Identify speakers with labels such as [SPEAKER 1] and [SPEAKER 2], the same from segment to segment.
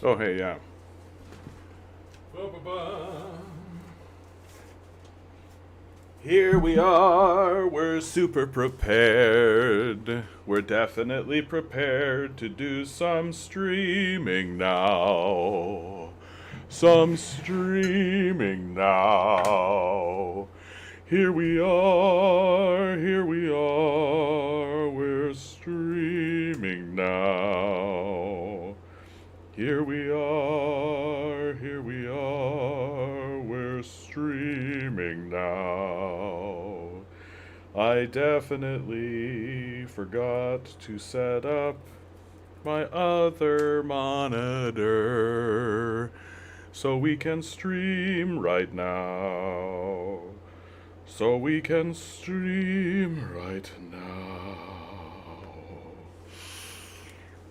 [SPEAKER 1] Oh, hey, yeah. Here we are, we're super prepared. We're definitely prepared to do some streaming now. Some streaming now. Here we are, we're streaming now. Here we are, we're streaming now. I definitely forgot to set up my other monitor so we can stream right now. So we can stream right now.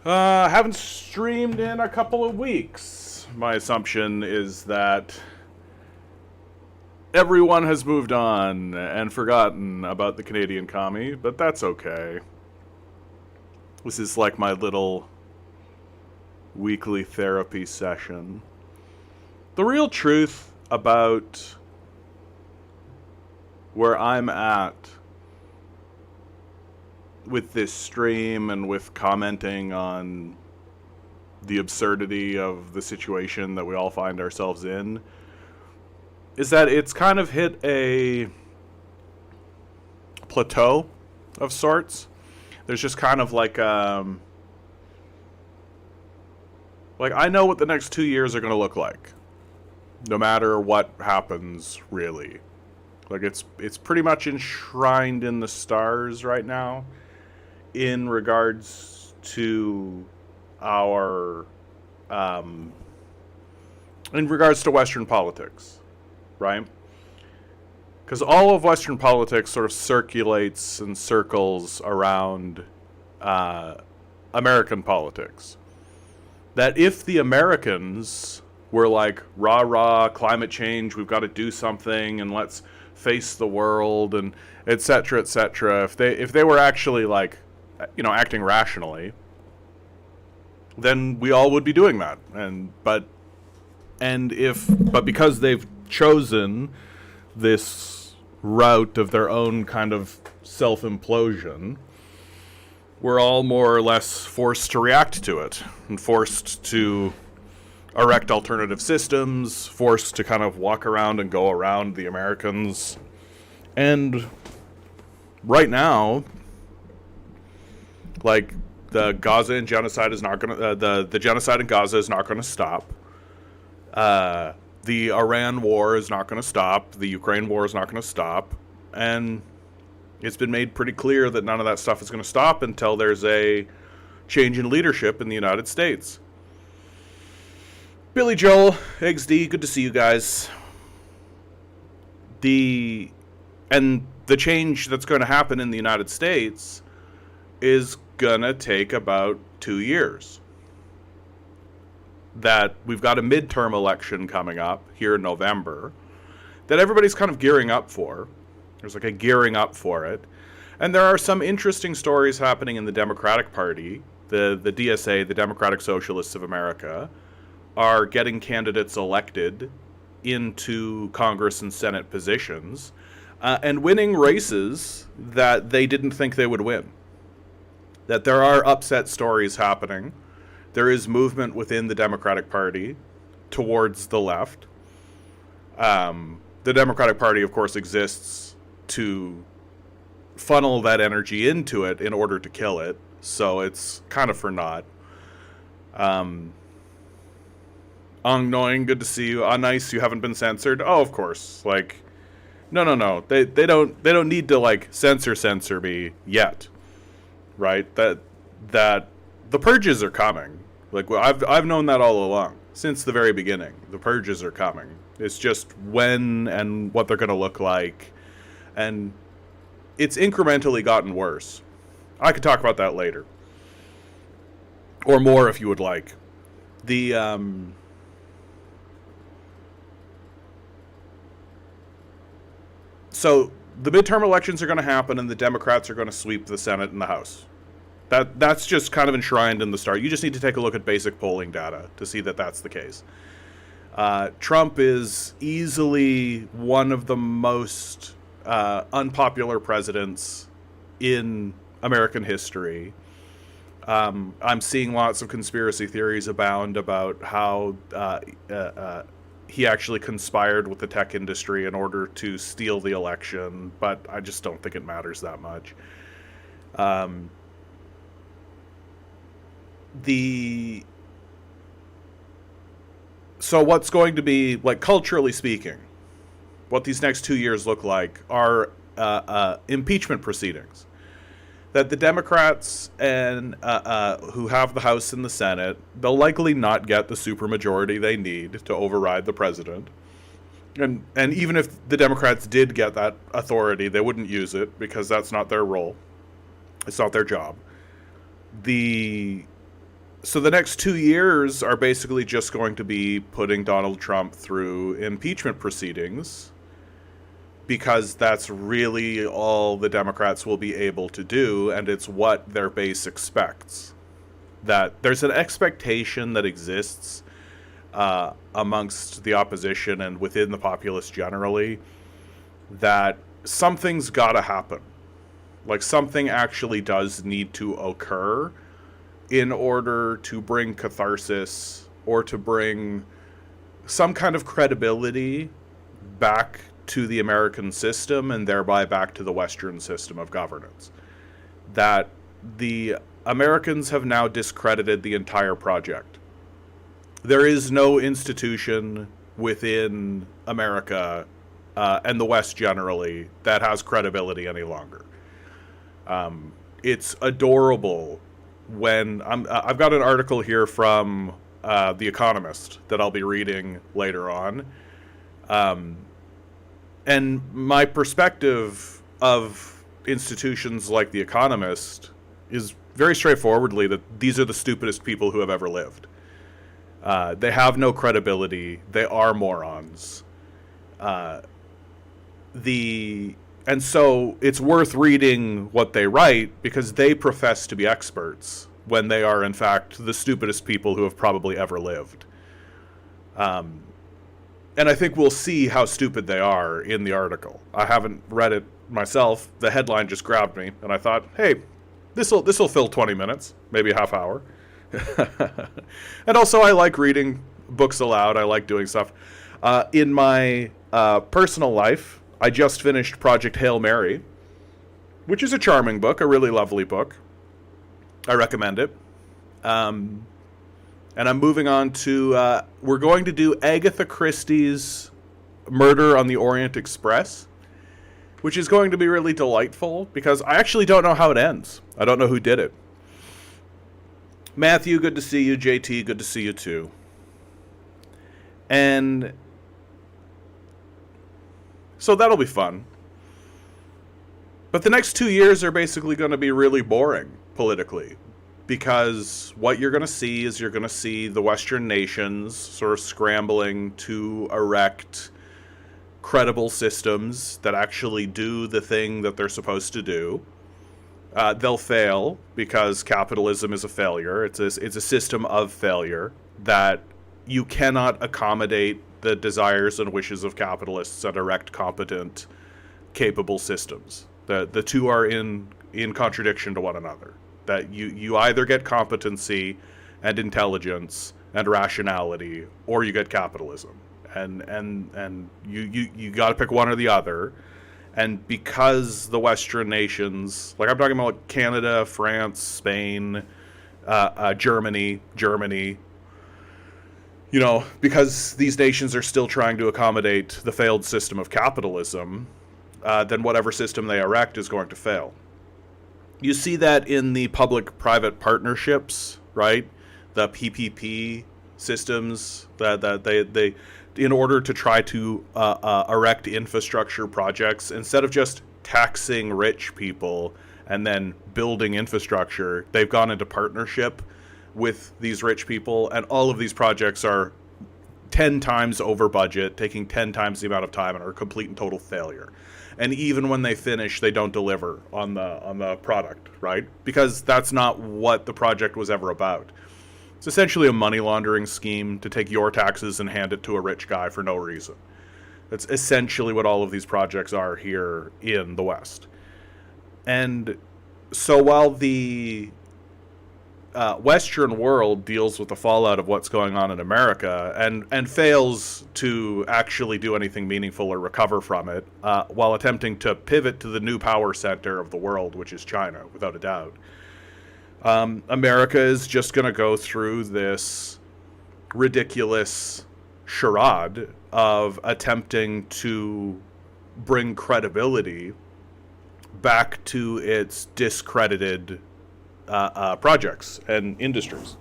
[SPEAKER 1] Haven't streamed in a couple of weeks. My assumption is that everyone has moved on and forgotten about the Canadian commie, but that's okay. This is like my little weekly therapy session. The real truth about where I'm at with this stream and with commenting on the absurdity of the situation that we all find ourselves in is that it's kind of hit a plateau of sorts. There's just kind of like I know what the next 2 years are going to look like, no matter what happens, really. Like it's pretty much enshrined in the stars right now in regards to our in regards to Western politics, right? Because all of Western politics sort of circulates and circles around American politics. That if the Americans were like, rah rah, climate change, we've got to do something, and let's face the world, and etc. etc. If they were actually like, acting rationally, then we all would be doing that. But because they've chosen this route of their own kind of self-implosion, we're all more or less forced to react to it and forced to erect alternative systems, forced to kind of walk around and go around the Americans. And right now, like, the Gaza genocide is not going to the genocide in Gaza is not going to stop. The Iran war is not going to stop. The Ukraine war is not going to stop. And it's been made pretty clear that none of that stuff is going to stop until there's a change in leadership in the United States. Billy Joel, XD, good to see you guys. The change that's going to happen in the United States is going to take about 2 years. That we've got a midterm election coming up here in November that everybody's kind of gearing up for. There's like a gearing up for it. And there are some interesting stories happening in the Democratic Party. The DSA, the Democratic Socialists of America, are getting candidates elected into Congress and Senate positions and winning races that they didn't think they would win. That there are upset stories happening. There is movement within the Democratic Party towards the left. The Democratic Party, of course, exists to funnel that energy into it in order to kill it. So it's kind of for naught. Annoying, good to see you. Nice, you haven't been censored. Oh, of course. Like, no. They don't need to like censor me yet, right? That the purges are coming. Like, I've known that all along since the very beginning. The purges are coming. It's just when and what they're going to look like, and it's incrementally gotten worse. I could talk about that later, or more if you would like. So the midterm elections are going to happen, and the Democrats are going to sweep the Senate and the House, That's just kind of enshrined in the start. You just need to take a look at basic polling data to see that that's the case. Trump is easily one of the most unpopular presidents in American history. I'm seeing lots of conspiracy theories abound about how he actually conspired with the tech industry in order to steal the election, but I just don't think it matters that much. So what's going to be, like, culturally speaking, what these next 2 years look like are impeachment proceedings. That the Democrats and who have the House and the Senate, they'll likely not get the supermajority they need to override the president. And even if the Democrats did get that authority, they wouldn't use it because that's not their role. It's not their job. So the next 2 years are basically just going to be putting Donald Trump through impeachment proceedings, because that's really all the Democrats will be able to do, and it's what their base expects. That there's an expectation that exists amongst the opposition and within the populace generally that something's got to happen. Like, something actually does need to occur in order to bring catharsis or to bring some kind of credibility back to the American system and thereby back to the Western system of governance. That the Americans have now discredited the entire project. There is no institution within America and the West generally that has credibility any longer. It's adorable when I've got an article here from The Economist that I'll be reading later on. And my perspective of institutions like The Economist is very straightforwardly that these are the stupidest people who have ever lived. They have no credibility. They are morons. And so it's worth reading what they write because they profess to be experts when they are, in fact, the stupidest people who have probably ever lived. And I think we'll see how stupid they are in the article. I haven't read it myself. The headline just grabbed me, and I thought, hey, this'll fill 20 minutes, maybe a half hour. And also, I like reading books aloud. I like doing stuff. In my personal life, I just finished Project Hail Mary, which is a charming book, a really lovely book. I recommend it. And I'm moving on to, we're going to do Agatha Christie's Murder on the Orient Express, which is going to be really delightful because I actually don't know how it ends. I don't know who did it. Matthew, good to see you. JT, good to see you too. And so that'll be fun. But the next 2 years are basically going to be really boring politically. Because what you're going to see is you're going to see the Western nations sort of scrambling to erect credible systems that actually do the thing that they're supposed to do. They'll fail because capitalism is a failure. It's a system of failure that you cannot accommodate the desires and wishes of capitalists and erect competent, capable systems. The two are in contradiction to one another. That you either get competency and intelligence and rationality, or you get capitalism, and you got to pick one or the other. And because the Western nations, like I'm talking about like Canada, France, Spain, Germany, you know, because these nations are still trying to accommodate the failed system of capitalism, then whatever system they erect is going to fail. You see that in the public-private partnerships, right? The PPP systems that they in order to try to erect infrastructure projects, instead of just taxing rich people and then building infrastructure, they've gone into partnership with these rich people, and all of these projects are 10 times over budget, taking 10 times the amount of time, and are a complete and total failure. And even when they finish, they don't deliver on the product, right? Because that's not what the project was ever about. It's essentially a money laundering scheme to take your taxes and hand it to a rich guy for no reason. That's essentially what all of these projects are here in the West. And so while the Western world deals with the fallout of what's going on in America and fails to actually do anything meaningful or recover from it, while attempting to pivot to the new power center of the world, which is China, without a doubt, America is just going to go through this ridiculous charade of attempting to bring credibility back to its discredited projects and industries.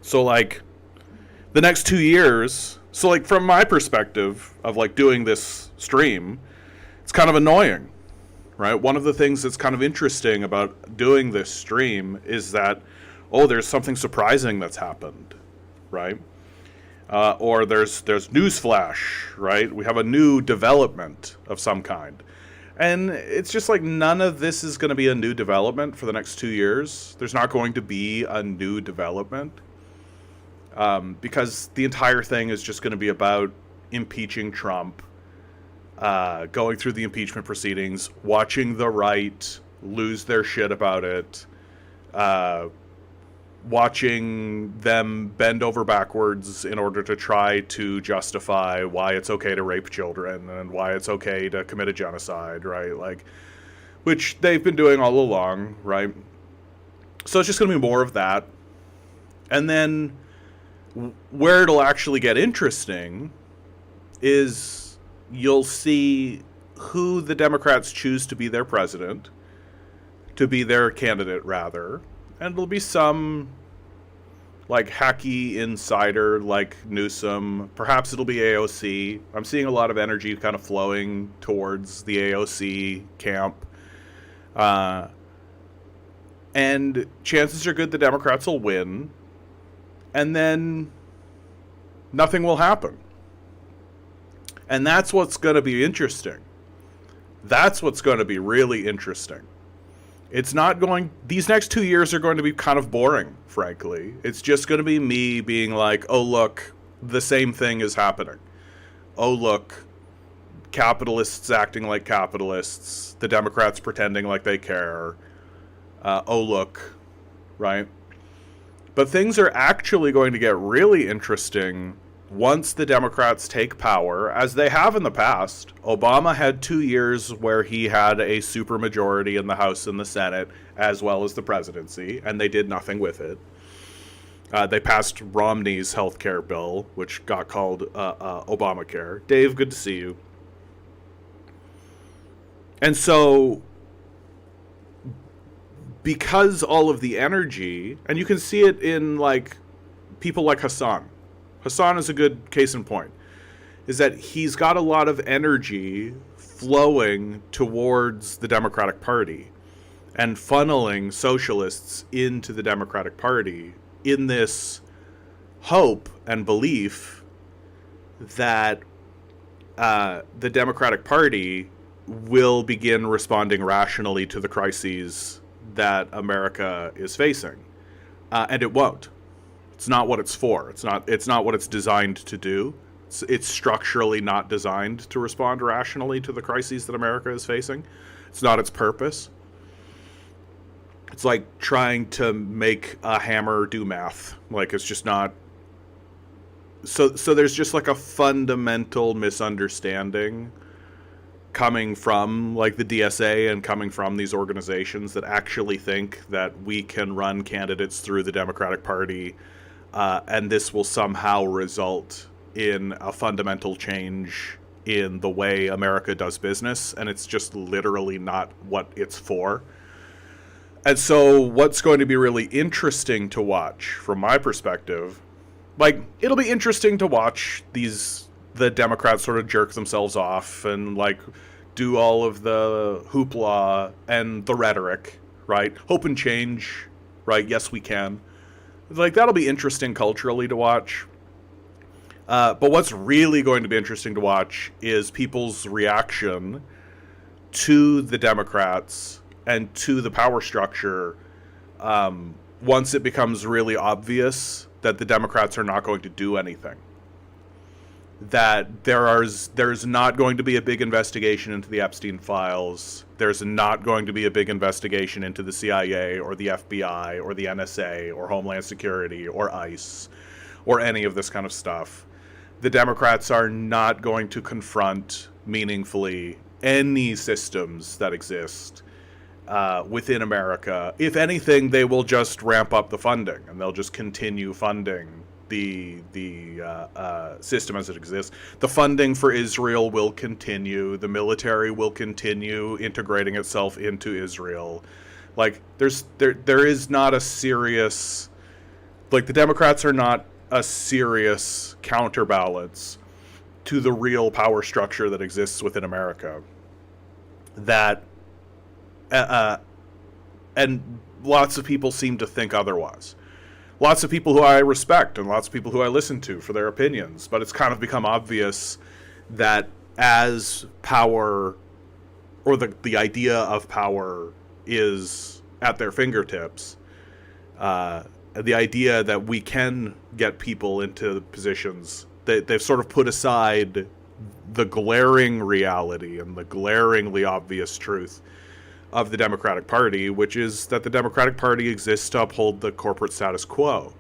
[SPEAKER 1] So, like, the next 2 years, so, like, from my perspective of, like, doing this stream, it's kind of annoying, right? One of the things that's kind of interesting about doing this stream is that, oh, there's something surprising that's happened, right? Or there's news flash, right? We have a new development of some kind. And it's just like none of this is going to be a new development for the next 2 years. There's not going to be a new development because the entire thing is just going to be about impeaching Trump, going through the impeachment proceedings, watching the right lose their shit about it, watching them bend over backwards in order to try to justify why it's okay to rape children and why it's okay to commit a genocide, right? Like, which they've been doing all along, right? So it's just going to be more of that. And then where it'll actually get interesting is you'll see who the Democrats choose to be their president, to be their candidate, rather. And it'll be some, like, hacky insider like Newsom. Perhaps it'll be AOC. I'm seeing a lot of energy kind of flowing towards the AOC camp. And chances are good the Democrats will win. And then nothing will happen. And that's what's going to be interesting. That's what's going to be really interesting. It's not going... These next 2 years are going to be kind of boring, frankly. It's just going to be me being like, oh, look, the same thing is happening. Oh, look, capitalists acting like capitalists. The Democrats pretending like they care. Oh, look, right? But things are actually going to get really interesting once the Democrats take power, as they have in the past. Obama had 2 years where he had a supermajority in the House and the Senate, as well as the presidency, and they did nothing with it. They passed Romney's health care bill, which got called Obamacare. Dave, good to see you. And so, because all of the energy, and you can see it in, like, people like Hassan. Hassan is a good case in point, is that he's got a lot of energy flowing towards the Democratic Party and funneling socialists into the Democratic Party in this hope and belief that the Democratic Party will begin responding rationally to the crises that America is facing. And it won't. It's not what it's for. It's not what it's designed to do. It's structurally not designed to respond rationally to the crises that America is facing. It's not its purpose. It's like trying to make a hammer do math. Like, it's just not. So there's just like a fundamental misunderstanding coming from, like, the DSA and coming from these organizations that actually think that we can run candidates through the Democratic Party and this will somehow result in a fundamental change in the way America does business, and it's just literally not what it's for. And so what's going to be really interesting to watch, from my perspective, like, it'll be interesting to watch the Democrats sort of jerk themselves off and, like, do all of the hoopla and the rhetoric, right? Hope and change, right? Yes, we can. like, that'll be interesting culturally to watch. But what's really going to be interesting to watch is people's reaction to the Democrats and to the power structure once it becomes really obvious that the Democrats are not going to do anything. That there's not going to be a big investigation into the Epstein files. There's not going to be a big investigation into the CIA or the FBI or the NSA or Homeland Security or ICE or any of this kind of stuff. The Democrats are not going to confront meaningfully any systems that exist within America. If anything, they will just ramp up the funding, and they'll just continue funding the system as it exists. The funding for Israel will continue. The military will continue integrating itself into Israel. Like, there is not a serious... Like, the Democrats are not a serious counterbalance to the real power structure that exists within America. That, and lots of people seem to think otherwise. Lots of people who I respect and lots of people who I listen to for their opinions, but it's kind of become obvious that as power, or the idea of power, is at their fingertips, the idea that we can get people into positions, they've sort of put aside the glaring reality and the glaringly obvious truth of the Democratic Party, which is that the Democratic Party exists to uphold the corporate status quo.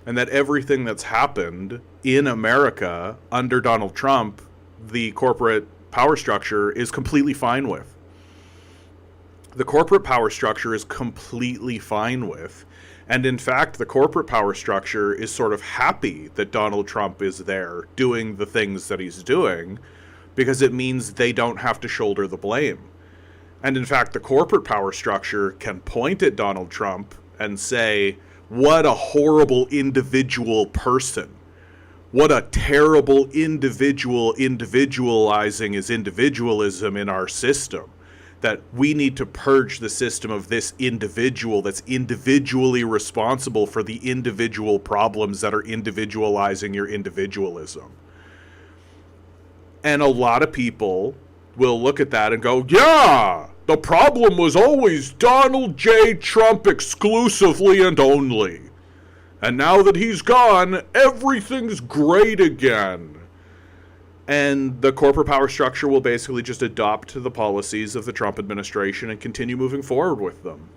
[SPEAKER 1] And that everything that's happened in America under Donald Trump, the corporate power structure is completely fine with. The corporate power structure is completely fine with. And in fact, the corporate power structure is sort of happy that Donald Trump is there doing the things that he's doing, because it means they don't have to shoulder the blame. And in fact, the corporate power structure can point at Donald Trump and say, what a horrible individual person. What a terrible individual individualizing his individualism in our system. That we need to purge the system of this individual that's individually responsible for the individual problems that are individualizing your individualism. And a lot of people will look at that and go, yeah, the problem was always Donald J. Trump exclusively and only. And now that he's gone, everything's great again. And the corporate power structure will basically just adopt the policies of the Trump administration and continue moving forward with them.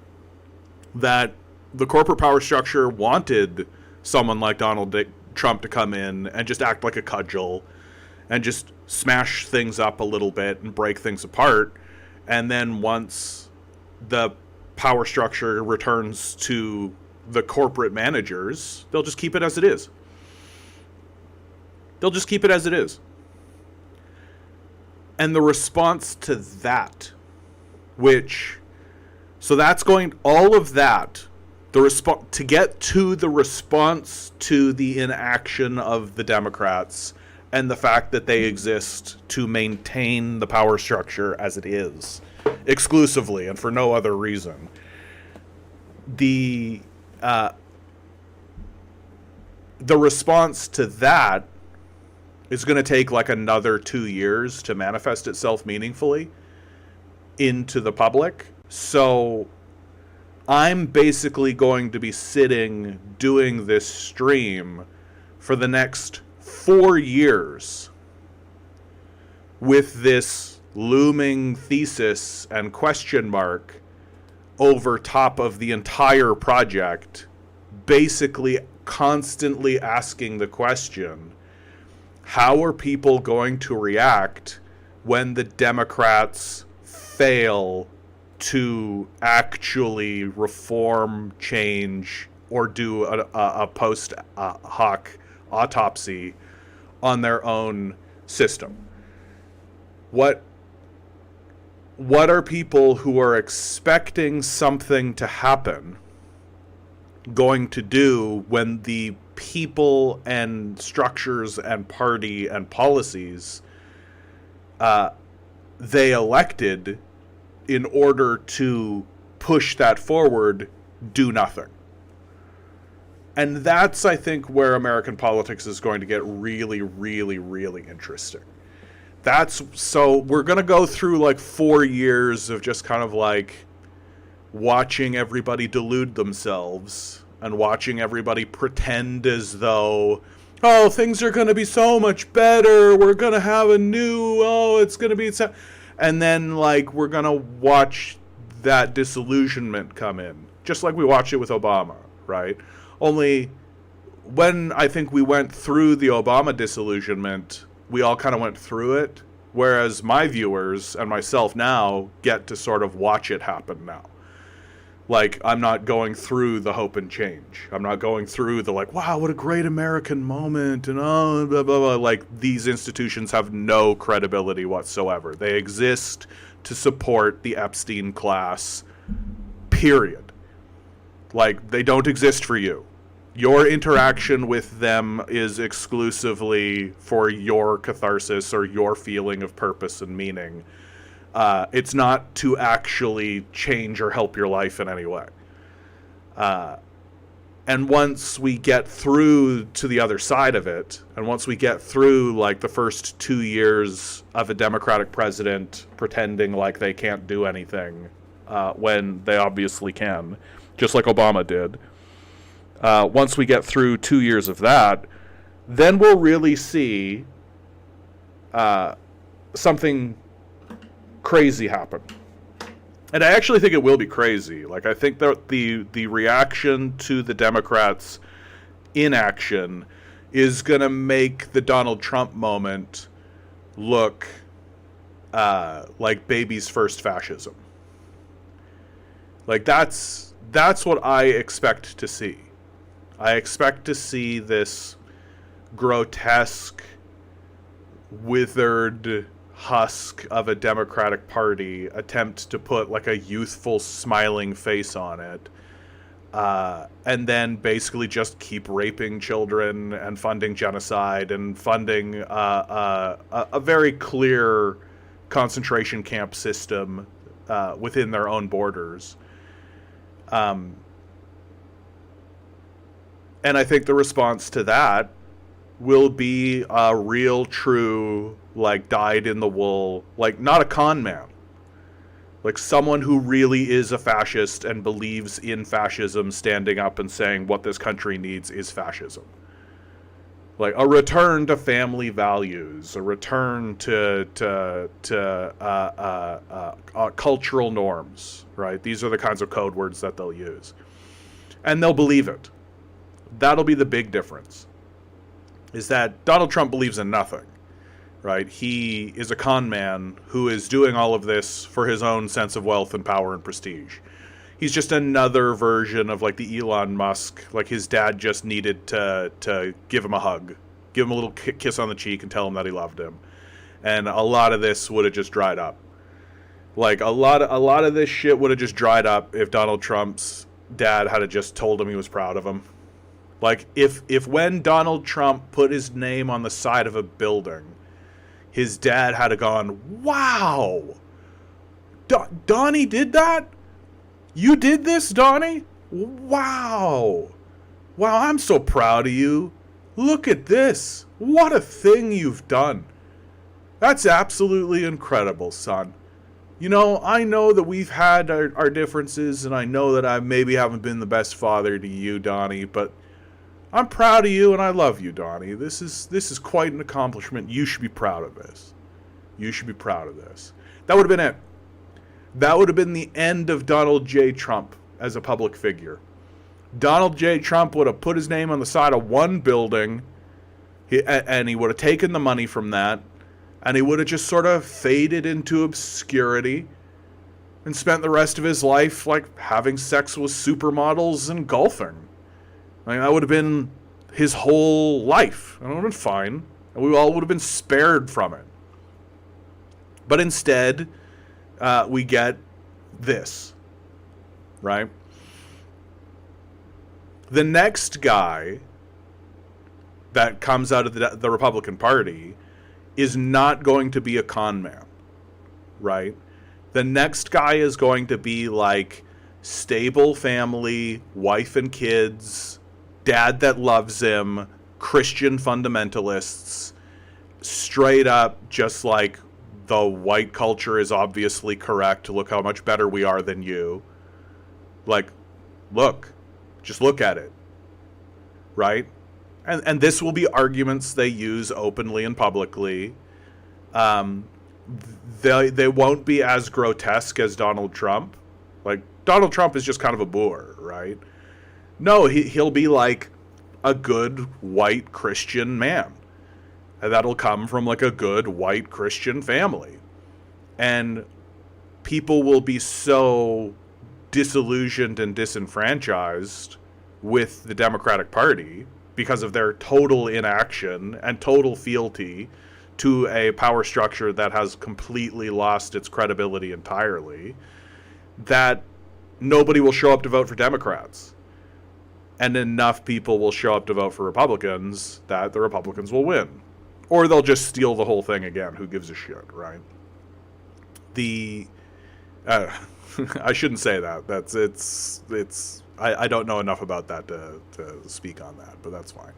[SPEAKER 1] That the corporate power structure wanted someone like Donald Trump to come in and just act like a cudgel and just smash things up a little bit and break things apart. And then once the power structure returns to the corporate managers, they'll just keep it as it is. They'll just keep it as it is. And the response to that, so that's going, all of that, to get to the response to the inaction of the Democrats and the fact that they exist to maintain the power structure as it is, exclusively and for no other reason. The response to that is going to take like another 2 years to manifest itself meaningfully into the public. So I'm basically going to be sitting doing this stream for the next 4 years with this looming thesis and question mark over top of the entire project, basically constantly asking the question, how are people going to react when the Democrats fail to actually reform, change, or do a post hoc autopsy on their own system? What are people who are expecting something to happen going to do when the people and structures and party and policies they elected in order to push that forward do nothing? And that's, I think, where American politics is going to get really, really, really interesting. So we're going to go through like 4 years of just kind of like watching everybody delude themselves and watching everybody pretend as though, oh, things are going to be so much better. We're going to have it's going to be, and then like we're going to watch that disillusionment come in, just like we watched it with Obama, right? Only when I think we went through the Obama disillusionment, we all kind of went through it, whereas my viewers and myself now get to sort of watch it happen now. Like, I'm not going through the hope and change. I'm not going through the, like, wow, what a great American moment, and oh, blah, blah, blah. Like, these institutions have no credibility whatsoever. They exist to support the Epstein class, period. Like, they don't exist for you. Your interaction with them is exclusively for your catharsis or your feeling of purpose and meaning. It's not to actually change or help your life in any way. And once we get through to the other side of it, and once we get through like the first 2 years of a Democratic president pretending like they can't do anything when they obviously can, just like Obama did, once we get through 2 years of that, then we'll really see something crazy happen. And I actually think it will be crazy. Like, I think that the reaction to the Democrats' inaction is going to make the Donald Trump moment look like baby's first fascism. Like, that's what I expect to see. I expect to see this grotesque, withered husk of a Democratic Party attempt to put like a youthful smiling face on it, and then basically just keep raping children and funding genocide and funding a very clear concentration camp system within their own borders. And I think the response to that will be a real, true, like, dyed-in-the-wool, like, not a con man. Like, someone who really is a fascist and believes in fascism standing up and saying what this country needs is fascism. Like, a return to family values, a return to cultural norms, right? These are the kinds of code words that they'll use. And they'll believe it. That'll be the big difference. Is that Donald Trump believes in nothing, right? He is a con man who is doing all of this for his own sense of wealth and power and prestige. He's just another version of like the Elon Musk, like his dad just needed to give him a hug, give him a little kiss on the cheek and tell him that he loved him. And a lot of this would have just dried up. Like a lot of this shit would have just dried up if Donald Trump's dad had just told him he was proud of him. Like, if when Donald Trump put his name on the side of a building, his dad had gone, wow, Donnie did that? You did this, Donnie? Wow. Wow, I'm so proud of you. Look at this. What a thing you've done. That's absolutely incredible, son. You know, I know that we've had our differences, and I know that I maybe haven't been the best father to you, Donnie, but I'm proud of you and I love you, Donnie. This is quite an accomplishment. You should be proud of this. You should be proud of this. That would have been it. That would have been the end of Donald J. Trump as a public figure. Donald J. Trump would have put his name on the side of one building, and he would have taken the money from that, and he would have just sort of faded into obscurity and spent the rest of his life like having sex with supermodels and golfing. Like, that would have been his whole life. And it would have been fine. And we all would have been spared from it. But instead, we get this. Right? The next guy that comes out of the Republican Party is not going to be a con man. Right? The next guy is going to be like stable family, wife and kids, dad that loves him, Christian fundamentalists, straight up just like the white culture is obviously correct. Look how much better we are than you. Like, just look at it. Right? And this will be arguments they use openly and publicly. They won't be as grotesque as Donald Trump. Like, Donald Trump is just kind of a boor, right? No, he'll be like a good white Christian man. And that'll come from like a good white Christian family. And people will be so disillusioned and disenfranchised with the Democratic Party because of their total inaction and total fealty to a power structure that has completely lost its credibility entirely, that nobody will show up to vote for Democrats. And enough people will show up to vote for Republicans that the Republicans will win. Or they'll just steal the whole thing again. Who gives a shit, right? I shouldn't say that. I don't know enough about that to speak on that, but that's fine.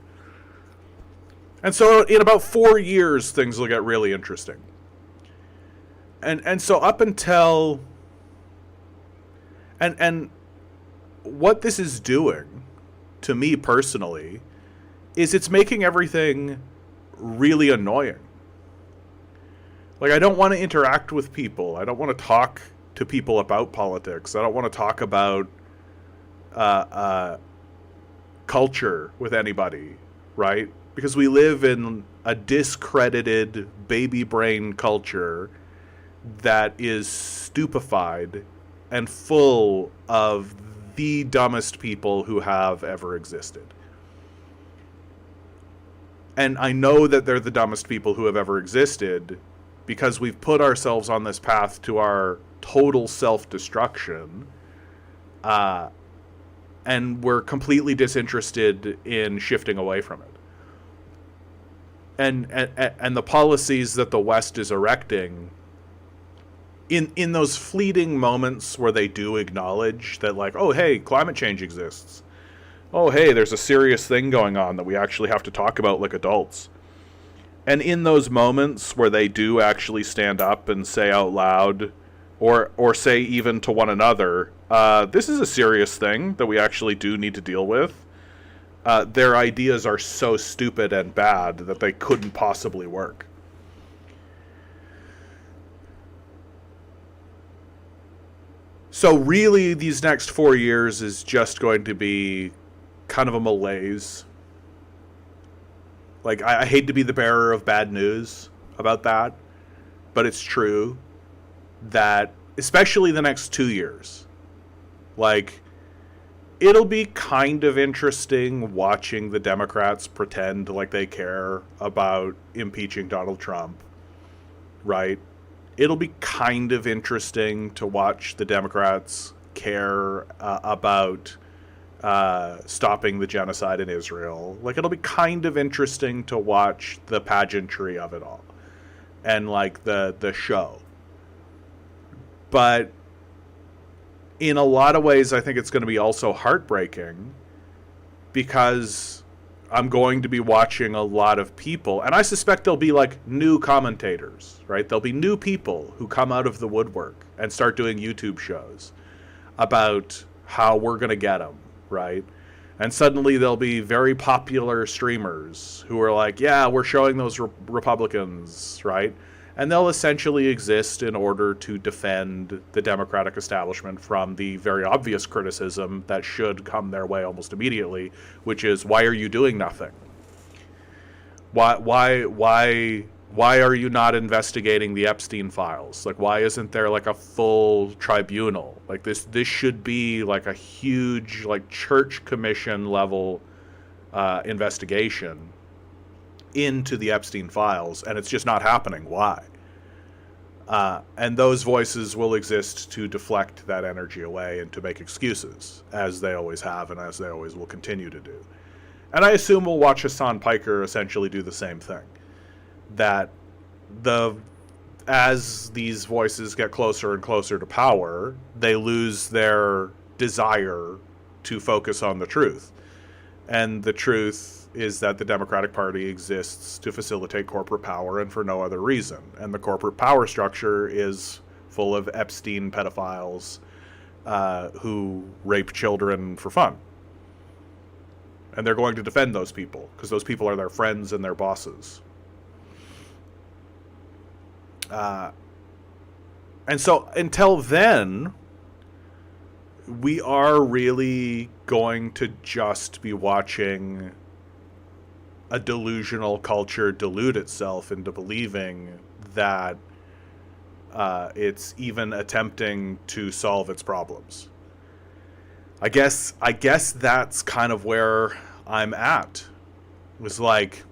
[SPEAKER 1] And so in about 4 years, things will get really interesting. And so up until... And what this is doing, to me personally, is it's making everything really annoying. Like, I don't want to interact with people. I don't want to talk to people about politics. I don't want to talk about culture with anybody, right? Because we live in a discredited baby brain culture that is stupefied and full of the dumbest people who have ever existed. And I know that they're the dumbest people who have ever existed because we've put ourselves on this path to our total self-destruction, and we're completely disinterested in shifting away from it. And the policies that the West is erecting, in those fleeting moments where they do acknowledge that, like, oh, hey, climate change exists. Oh, hey, there's a serious thing going on that we actually have to talk about like adults. And in those moments where they do actually stand up and say out loud, or say even to one another, this is a serious thing that we actually do need to deal with, their ideas are so stupid and bad that they couldn't possibly work. So really, these next 4 years is just going to be kind of a malaise. Like, I hate to be the bearer of bad news about that, but it's true that, especially the next 2 years, like, it'll be kind of interesting watching the Democrats pretend like they care about impeaching Donald Trump, right? It'll be kind of interesting to watch the Democrats care about stopping the genocide in Israel. Like, it'll be kind of interesting to watch the pageantry of it all and like the show. But in a lot of ways, I think it's going to be also heartbreaking because I'm going to be watching a lot of people, and I suspect there'll be like new commentators, right? There'll be new people who come out of the woodwork and start doing YouTube shows about how we're going to get them, right? And suddenly there'll be very popular streamers who are like, yeah, we're showing those Republicans, right? And they'll essentially exist in order to defend the Democratic establishment from the very obvious criticism that should come their way almost immediately, which is, why are you doing nothing? Why are you not investigating the Epstein files? Like, why isn't there like a full tribunal? Like, this should be like a huge, like, church commission level investigation into the Epstein files, and it's just not happening. Why? And those voices will exist to deflect that energy away and to make excuses, as they always have and as they always will continue to do. And I assume we'll watch Hassan Piker essentially do the same thing. That as these voices get closer and closer to power, they lose their desire to focus on the truth. And the truth is that the Democratic Party exists to facilitate corporate power and for no other reason. And the corporate power structure is full of Epstein pedophiles who rape children for fun. And they're going to defend those people because those people are their friends and their bosses. And so until then, we are really going to just be watching a delusional culture delude itself into believing that it's even attempting to solve its problems. I guess that's kind of where I'm at. It was like,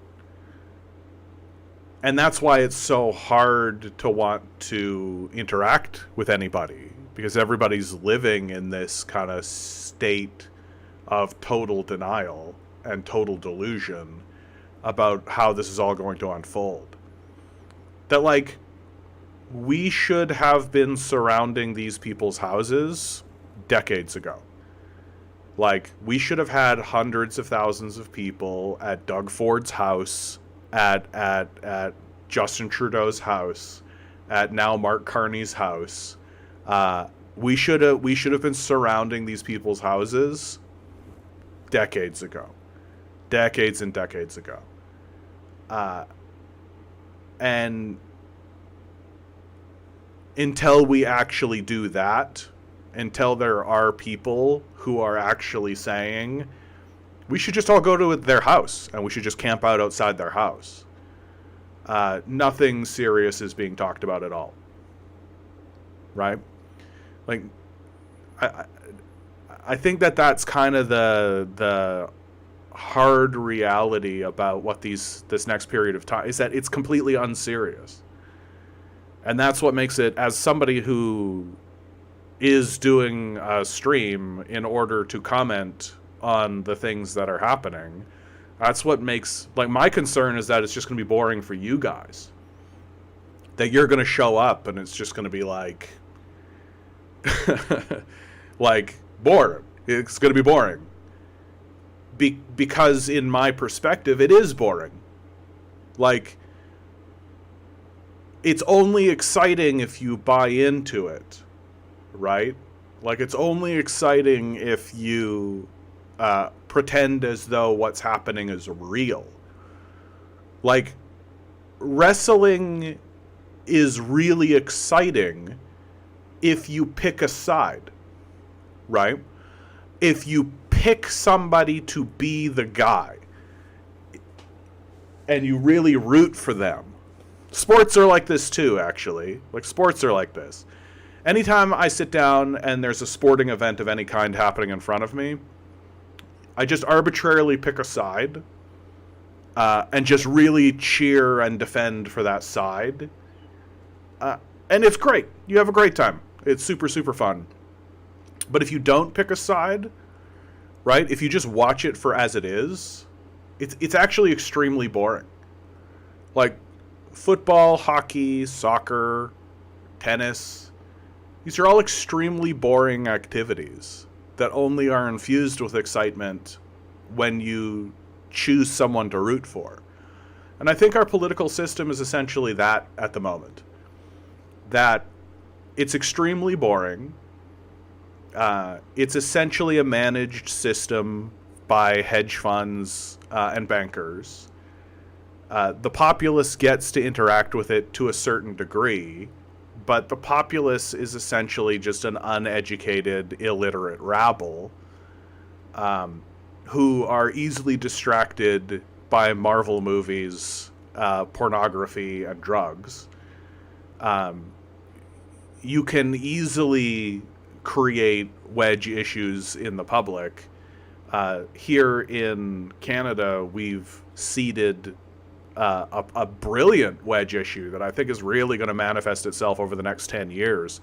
[SPEAKER 1] and that's why it's so hard to want to interact with anybody, because everybody's living in this kind of state of total denial and total delusion about how this is all going to unfold. That, like, we should have been surrounding these people's houses decades ago. Like, we should have had hundreds of thousands of people at Doug Ford's house, at Justin Trudeau's house, at now Mark Carney's house. We should have been surrounding these people's houses decades ago. Decades and decades ago. And until we actually do that, until there are people who are actually saying, we should just all go to their house and we should just camp out outside their house, nothing serious is being talked about at all. Right? Like, I think that's kind of the hard reality about what this next period of time is, that it's completely unserious. And that's what makes it, as somebody who is doing a stream in order to comment on the things that are happening, that's what makes, like, my concern is that it's just going to be boring for you guys. That you're going to show up and it's just going to be like, like, bored. It's going to be boring. Because in my perspective, it is boring. Like, it's only exciting if you buy into it, right? Like, it's only exciting if you pretend as though what's happening is real. Like, wrestling is really exciting if you pick a side, right? If you pick somebody to be the guy and you really root for them. Sports are like this too, actually. Like, sports are like this. Anytime I sit down and there's a sporting event of any kind happening in front of me, I just arbitrarily pick a side and just really cheer and defend for that side. And it's great. You have a great time. It's super, super fun. But if you don't pick a side, right, if you just watch it for as it is, it's actually extremely boring. Like, football, hockey, soccer, tennis, these are all extremely boring activities that only are infused with excitement when you choose someone to root for. And I think our political system is essentially that at the moment. That it's extremely boring. It's essentially a managed system by hedge funds and bankers. The populace gets to interact with it to a certain degree, but the populace is essentially just an uneducated, illiterate rabble who are easily distracted by Marvel movies, pornography, and drugs. You can easily create wedge issues in the public. Here in Canada, we've seeded a brilliant wedge issue that I think is really going to manifest itself over the next 10 years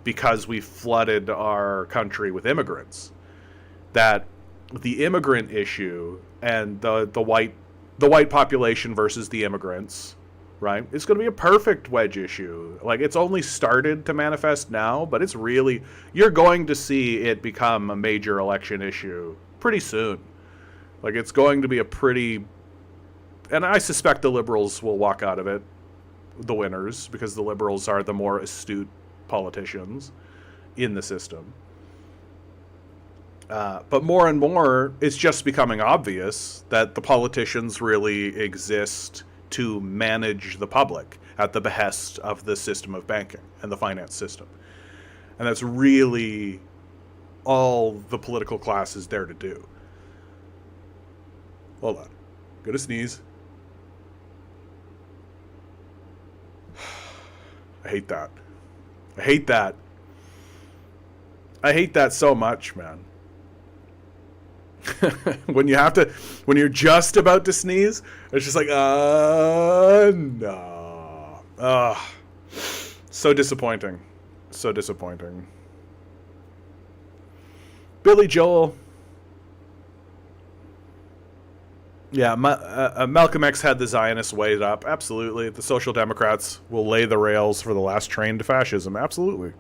[SPEAKER 1] because we flooded our country with immigrants. That the immigrant issue and the white population versus the immigrants, right? It's going to be a perfect wedge issue. Like, it's only started to manifest now, but it's really, you're going to see it become a major election issue pretty soon. Like, it's going to be a pretty... And I suspect the Liberals will walk out of it the winners, because the Liberals are the more astute politicians in the system. But more and more, it's just becoming obvious that the politicians really exist to manage the public at the behest of the system of banking and the finance system. And that's really all the political class is there to do. Hold on. Gonna sneeze. I hate that. I hate that. I hate that so much, man. when you're just about to sneeze, it's just like, no. So disappointing. So disappointing. Billy Joel. Yeah, Malcolm X had the Zionists weighed up. Absolutely. The Social Democrats will lay the rails for the last train to fascism. Absolutely.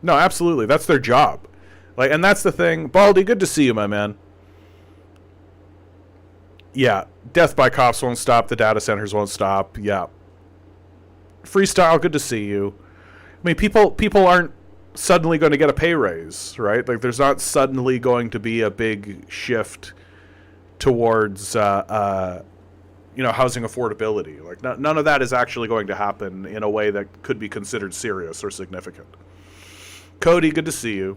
[SPEAKER 1] No, absolutely. That's their job. Like, and that's the thing. Baldy, good to see you, my man. Yeah, death by cops won't stop. The data centers won't stop. Yeah. Freestyle, good to see you. I mean, people aren't suddenly going to get a pay raise, right? Like, there's not suddenly going to be a big shift towards, housing affordability. Like, none of that is actually going to happen in a way that could be considered serious or significant. Cody, good to see you.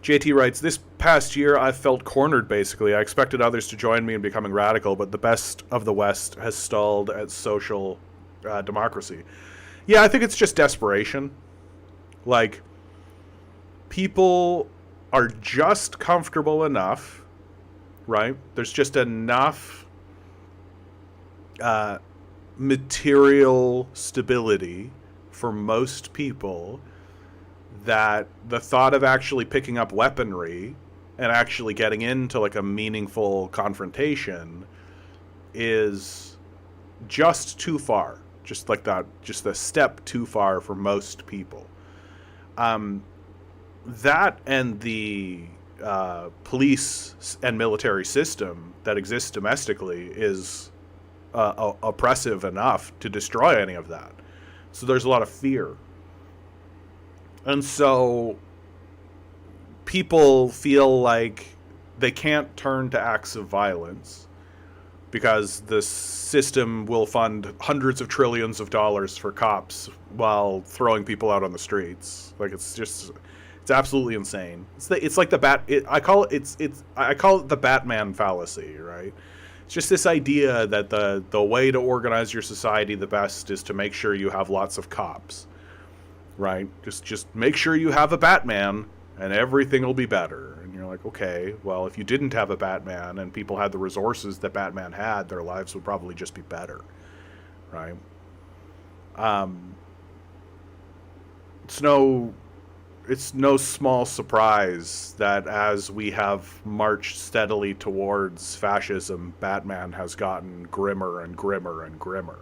[SPEAKER 1] JT writes, this past year I've felt cornered, basically. I expected others to join me in becoming radical, but the best of the West has stalled at social democracy. Yeah, I think it's just desperation. Like, people are just comfortable enough, right? There's just enough material stability for most people that the thought of actually picking up weaponry and actually getting into like a meaningful confrontation is just too far. Just like that, just a step too far for most people. That and the police and military system that exists domestically is oppressive enough to destroy any of that. So there's a lot of fear. And so people feel like they can't turn to acts of violence because the system will fund hundreds of trillions of dollars for cops while throwing people out on the streets. Like, it's absolutely insane. It's like the I call it the Batman fallacy, right? It's just this idea that the way to organize your society the best is to make sure you have lots of cops. Right? Just make sure you have a Batman and everything will be better. And you're like, okay, well, if you didn't have a Batman and people had the resources that Batman had, their lives would probably just be better. Right? It's no small surprise that as we have marched steadily towards fascism, Batman has gotten grimmer and grimmer and grimmer.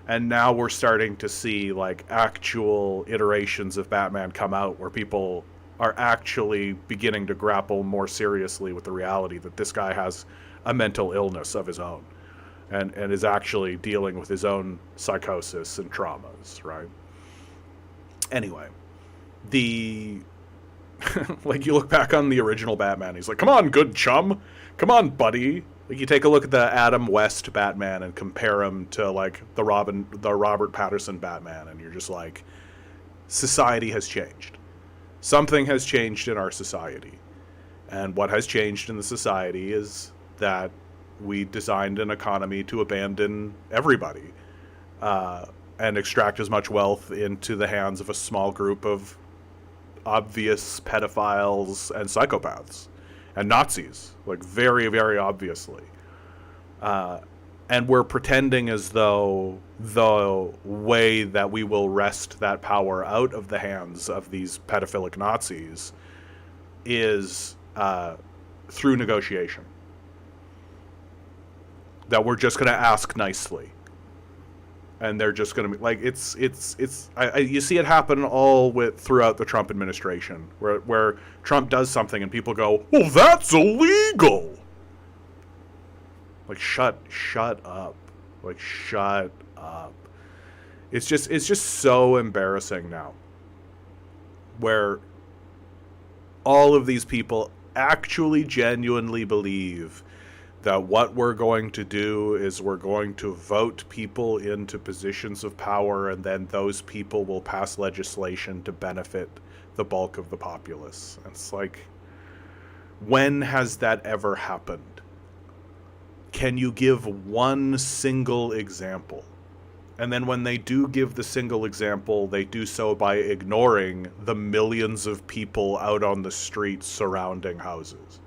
[SPEAKER 1] And now we're starting to see like actual iterations of Batman come out where people are actually beginning to grapple more seriously with the reality that this guy has a mental illness of his own and is actually dealing with his own psychosis and traumas, right? Anyway, like, you look back on the original Batman, he's like, come on, good chum. Come on, buddy. Like, you take a look at the Adam West Batman and compare him to, like, the Robert Pattinson Batman, and you're just like, society has changed. Something has changed in our society. And what has changed in the society is that we designed an economy to abandon everybody and extract as much wealth into the hands of a small group of obvious pedophiles and psychopaths. And Nazis, like, very, very obviously. And we're pretending as though the way that we will wrest that power out of the hands of these pedophilic Nazis is through negotiation. That we're just going to ask nicely. And they're just going to be like, you see it happen throughout the Trump administration, where Trump does something and people go, well, that's illegal. Like, shut up. Like, shut up. It's just so embarrassing now, where all of these people actually genuinely believe that what we're going to do is we're going to vote people into positions of power, and then those people will pass legislation to benefit the bulk of the populace. And it's like, when has that ever happened? Can you give one single example? And then when they do give the single example, they do so by ignoring the millions of people out on the streets surrounding houses.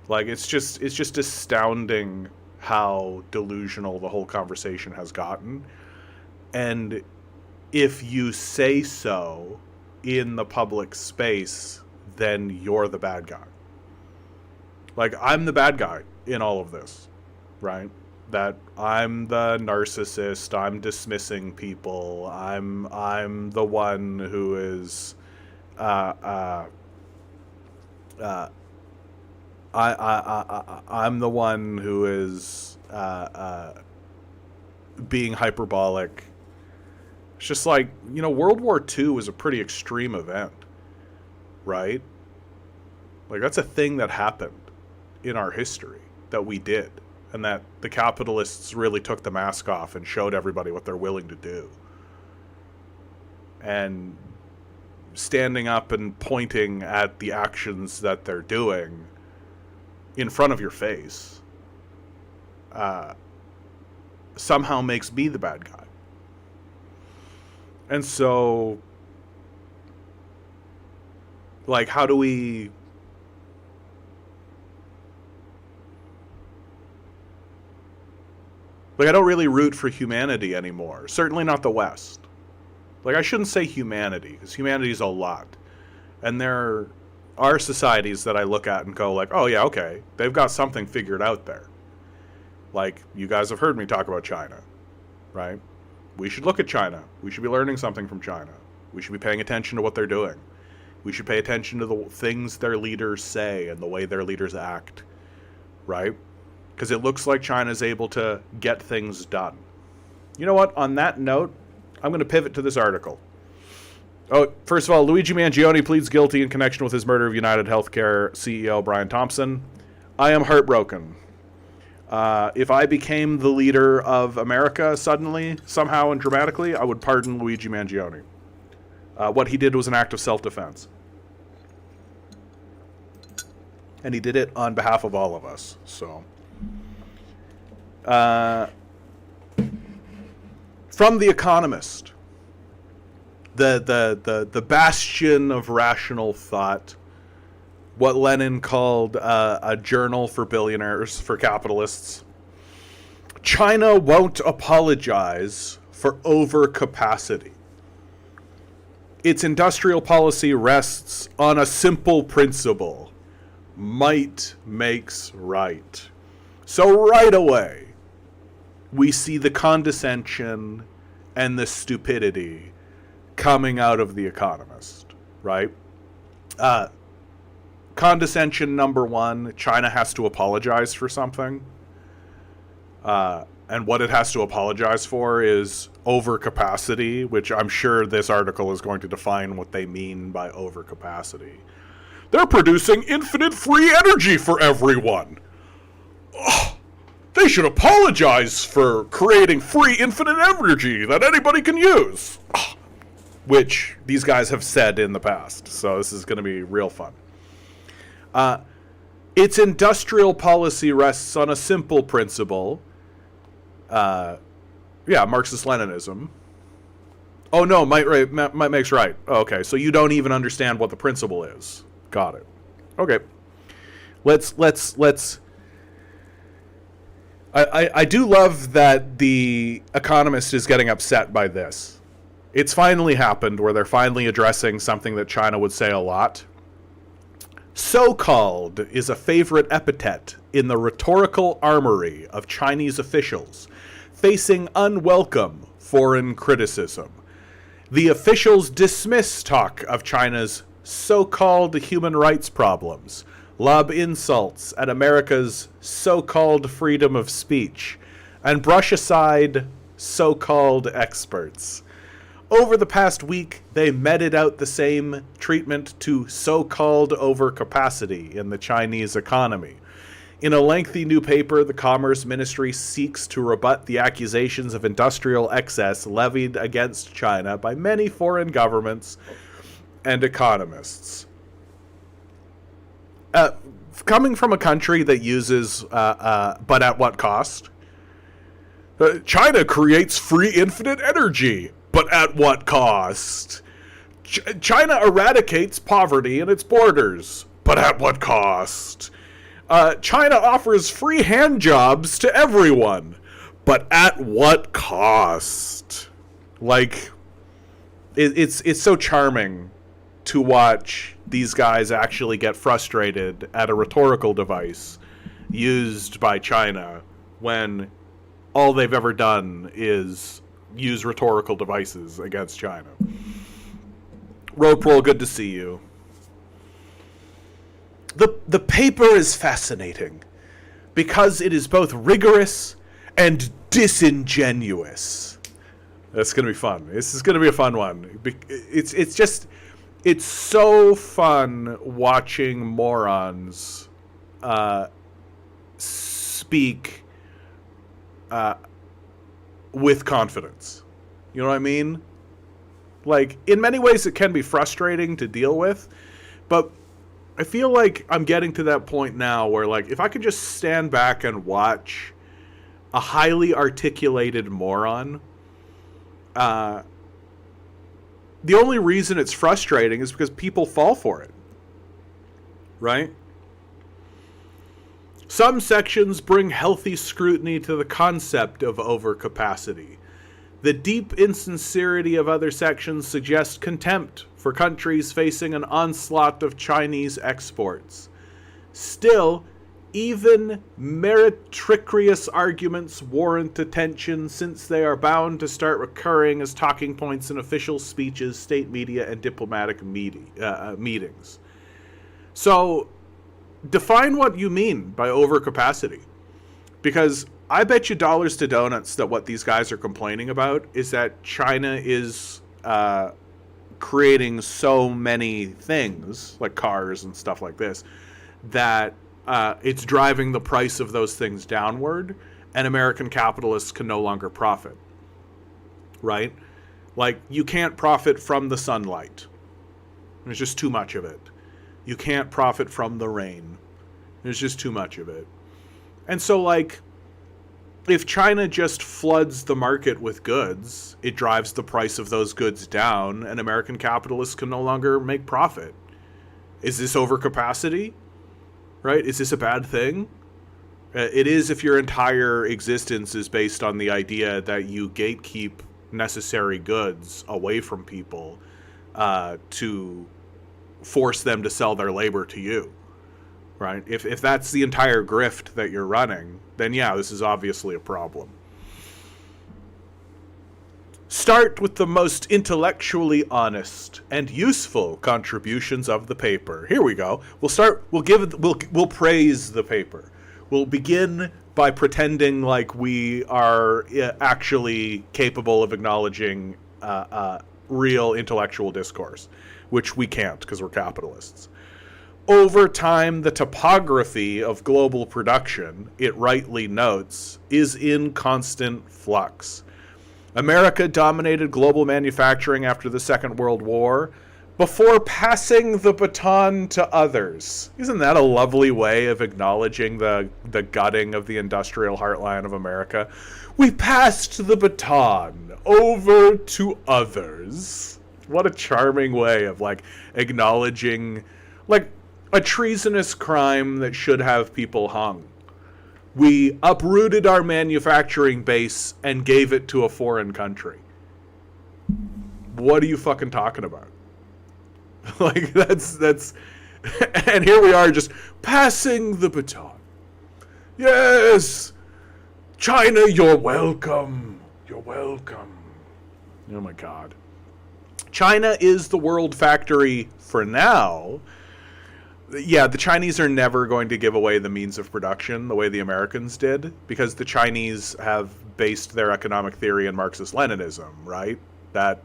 [SPEAKER 1] Like, it's just astounding how delusional the whole conversation has gotten. And if you say so in the public space, then you're the bad guy. Like, I'm the bad guy in all of this, right? That I'm the narcissist, I'm dismissing people, I'm the one who is I'm the one who is being hyperbolic. It's just like, World War II was a pretty extreme event, right? Like, that's a thing that happened in our history that we did, and that the capitalists really took the mask off and showed everybody what they're willing to do. And standing up and pointing at the actions that they're doing in front of your face somehow makes me the bad guy. And so, like, how do we... Like, I don't really root for humanity anymore. Certainly not the West. Like, I shouldn't say humanity, because humanity is a lot. And there are societies that I look at and go like, oh yeah, okay, they've got something figured out there. Like, you guys have heard me talk about China, right? We should look at China. We should be learning something from China. We should be paying attention to what they're doing. We should pay attention to the things their leaders say and the way their leaders act, right? Because it looks like China's able to get things done. You know what? On that note, I'm going to pivot to this article. Oh, first of all, Luigi Mangione pleads guilty in connection with his murder of United Healthcare CEO Brian Thompson. I am heartbroken. If I became the leader of America suddenly, somehow and dramatically, I would pardon Luigi Mangione. What he did was an act of self-defense. And he did it on behalf of all of us. So, from The Economist, the bastion of rational thought, what Lenin called a journal for billionaires, for capitalists. China won't apologize for overcapacity. Its industrial policy rests on a simple principle: might makes right. So right away, we see the condescension and the stupidity coming out of The Economist, right? Condescension number one, China has to apologize for something. And what it has to apologize for is overcapacity, which I'm sure this article is going to define what they mean by overcapacity. They're producing infinite free energy for everyone. Oh, they should apologize for creating free infinite energy that anybody can use. Oh, which these guys have said in the past. So this is going to be real fun. Its industrial policy rests on a simple principle. Marxist-Leninism. Oh no, might makes right. Oh, okay, so you don't even understand what the principle is. Got it. Okay. Let's. I do love that The Economist is getting upset by this. It's finally happened where they're finally addressing something that China would say a lot. So-called is a favorite epithet in the rhetorical armory of Chinese officials, facing unwelcome foreign criticism. The officials dismiss talk of China's so-called human rights problems, lob insults at America's so-called freedom of speech, and brush aside so-called experts. Over the past week, they meted out the same treatment to so-called overcapacity in the Chinese economy. In a lengthy new paper, the Commerce Ministry seeks to rebut the accusations of industrial excess levied against China by many foreign governments and economists. Coming from a country that uses, but at what cost? China creates free infinite energy, but at what cost? China eradicates poverty in its borders, but at what cost? China offers free hand jobs to everyone, but at what cost? Like, it's so charming to watch these guys actually get frustrated at a rhetorical device used by China when all they've ever done is use rhetorical devices against China. Roperoll, good to see you. The paper is fascinating because it is both rigorous and disingenuous. That's going to be fun. This is going to be a fun one. It's so fun watching morons speak with confidence. You know what I mean? Like, in many ways it can be frustrating to deal with, but I feel like I'm getting to that point now where, like, if I could just stand back and watch a highly articulated moron, the only reason it's frustrating is because people fall for it. Right? Some sections bring healthy scrutiny to the concept of overcapacity. The deep insincerity of other sections suggests contempt for countries facing an onslaught of Chinese exports. Still, even meretricious arguments warrant attention since they are bound to start recurring as talking points in official speeches, state media, and diplomatic meetings. So, define what you mean by overcapacity. Because I bet you dollars to donuts that what these guys are complaining about is that China is creating so many things, like cars and stuff like this, that it's driving the price of those things downward, and American capitalists can no longer profit. Right? Like, you can't profit from the sunlight. There's just too much of it. You can't profit from the rain. There's just too much of it. And so, like, if China just floods the market with goods, it drives the price of those goods down, and American capitalists can no longer make profit. Is this overcapacity? Right? Is this a bad thing? It is if your entire existence is based on the idea that you gatekeep necessary goods away from people to force them to sell their labor to you. Right? If that's the entire grift that you're running, then yeah, this is obviously a problem. Start with the most intellectually honest and useful contributions of the paper. Here we go. We'll praise the paper. We'll begin by pretending like we are actually capable of acknowledging real intellectual discourse, which we can't because we're capitalists. Over time, the topography of global production, it rightly notes, is in constant flux. America dominated global manufacturing after the Second World War before passing the baton to others. Isn't that a lovely way of acknowledging the gutting of the industrial heartland of America? We passed the baton over to others. What a charming way of, like, acknowledging, like, a treasonous crime that should have people hung. We uprooted our manufacturing base and gave it to a foreign country. What are you fucking talking about? Like, that's and here we are just passing the baton. Yes, China, you're welcome. You're welcome. Oh my God. China is the world factory for now. Yeah, the Chinese are never going to give away the means of production the way the Americans did, because the Chinese have based their economic theory in Marxist-Leninism, right? That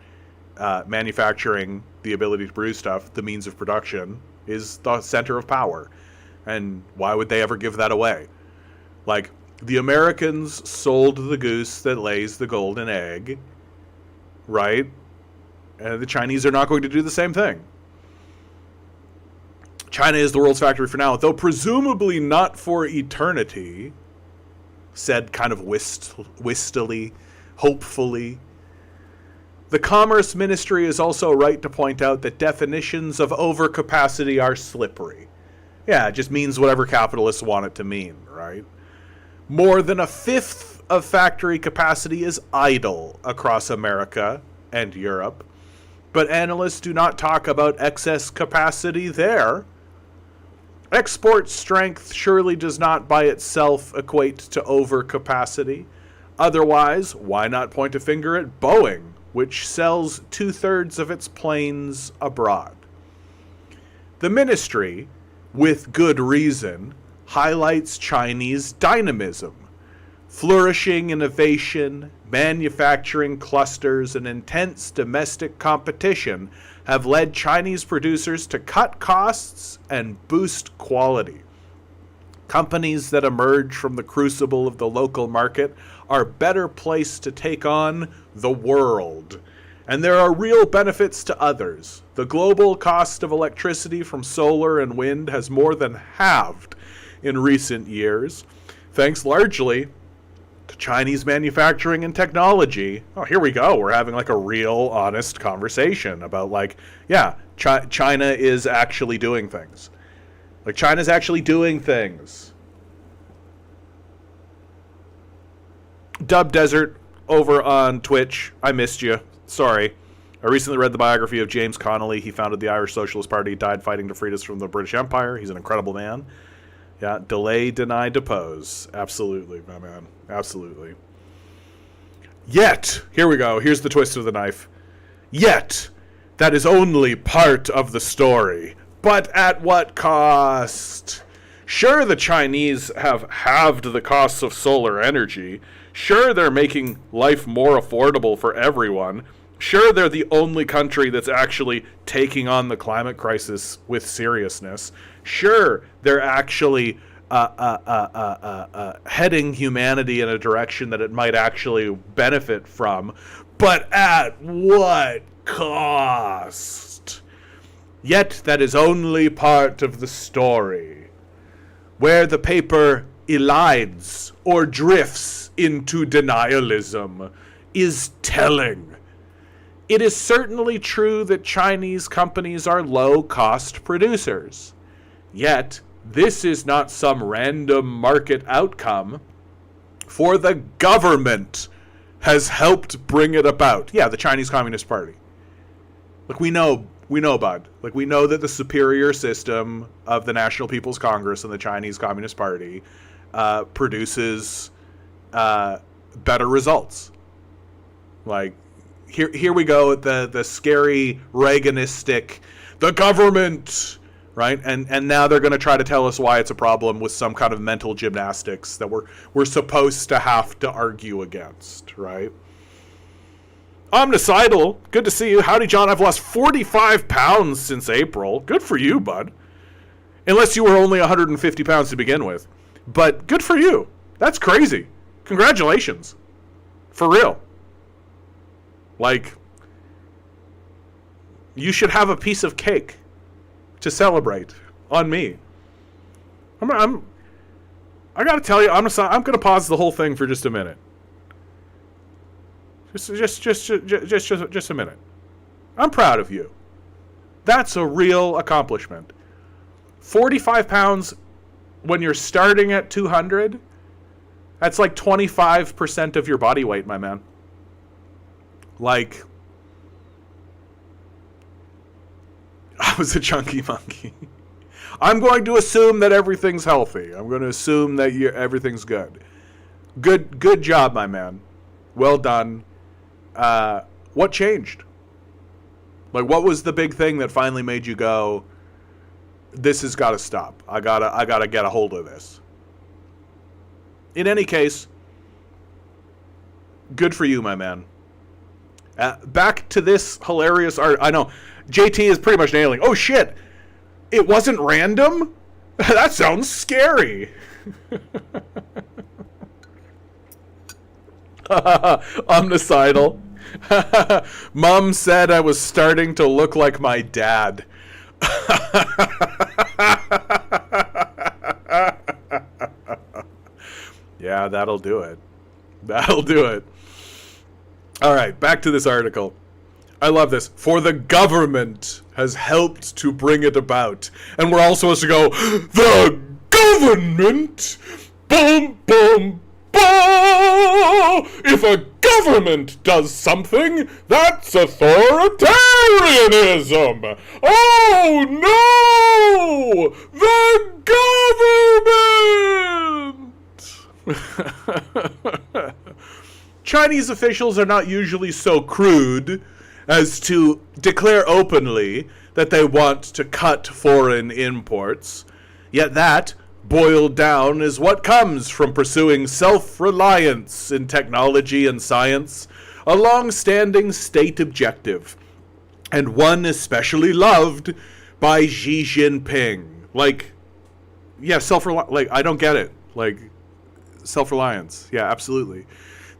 [SPEAKER 1] manufacturing, the ability to produce stuff, the means of production, is the center of power. And why would they ever give that away? Like, the Americans sold the goose that lays the golden egg, right? And the Chinese are not going to do the same thing. China is the world's factory for now, though presumably not for eternity, said kind of wistily, hopefully. The Commerce Ministry is also right to point out that definitions of overcapacity are slippery. Yeah, it just means whatever capitalists want it to mean, right? More than a fifth of factory capacity is idle across America and Europe, but analysts do not talk about excess capacity there. Export strength surely does not by itself equate to overcapacity. Otherwise, why not point a finger at Boeing, which sells 2/3 of its planes abroad? The ministry, with good reason, highlights Chinese dynamism. Flourishing innovation, manufacturing clusters, and intense domestic competition have led Chinese producers to cut costs and boost quality. Companies that emerge from the crucible of the local market are better placed to take on the world. And there are real benefits to others. The global cost of electricity from solar and wind has more than halved in recent years, thanks largely to Chinese manufacturing and technology. Oh, here we go. We're having like a real honest conversation about like, yeah, China is actually doing things. Like, China's actually doing things. Dub Desert over on Twitch. I missed you. Sorry. I recently read the biography of James Connolly. He founded the Irish Socialist Party, died fighting to free us from the British Empire. He's an incredible man. Yeah, delay, deny, depose. Absolutely, my man. Absolutely. Yet, here we go. Here's the twist of the knife. Yet, that is only part of the story. But at what cost? Sure, the Chinese have halved the costs of solar energy. Sure, they're making life more affordable for everyone. Sure, they're the only country that's actually taking on the climate crisis with seriousness. Sure, they're actually heading humanity in a direction that it might actually benefit from. But at what cost? Yet that is only part of the story. Where the paper elides or drifts into denialism is telling. It is certainly true that Chinese companies are low-cost producers. Yet, this is not some random market outcome, for the government has helped bring it about. Yeah, the Chinese Communist Party. Look, we know, bud. Like, we know that the superior system of the National People's Congress and the Chinese Communist Party produces better results. Like, here we go at the scary Reaganistic, the government, right? And now they're going to try to tell us why it's a problem with some kind of mental gymnastics that we're supposed to have to argue against, right? Omnicidal, good to see you. Howdy, John. I've lost 45 pounds since April. Good for you, bud. Unless you were only 150 pounds to begin with. But good for you. That's crazy. Congratulations. For real. Like, you should have a piece of cake to celebrate on me. I gotta tell you, I'm gonna pause the whole thing for just a minute. Just a minute. I'm proud of you. That's a real accomplishment. 45 pounds when you're starting at 200, that's like 25% of your body weight, my man. Like, I was a chunky monkey. I'm going to assume that everything's healthy. I'm going to assume that everything's good. Good job, my man. Well done. What changed? Like, what was the big thing that finally made you go, this has got to stop. I gotta get a hold of this. In any case, good for you, my man. Back to this hilarious art. I know, JT is pretty much nailing. Oh shit, it wasn't random? That sounds scary. Omnicidal. Mom said I was starting to look like my dad. Yeah, that'll do it. That'll do it. All right, back to this article. I love this. For the government has helped to bring it about. And we're all supposed to go, the government? Boom, boom, boom! If a government does something, that's authoritarianism! Oh no! The government! Chinese officials are not usually so crude as to declare openly that they want to cut foreign imports. Yet that, boiled down, is what comes from pursuing self-reliance in technology and science, a long-standing state objective, and one especially loved by Xi Jinping. Like, yeah, self-reliance. Like, I don't get it. Like, self-reliance. Yeah, absolutely.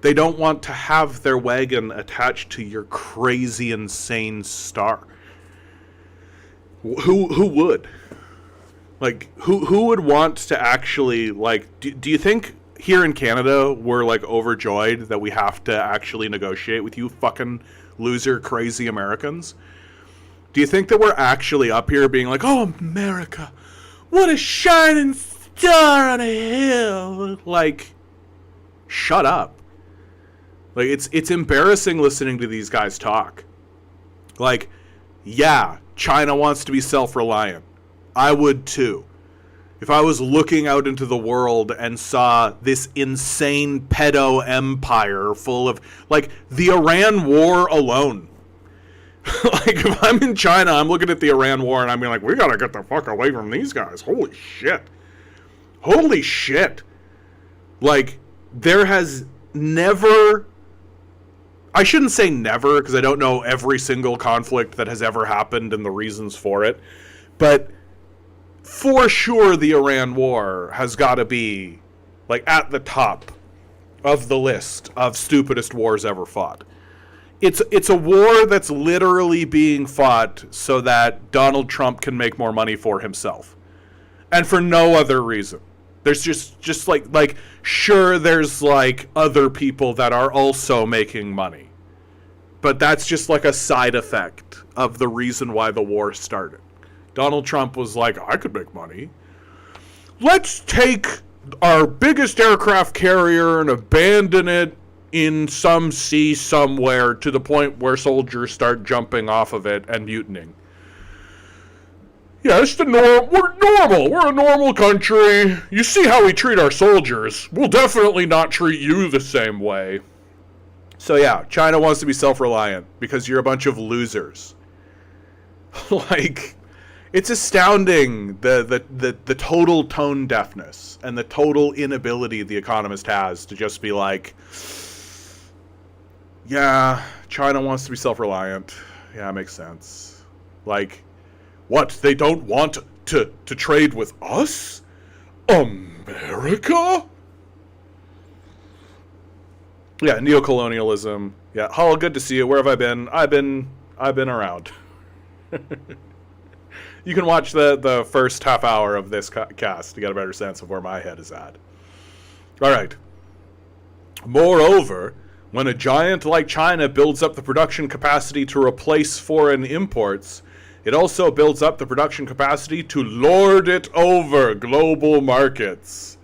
[SPEAKER 1] They don't want to have their wagon attached to your crazy, insane star. Who would? Like, who would want to actually, like, do you think here in Canada we're, like, overjoyed that we have to actually negotiate with you fucking loser, crazy Americans? Do you think that we're actually up here being like, oh, America, what a shining star on a hill? Like, shut up. Like, it's embarrassing listening to these guys talk. Like, yeah, China wants to be self-reliant. I would too. If I was looking out into the world and saw this insane pedo empire full of, like, the Iran war alone. Like, if I'm in China, I'm looking at the Iran war and I'm like, we gotta get the fuck away from these guys. Holy shit. Holy shit. Like, there has never... I shouldn't say never, because I don't know every single conflict that has ever happened and the reasons for it. But for sure, the Iran war has got to be, like, at the top of the list of stupidest wars ever fought. It's a war that's literally being fought so that Donald Trump can make more money for himself. And for no other reason. There's just like sure, there's like other people that are also making money. But that's just like a side effect of the reason why the war started. Donald Trump was like, I could make money. Let's take our biggest aircraft carrier and abandon it in some sea somewhere to the point where soldiers start jumping off of it and mutinying. Yeah, it's we're normal. We're a normal country. You see how we treat our soldiers. We'll definitely not treat you the same way. So yeah, China wants to be self-reliant because you're a bunch of losers. Like, it's astounding the total tone deafness and the total inability the Economist has to just be like, yeah, China wants to be self-reliant. Yeah, it makes sense. Like, what, they don't want to trade with us? America? Yeah, neocolonialism. Yeah, Hall, good to see you. Where have I been? I've been around. You can watch the first half hour of this cast to get a better sense of where my head is at. All right. Moreover, when a giant like China builds up the production capacity to replace foreign imports, it also builds up the production capacity to lord it over global markets.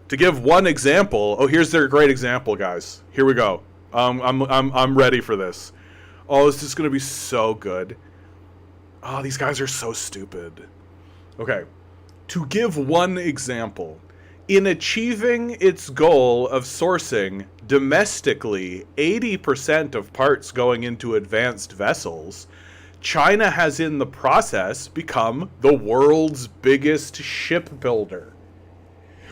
[SPEAKER 1] To give one example, oh, here's their great example, guys. Here we go. I'm ready for this. Oh, this is gonna be so good. Oh, these guys are so stupid. Okay, to give one example, in achieving its goal of sourcing domestically 80% of parts going into advanced vessels, China has in the process become the world's biggest shipbuilder.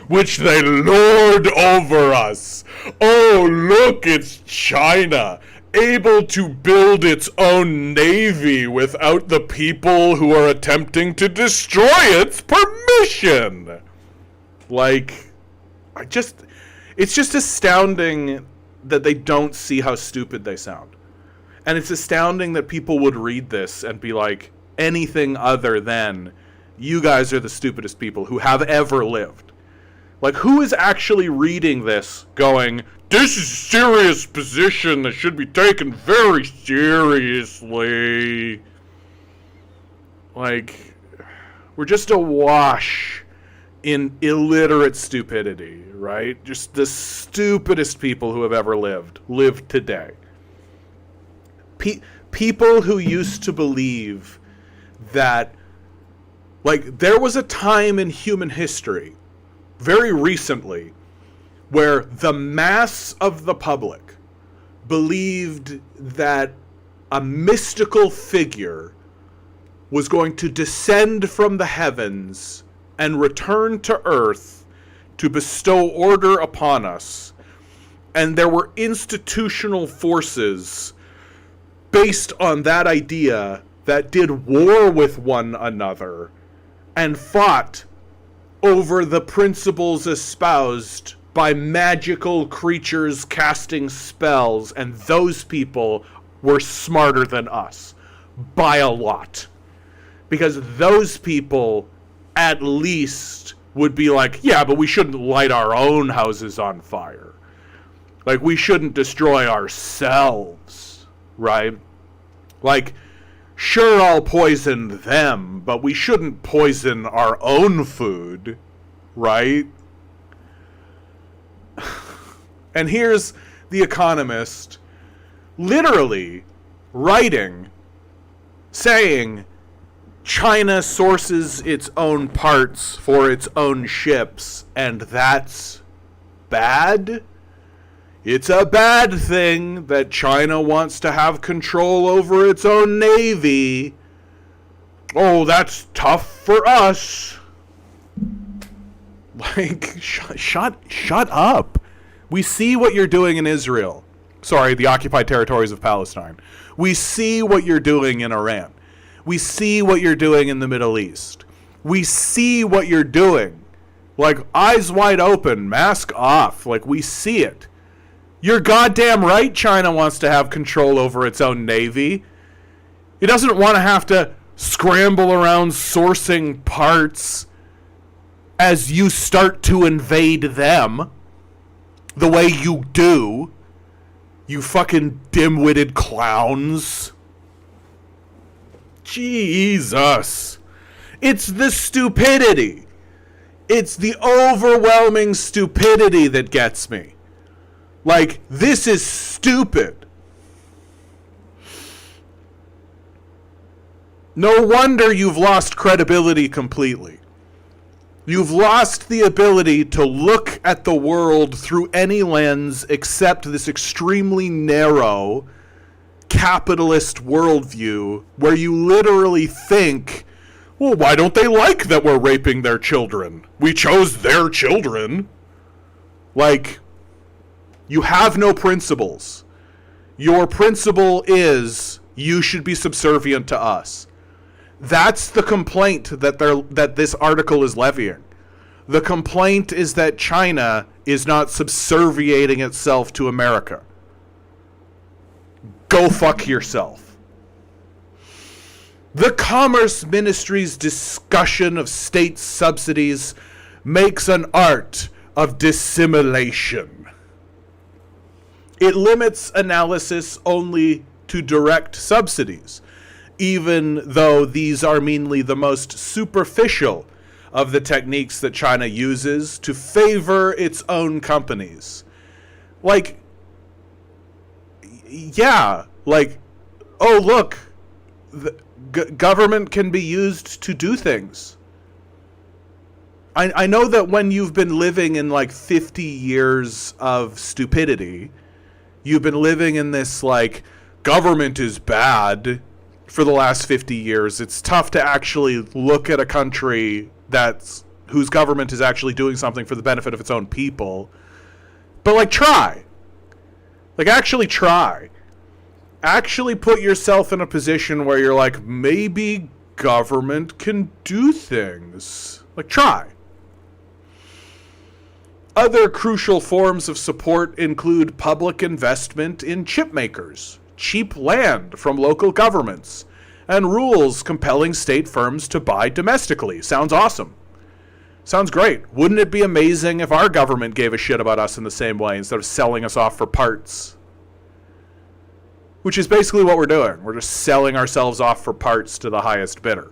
[SPEAKER 1] Which they lord over us. Oh, look, it's China, able to build its own navy without the people who are attempting to destroy its permission. Like, it's just astounding that they don't see how stupid they sound. And it's astounding that people would read this and be like, anything other than, you guys are the stupidest people who have ever lived. Like, who is actually reading this going, this is a serious position that should be taken very seriously? Like, we're just awash in illiterate stupidity, right? Just the stupidest people who have ever live today. People who used to believe that, like, there was a time in human history very recently where the mass of the public believed that a mystical figure was going to descend from the heavens and return to earth to bestow order upon us. And there were institutional forces based on that idea that did war with one another and fought over the principles espoused by magical creatures casting spells, and those people were smarter than us by a lot. Because those people at least would be like, yeah, but we shouldn't light our own houses on fire. Like, we shouldn't destroy ourselves, right? Like, sure, I'll poison them, but we shouldn't poison our own food, right? And here's The Economist literally writing, saying China sources its own parts for its own ships, and that's bad? It's a bad thing that China wants to have control over its own navy. Oh, that's tough for us. Like, shut up. We see what you're doing in Israel. Sorry, the occupied territories of Palestine. We see what you're doing in Iran. We see what you're doing in the Middle East. We see what you're doing. Like, eyes wide open, mask off. Like, we see it. You're goddamn right China wants to have control over its own navy. It doesn't want to have to scramble around sourcing parts as you start to invade them the way you do. You fucking dim-witted clowns. Jesus. It's the stupidity. It's the overwhelming stupidity that gets me. Like, this is stupid. No wonder you've lost credibility completely. You've lost the ability to look at the world through any lens except this extremely narrow capitalist worldview where you literally think, well, why don't they like that we're raping their children? We chose their children. Like, you have no principles. Your principle is you should be subservient to us. That's the complaint that this article is levying. The complaint is that China is not subserviating itself to America. Go fuck yourself. The Commerce Ministry's discussion of state subsidies makes an art of dissimulation. It limits analysis only to direct subsidies, even though these are mainly the most superficial of the techniques that China uses to favor its own companies. Like, yeah, like, oh, look, the government can be used to do things. I know that when you've been living in like 50 years of stupidity, you've been living in this like government is bad for the last 50 years. It's tough to actually look at a country whose government is actually doing something for the benefit of its own people. But like try. Like actually try. Actually put yourself in a position where you're like, maybe government can do things. Like try. Other crucial forms of support include public investment in chip makers, cheap land from local governments, and rules compelling state firms to buy domestically. Sounds awesome. Sounds great. Wouldn't it be amazing if our government gave a shit about us in the same way instead of selling us off for parts? Which is basically what we're doing. We're just selling ourselves off for parts to the highest bidder.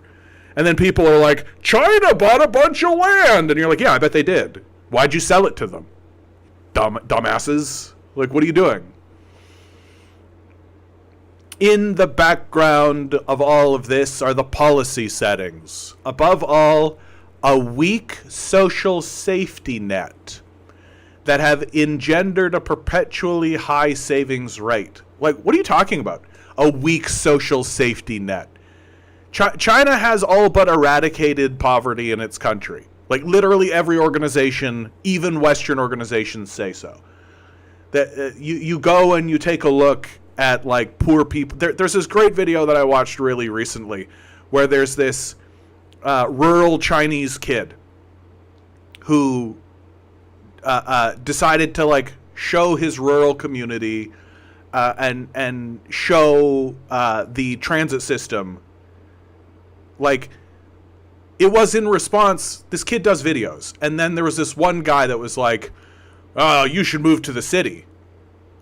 [SPEAKER 1] And then people are like, China bought a bunch of land. And you're like, yeah, I bet they did. Why'd you sell it to them? Dumbasses. Like, what are you doing? In the background of all of this are the policy settings. Above all, a weak social safety net that have engendered a perpetually high savings rate. Like, what are you talking about? A weak social safety net. China has all but eradicated poverty in its country. Like, literally every organization, even Western organizations, say so. That you go and you take a look at, like, poor people. There's this great video that I watched really recently where there's this rural Chinese kid who decided to, like, show his rural community and show the transit system. Like, it was in response, this kid does videos, and then there was this one guy that was like, oh, you should move to the city.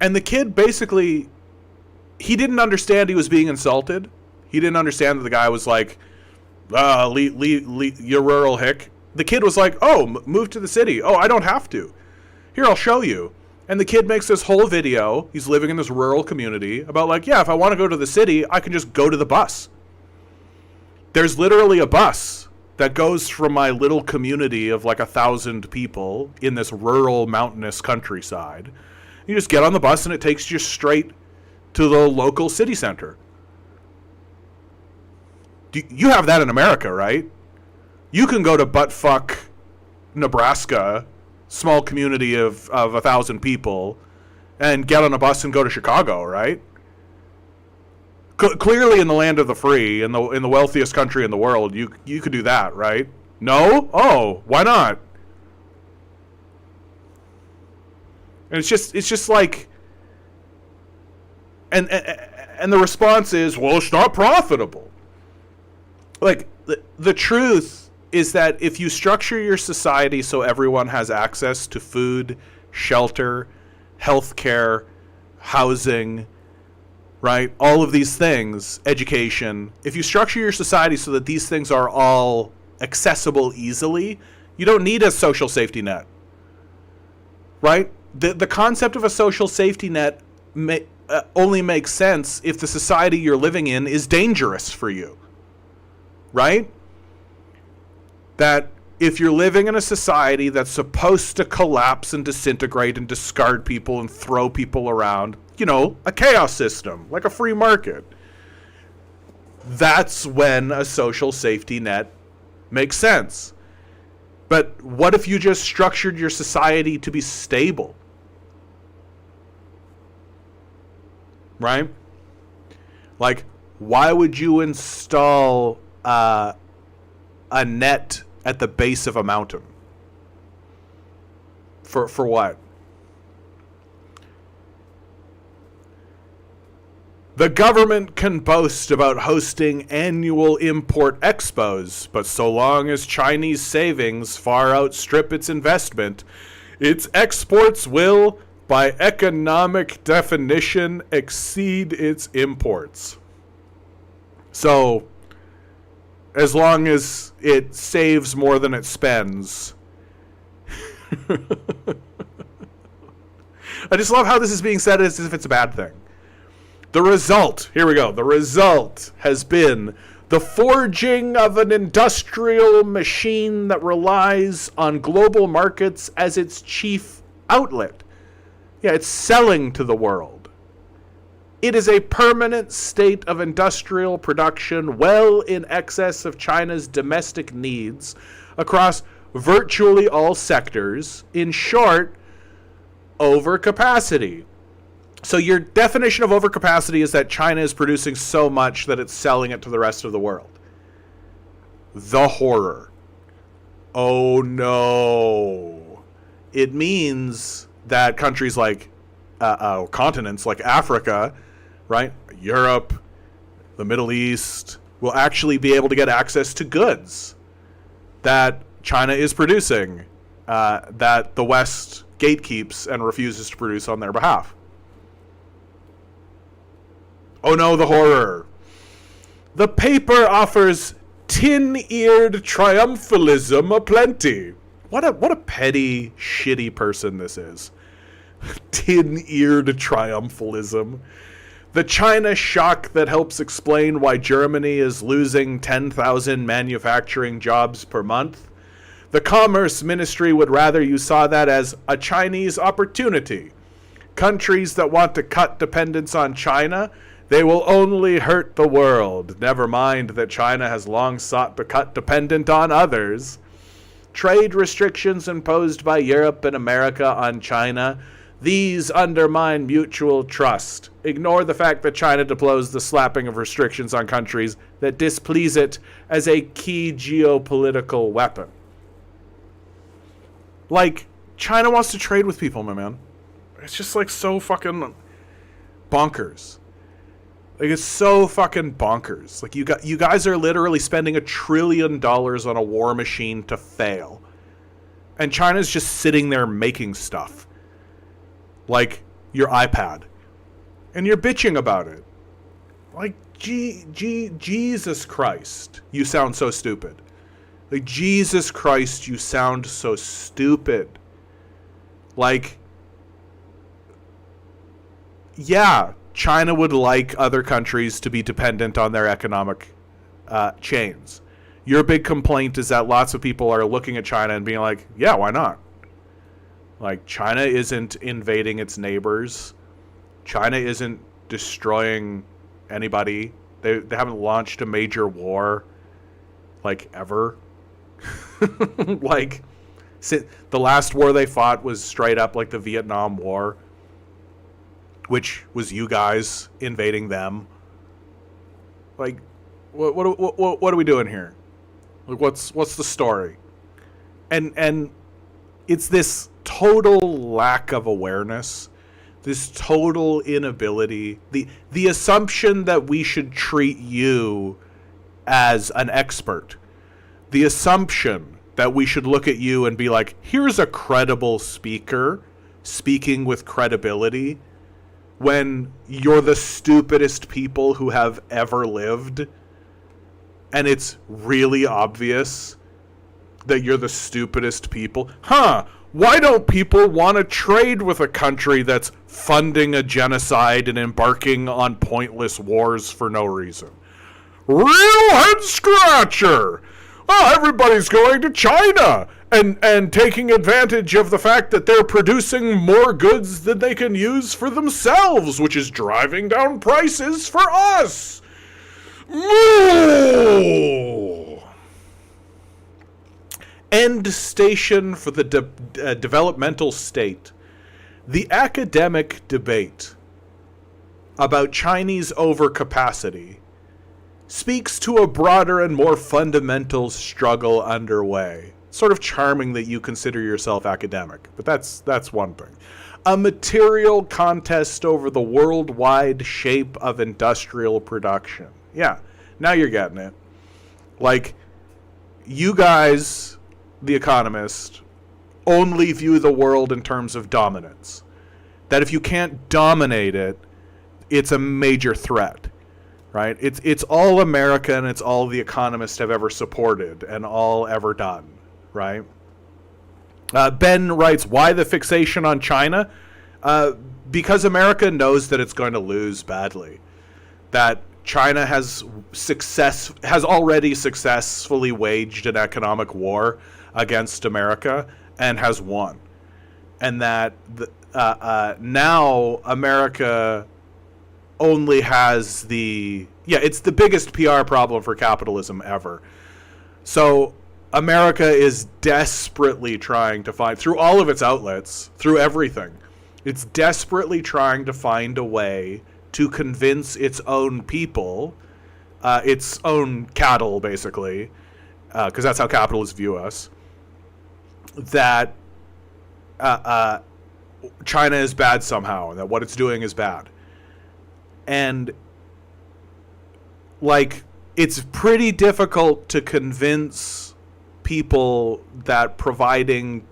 [SPEAKER 1] And the kid basically, he didn't understand he was being insulted. He didn't understand that the guy was like, you're rural hick. The kid was like, oh, move to the city. Oh, I don't have to. Here, I'll show you. And the kid makes this whole video, he's living in this rural community, about like, yeah, if I want to go to the city, I can just go to the bus. There's literally a bus that goes from my little community of like 1,000 people in this rural mountainous countryside. You just get on the bus and it takes you straight to the local city center. You have that in America, right? You can go to buttfuck Nebraska, small community of 1,000 people, and get on a bus and go to Chicago, right? Clearly in the land of the free, in the wealthiest country in the world, you could do that, right? No? Oh, why not? And it's just like, and the response is, well, it's not profitable. Like, the truth is that if you structure your society so everyone has access to food, shelter, healthcare, housing, right? All of these things, education. If you structure your society so that these things are all accessible easily, you don't need a social safety net, right? The concept of a social safety net only makes sense if the society you're living in is dangerous for you, right? That if you're living in a society that's supposed to collapse and disintegrate and discard people and throw people around, you know, a chaos system, like a free market, that's when a social safety net makes sense. But what if you just structured your society to be stable? Right? Like, why would you install a net at the base of a mountain? For what? The government can boast about hosting annual import expos, but so long as Chinese savings far outstrip its investment, its exports will, by economic definition, exceed its imports. So, as long as it saves more than it spends. I just love how this is being said as if it's a bad thing. The result, here we go, the result has been The forging of an industrial machine that relies on global markets as its chief outlet. Yeah, it's selling to the world. It is a permanent state of industrial production well in excess of China's domestic needs across virtually all sectors. In short, overcapacity. So your definition of overcapacity is that China is producing so much that it's selling it to the rest of the world. The horror. Oh no. It means that countries like continents like Africa, right, Europe, the Middle East, will actually be able to get access to goods that China is producing, that the West gatekeeps and refuses to produce on their behalf. Oh no, the horror. The paper offers tin-eared triumphalism aplenty. What a petty, shitty person this is. Tin-eared triumphalism. The China shock that helps explain why Germany is losing 10,000 manufacturing jobs per month. The Commerce Ministry would rather you saw that as a Chinese opportunity. Countries that want to cut dependence on China, they will only hurt the world. Never mind that China has long sought to cut dependent on others. Trade restrictions imposed by Europe and America on China, these undermine mutual trust. Ignore the fact that China deploys the slapping of restrictions on countries that displease it as a key geopolitical weapon. Like, China wants to trade with people, my man. It's just like so fucking bonkers. Like, it's so fucking bonkers. Like, you guys are literally spending $1 trillion on a war machine to fail. And China's just sitting there making stuff. Like your iPad. And you're bitching about it. Like, Jesus Christ, you sound so stupid. Like, Jesus Christ, you sound so stupid. Like, yeah, China would like other countries to be dependent on their economic chains. Your big complaint is that lots of people are looking at China and being like, yeah, why not? Like, China isn't invading its neighbors. China isn't destroying anybody. They haven't launched a major war, like, ever. Like, the last war they fought was straight up like the Vietnam War, which was you guys invading them. Like, what are we doing here? Like, what's the story? And it's this total lack of awareness, this total inability, the assumption that we should treat you as an expert, the assumption that we should look at you and be like, here's a credible speaker speaking with credibility, when you're the stupidest people who have ever lived, and it's really obvious that you're the stupidest people. Why don't people want to trade with a country that's funding a genocide and embarking on pointless wars for no reason? Real head scratcher! Oh, everybody's going to China and taking advantage of the fact that they're producing more goods than they can use for themselves, which is driving down prices for us. Moo! End station for the developmental state. The academic debate about Chinese overcapacity speaks to a broader and more fundamental struggle underway. Sort of charming that you consider yourself academic, but that's one thing. A material contest over the worldwide shape of industrial production. Yeah, now you're getting it. Like, you guys, The Economist, only view the world in terms of dominance. That if you can't dominate it, it's a major threat. Right? It's all America and it's all The Economist have ever supported and all ever done. Right? Ben writes, why the fixation on China? Because America knows that it's going to lose badly. That China has already successfully waged an economic war against America and has won, and that now America only has it's the biggest PR problem for capitalism ever. So America is desperately trying to find, through all of its outlets, through everything, it's desperately trying to find a way to convince its own people, its own cattle, basically, because that's how capitalists view us, that China is bad somehow, that what it's doing is bad. And, like, it's pretty difficult to convince people that providing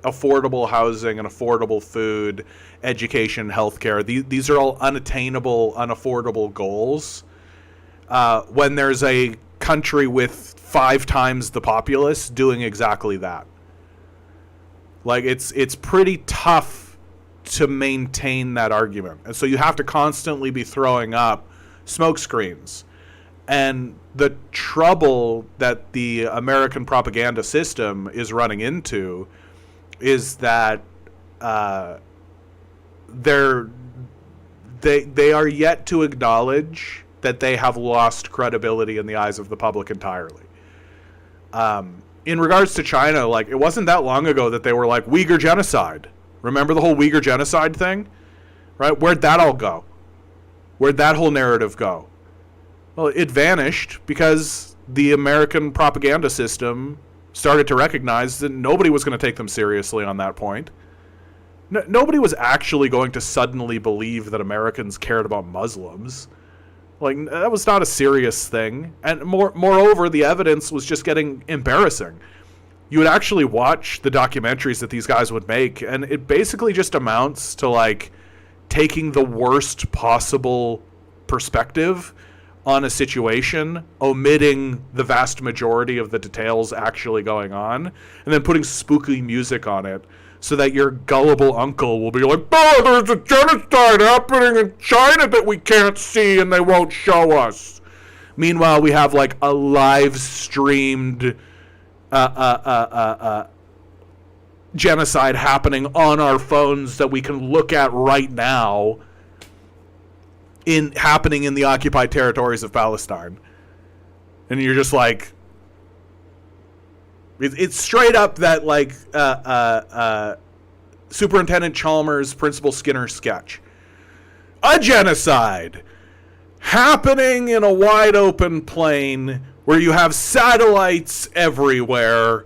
[SPEAKER 1] affordable housing and affordable food, education, healthcare, these are all unattainable, unaffordable goals. When there's a country with 5 times the populace doing exactly that. Like, it's pretty tough to maintain that argument. And so you have to constantly be throwing up smoke screens. And the trouble that the American propaganda system is running into is that they are yet to acknowledge that they have lost credibility in the eyes of the public entirely. In regards to China, like, it wasn't that long ago that they were like, Uyghur genocide. Remember the whole Uyghur genocide thing? Right? Where'd that all go? Where'd that whole narrative go? Well, it vanished because the American propaganda system started to recognize that nobody was going to take them seriously on that point. Nobody was actually going to suddenly believe that Americans cared about Muslims. Like, that was not a serious thing. And moreover, the evidence was just getting embarrassing. You would actually watch the documentaries that these guys would make, and it basically just amounts to, like, taking the worst possible perspective on a situation, omitting the vast majority of the details actually going on, and then putting spooky music on it so that your gullible uncle will be like, oh, there's a genocide happening in China that we can't see and they won't show us. Meanwhile, we have, like, a live-streamed genocide happening on our phones that we can look at right now, happening in the occupied territories of Palestine. And you're just like, it's straight up that, like, Superintendent Chalmers, Principal Skinner sketch. A genocide happening in a wide open plain where you have satellites everywhere,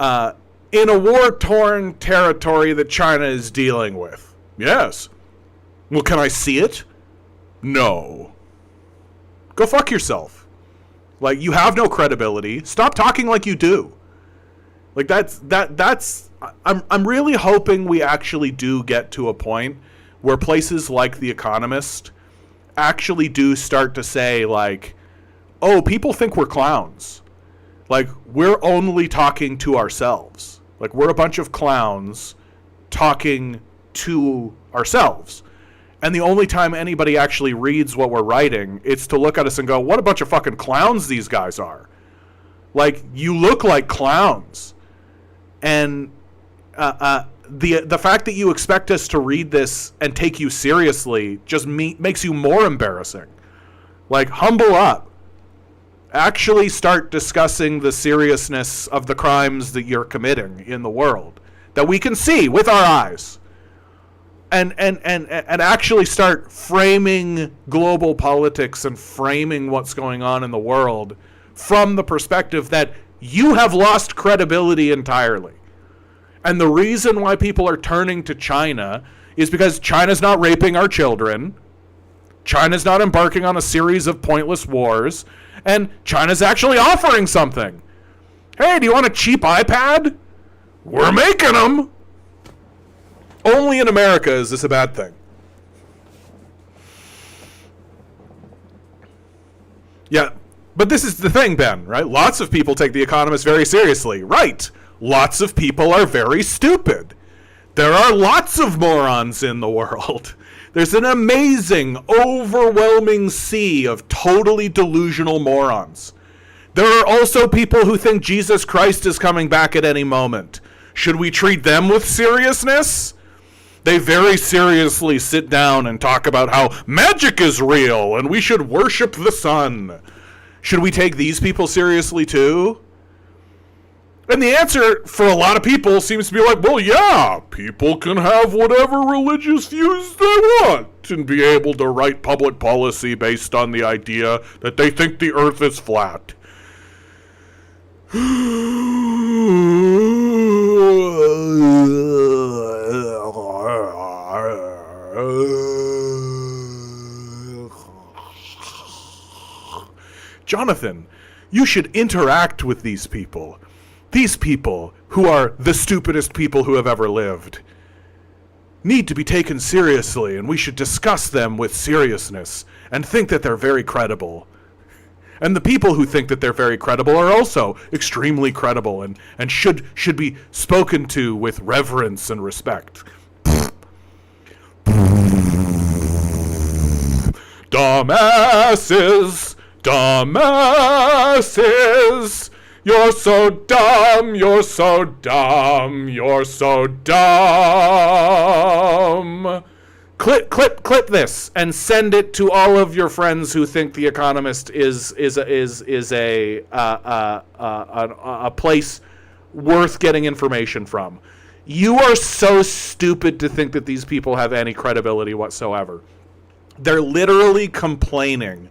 [SPEAKER 1] in a war-torn territory that China is dealing with. Yes. Well, can I see it? No. Go fuck yourself. Like, you have no credibility. Stop talking like you do. Like, I'm really hoping we actually do get to a point where places like The Economist actually do start to say, like, oh, people think we're clowns. Like, we're only talking to ourselves. Like, we're a bunch of clowns talking to ourselves. And the only time anybody actually reads what we're writing, it's to look at us and go, what a bunch of fucking clowns these guys are. Like, you look like clowns. And the fact that you expect us to read this and take you seriously just makes you more embarrassing. Like, humble up. Actually start discussing the seriousness of the crimes that you're committing in the world that we can see with our eyes. And actually start framing global politics and framing what's going on in the world from the perspective that you have lost credibility entirely. And the reason why people are turning to China is because China's not raping our children, China's not embarking on a series of pointless wars, and China's actually offering something. Hey, do you want a cheap iPad? We're making them! Only in America is this a bad thing. Yeah, but this is the thing, Ben, right? Lots of people take The Economist very seriously. Right. Lots of people are very stupid. There are lots of morons in the world. There's an amazing, overwhelming sea of totally delusional morons. There are also people who think Jesus Christ is coming back at any moment. Should we treat them with seriousness? They very seriously sit down and talk about how magic is real and we should worship the sun. Should we take these people seriously too? And the answer for a lot of people seems to be like, well, yeah, people can have whatever religious views they want and be able to write public policy based on the idea that they think the earth is flat. Jonathan, you should interact with these people. These people, who are the stupidest people who have ever lived, need to be taken seriously, and we should discuss them with seriousness and think that they're very credible. And the people who think that they're very credible are also extremely credible and should be spoken to with reverence and respect. Dumbasses! Dumbasses! You're so dumb, you're so dumb, you're so dumb. Clip this and send it to all of your friends who think The Economist is a place worth getting information from. You are so stupid to think that these people have any credibility whatsoever. They're literally complaining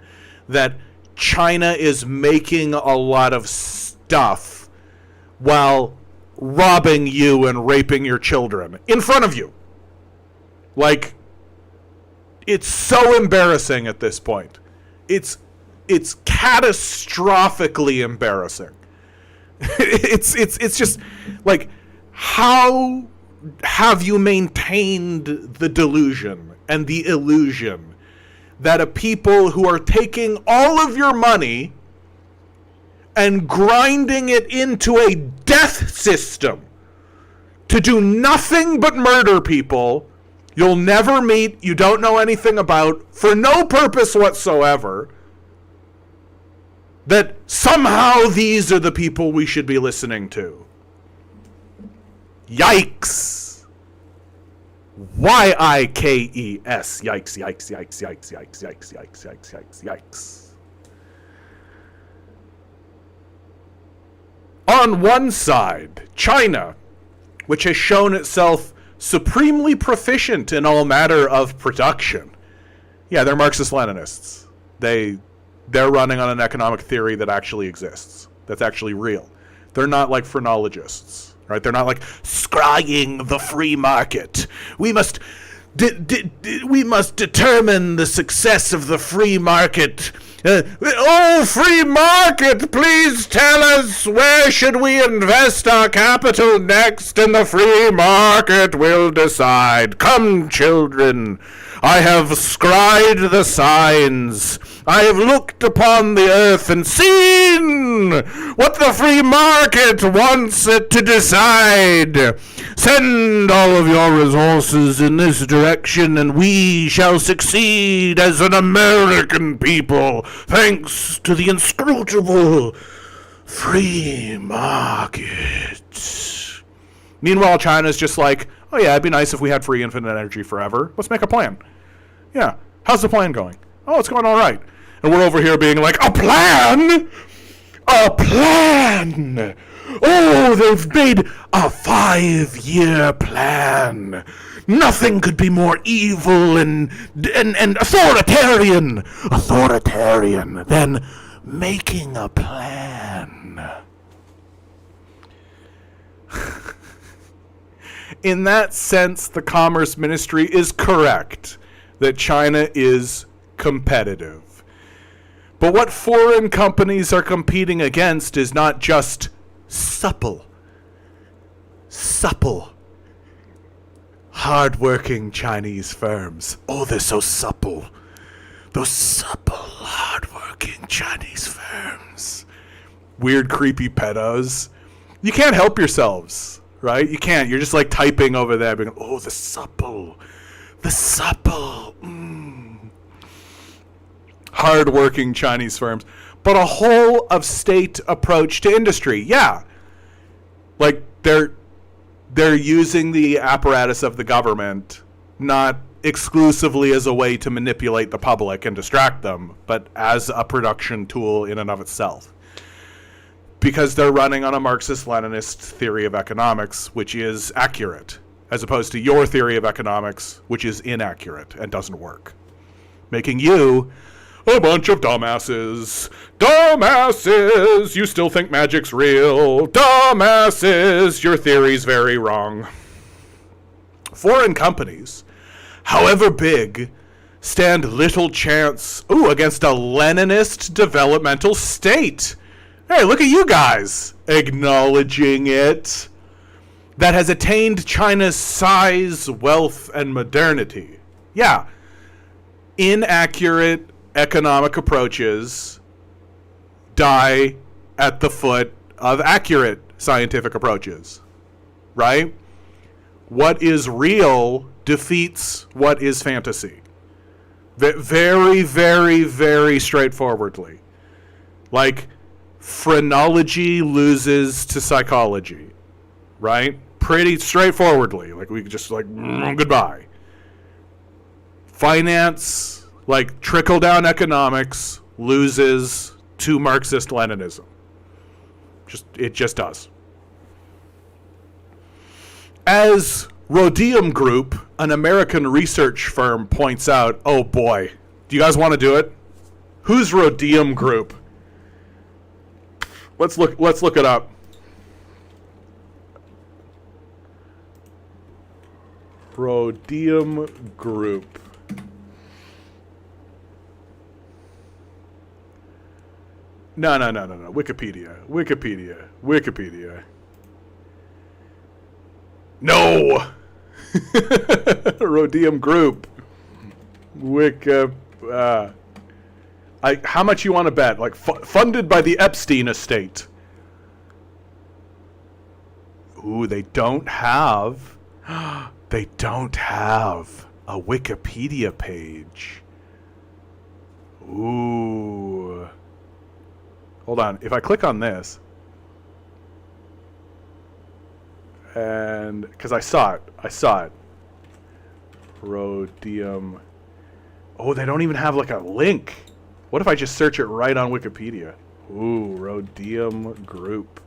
[SPEAKER 1] that China is making a lot of stuff while robbing you and raping your children in front of you. Like, it's so embarrassing at this point. It's catastrophically embarrassing. It's just like, how have you maintained the delusion and the illusion that a people who are taking all of your money and grinding it into a death system to do nothing but murder people you'll never meet, you don't know anything about, for no purpose whatsoever, that somehow these are the people we should be listening to? Yikes! Y-I-K-E-S. Yikes, yikes, yikes, yikes, yikes, yikes, yikes, yikes, yikes, yikes. On one side, China, which has shown itself supremely proficient in all matter of production. Yeah, they're Marxist-Leninists. They're running on an economic theory that actually exists, that's actually real. They're not like phrenologists, right? They're not like scrying the free market. We must determine the success of the free market. Oh, free market, please tell us where should we invest our capital next, and the free market will decide. Come, children, I have scryed the signs. I have looked upon the earth and seen what the free market wants it to decide. Send all of your resources in this direction, and we shall succeed as an American people, thanks to the inscrutable free market. Meanwhile, China's just like, oh yeah, it'd be nice if we had free infinite energy forever. Let's make a plan. Yeah, how's the plan going? Oh, it's going all right. And we're over here being like, a plan? A plan! Oh, they've made a 5-year plan. Nothing could be more evil and authoritarian than making a plan. In that sense, the Commerce Ministry is correct that China is competitive. But what foreign companies are competing against is not just supple, hard-working Chinese firms. Oh, they're so supple. Those supple, hard-working Chinese firms. Weird, creepy pedos. You can't help yourselves, right? You can't. You're just like typing over there, being, oh, the supple The supple, hard-working Chinese firms, but a whole of state approach to industry. Yeah, like they're using the apparatus of the government, not exclusively as a way to manipulate the public and distract them, but as a production tool in and of itself. Because they're running on a Marxist-Leninist theory of economics, which is accurate, as opposed to your theory of economics, which is inaccurate and doesn't work. Making you a bunch of dumbasses. Dumbasses! You still think magic's real. Dumbasses! Your theory's very wrong. Foreign companies, however big, stand little chance against a Leninist developmental state. Hey, look at you guys acknowledging it. That has attained China's size, wealth, and modernity. Yeah. Inaccurate economic approaches die at the foot of accurate scientific approaches. Right? What is real defeats what is fantasy. Very, very, very straightforwardly. Like, phrenology loses to psychology, right? Pretty straightforwardly. Like, we just goodbye. Finance, like trickle-down economics, loses to Marxist-Leninism. It just does. As Rhodium Group, an American research firm, points out, oh boy, do you guys want to do it? Who's Rhodium Group? Let's look it up. Rhodium Group. No. Wikipedia. No! Rhodium Group. How much you want to bet? Like, funded by the Epstein estate. Ooh, they don't have a Wikipedia page. Ooh. Hold on. If I click on this, and because I saw it. Rhodium. Oh, they don't even have like a link. What if I just search it right on Wikipedia? Ooh, Rhodium Group.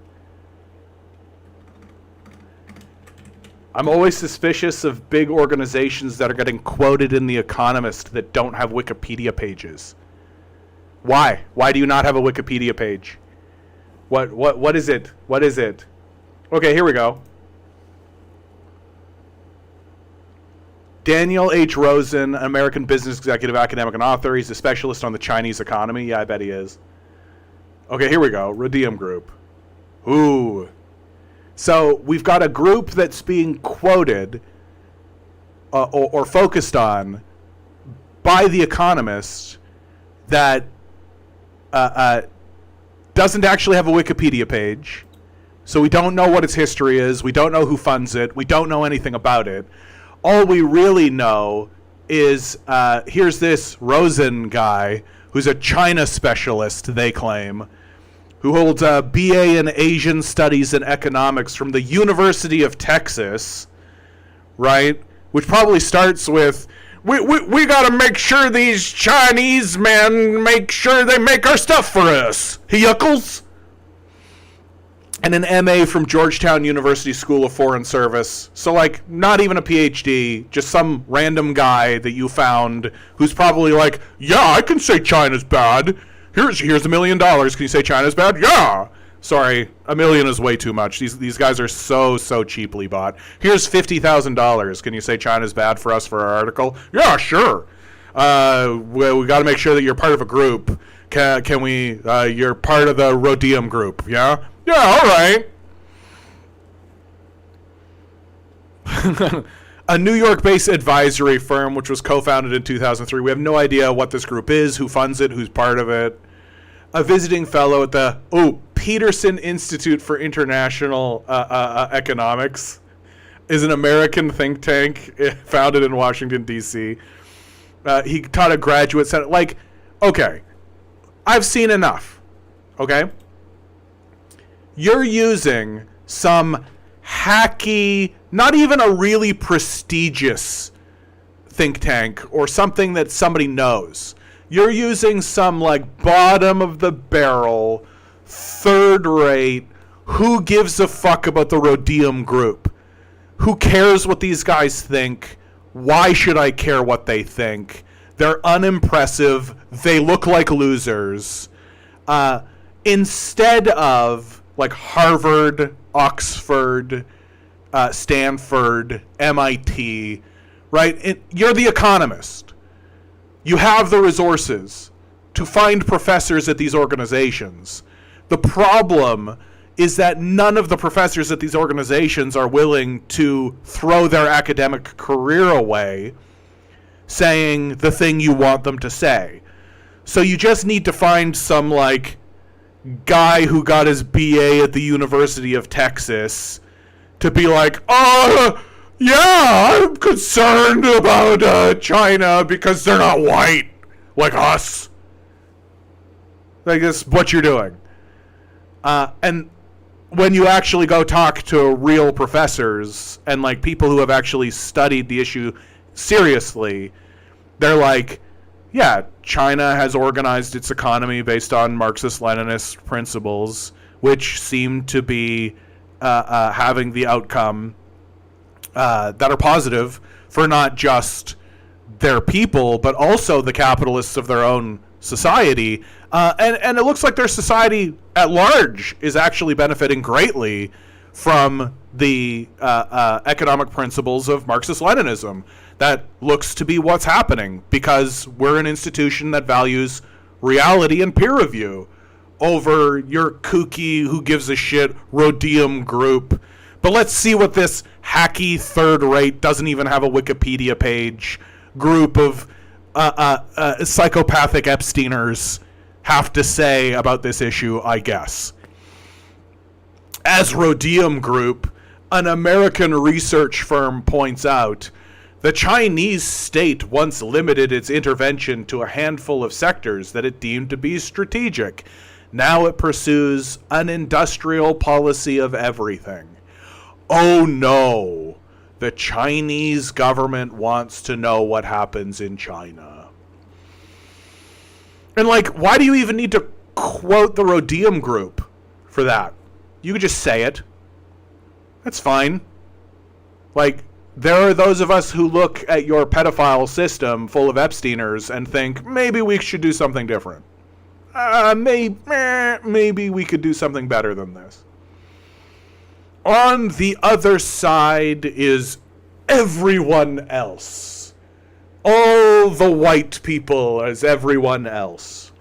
[SPEAKER 1] I'm always suspicious of big organizations that are getting quoted in The Economist that don't have Wikipedia pages. Why? Why do you not have a Wikipedia page? What is it? What is it? Okay, here we go. Daniel H. Rosen, an American business executive, academic, and author. He's a specialist on the Chinese economy. Yeah, I bet he is. Okay, here we go. Rhodium Group. Ooh. So we've got a group that's being quoted or focused on by The Economist that doesn't actually have a Wikipedia page. So we don't know what its history is. We don't know who funds it. We don't know anything about it. All we really know is here's this Rosen guy who's a China specialist, they claim, who holds a BA in Asian Studies and Economics from the University of Texas, right? Which probably starts with, we got to make sure these Chinese men make sure they make our stuff for us. Yuckles. And an MA from Georgetown University School of Foreign Service. So, like, not even a PhD, just some random guy that you found who's probably like, yeah, I can say China's bad. Here's $1 million. Can you say China's bad? Yeah. Sorry, $1 million is way too much. These guys are so cheaply bought. Here's $50,000. Can you say China's bad for us for our article? Yeah, sure. We got to make sure that you're part of a group. Can we? You're part of the Rhodium Group. Yeah. Yeah, all right. A New York-based advisory firm, which was co-founded in 2003. We have no idea what this group is, who funds it, who's part of it. A visiting fellow at the Peterson Institute for International Economics. is an American think tank founded in Washington, D.C. He taught a graduate senate. Like, okay, I've seen enough. Okay? You're using some hacky, not even a really prestigious think tank or something that somebody knows. You're using some, like, bottom of the barrel, third rate, who gives a fuck about the Rhodium group? Who cares what these guys think? Why should I care what they think? They're unimpressive. They look like losers. Instead of, like, Harvard, Oxford, Stanford, MIT, right? You're the economist. You have the resources to find professors at these organizations. The problem is that none of the professors at these organizations are willing to throw their academic career away saying the thing you want them to say. So you just need to find some, like, guy who got his BA at the University of Texas to be like, yeah, I'm concerned about China because they're not white like us. Like, that's what you're doing. And when you actually go talk to real professors and, like, people who have actually studied the issue seriously, they're like, yeah, China has organized its economy based on Marxist-Leninist principles, which seem to be having the outcome that are positive for not just their people, but also the capitalists of their own society. And it looks like their society at large is actually benefiting greatly from the economic principles of Marxist-Leninism. That looks to be what's happening because we're an institution that values reality and peer review over your kooky, who gives a shit, Rhodium group. But let's see what this hacky, third-rate, doesn't even have a Wikipedia page group of psychopathic Epsteiners have to say about this issue, I guess. As Rhodium Group, an American research firm, points out, the Chinese state once limited its intervention to a handful of sectors that it deemed to be strategic. Now it pursues an industrial policy of everything. Oh no, the Chinese government wants to know what happens in China. And, like, why do you even need to quote the Rhodium Group for that? You could just say it. That's fine. Like, there are those of us who look at your pedophile system full of Epsteiners and think, maybe we should do something different. Maybe we could do something better than this. On the other side is everyone else. All the white people as everyone else.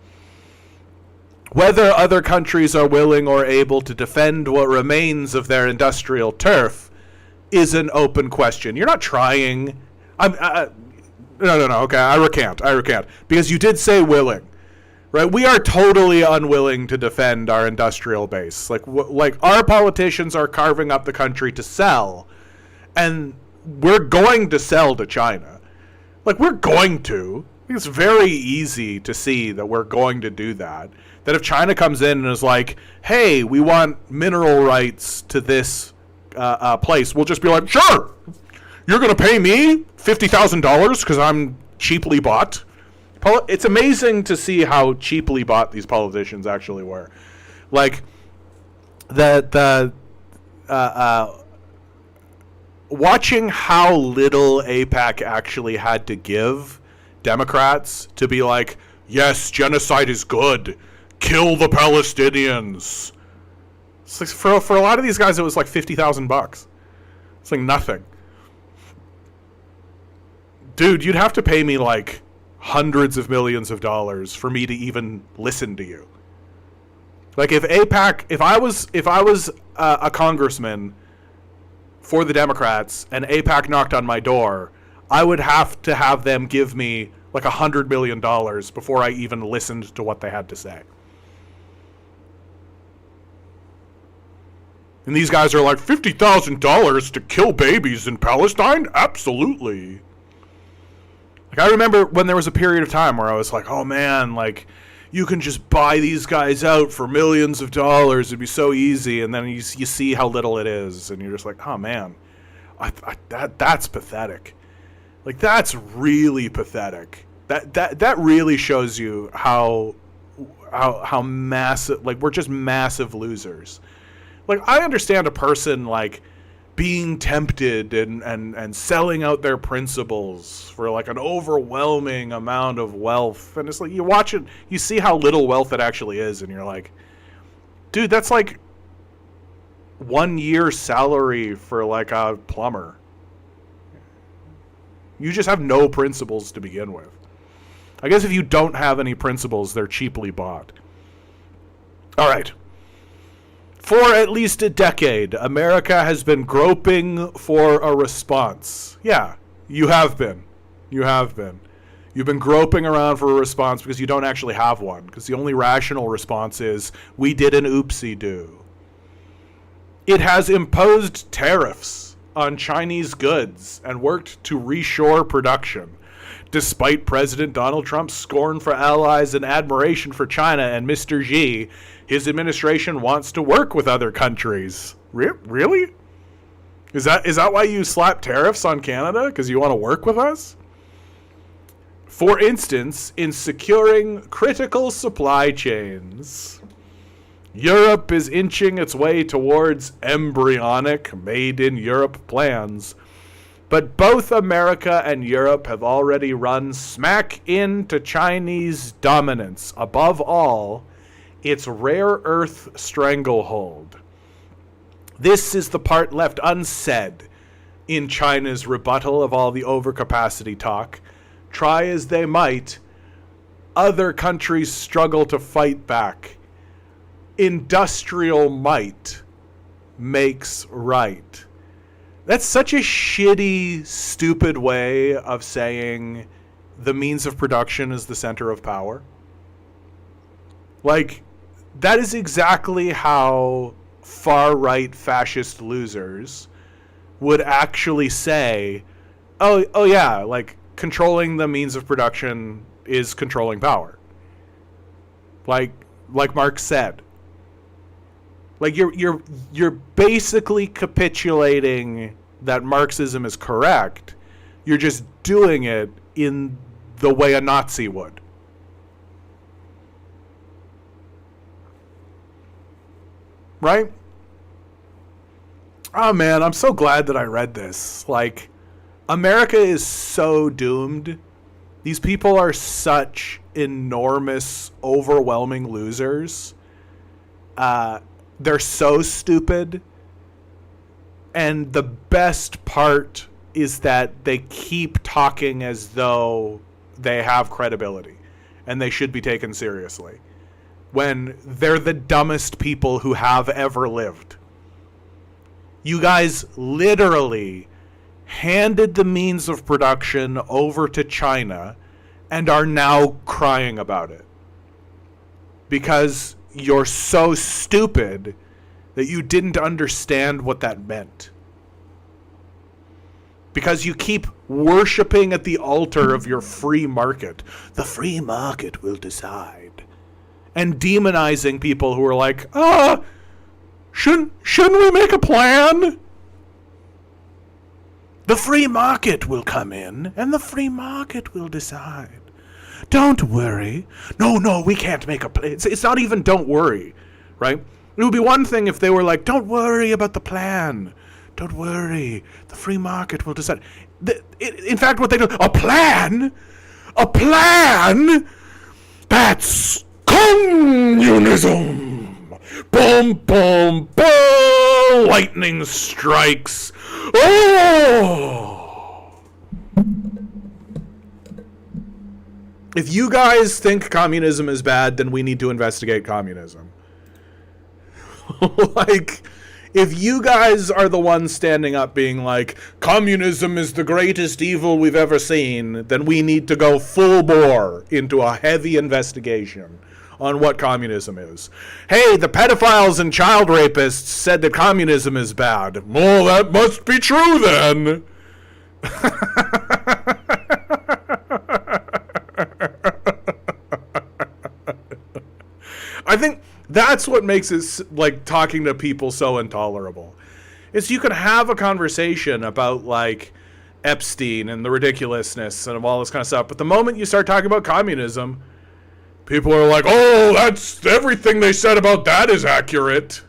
[SPEAKER 1] Whether other countries are willing or able to defend what remains of their industrial turf is an open question. You're not trying. No. Okay, I recant. Because you did say willing, right? We are totally unwilling to defend our industrial base. Like our politicians are carving up the country to sell, and we're going to sell to China. Like, we're going to. It's very easy to see that we're going to do that. That if China comes in and is like, hey, we want mineral rights to this place, we'll just be like, sure, you're going to pay me $50,000 because I'm cheaply bought. It's amazing to see how cheaply bought these politicians actually were. Like, watching how little AIPAC actually had to give Democrats to be like, yes, genocide is good. Kill the Palestinians. It's like for a lot of these guys, it was like $50,000. It's like nothing. Dude, you'd have to pay me like hundreds of millions of dollars for me to even listen to you. Like, if I was a congressman for the Democrats and AIPAC knocked on my door, I would have to have them give me like $100 million before I even listened to what they had to say. And these guys are like, $50,000 to kill babies in Palestine? Absolutely. Like, I remember when there was a period of time where I was like, oh man, like, you can just buy these guys out for millions of dollars. It'd be so easy. And then you see how little it is. And you're just like, oh man, that's pathetic. Like, that's really pathetic. That really shows you how massive, like, we're just massive losers. Like, I understand a person, like, being tempted and selling out their principles for, like, an overwhelming amount of wealth. And it's like, you watch it, you see how little wealth it actually is, and you're like, dude, that's like 1 year's salary for, like, a plumber. You just have no principles to begin with. I guess if you don't have any principles, they're cheaply bought. All right. For at least a decade, America has been groping for a response. Yeah, you have been. You have been. You've been groping around for a response because you don't actually have one. Because the only rational response is, we did an oopsie-doo. It has imposed tariffs on Chinese goods and worked to reshore production. Despite President Donald Trump's scorn for allies and admiration for China and Mr. Xi, his administration wants to work with other countries. Really? Is that why you slap tariffs on Canada? Because you want to work with us? For instance, in securing critical supply chains, Europe is inching its way towards embryonic made-in-Europe plans. But both America and Europe have already run smack into Chinese dominance. Above all, its rare earth stranglehold. This is the part left unsaid in China's rebuttal of all the overcapacity talk. Try as they might, other countries struggle to fight back. Industrial might makes right. That's such a shitty, stupid way of saying the means of production is the center of power. Like, that is exactly how far-right fascist losers would actually say, oh yeah, like, controlling the means of production is controlling power. Like Marx said. Like, you're basically capitulating that Marxism is correct. You're just doing it in the way a Nazi would. Right? Oh man, I'm so glad that I read this. Like, America is so doomed. These people are such enormous, overwhelming losers. They're so stupid. And the best part is that they keep talking as though they have credibility and they should be taken seriously, when they're the dumbest people who have ever lived. You guys literally handed the means of production over to China and are now crying about it. Because you're so stupid that you didn't understand what that meant. Because you keep worshiping at the altar of your free market. The free market will decide. And demonizing people who are like, shouldn't we make a plan? The free market will come in, and the free market will decide. Don't worry. No, we can't make a plan. It's not even don't worry, right? It would be one thing if they were like, don't worry about the plan. Don't worry. The free market will decide. In fact, what they do, a plan? A plan? That's communism. Boom, boom, boom. Lightning strikes. Oh! If you guys think communism is bad, then we need to investigate communism. Like, if you guys are the ones standing up being like, communism is the greatest evil we've ever seen, then we need to go full bore into a heavy investigation on what communism is. Hey, the pedophiles and child rapists said that communism is bad. Well, that must be true then. I think that's what makes it, like, talking to people so intolerable. Is you can have a conversation about, like, Epstein and the ridiculousness and all this kind of stuff, but the moment you start talking about communism, people are like, oh, that's everything they said about that is accurate.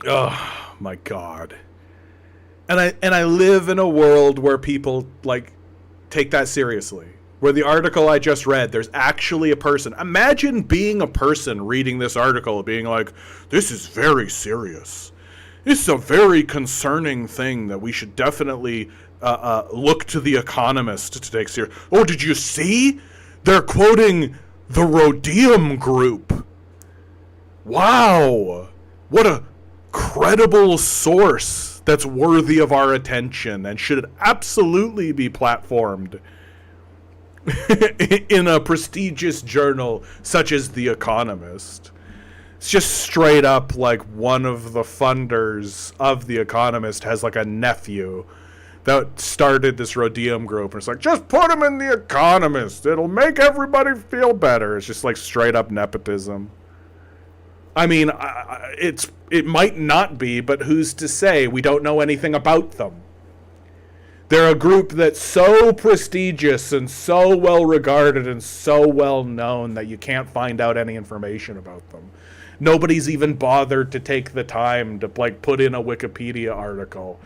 [SPEAKER 1] Oh my God. And I live in a world where people, like, take that seriously. Where the article I just read, there's actually a person. Imagine being a person reading this article, being like, this is very serious. This is a very concerning thing that we should definitely look to The Economist to take serious. Oh, did you see? They're quoting the Rhodium Group. Wow. What a credible source that's worthy of our attention and should absolutely be platformed in a prestigious journal such as The Economist. It's just straight up like one of the funders of The Economist has like a nephew that started this Rhodium Group, and it's like, just put him in The Economist, it'll make everybody feel better. It's just like straight up nepotism. I mean, it might not be, but who's to say? We don't know anything about them. They're a group that's so prestigious and so well regarded and so well known that you can't find out any information about them. Nobody's even bothered to take the time to, like, put in a Wikipedia article.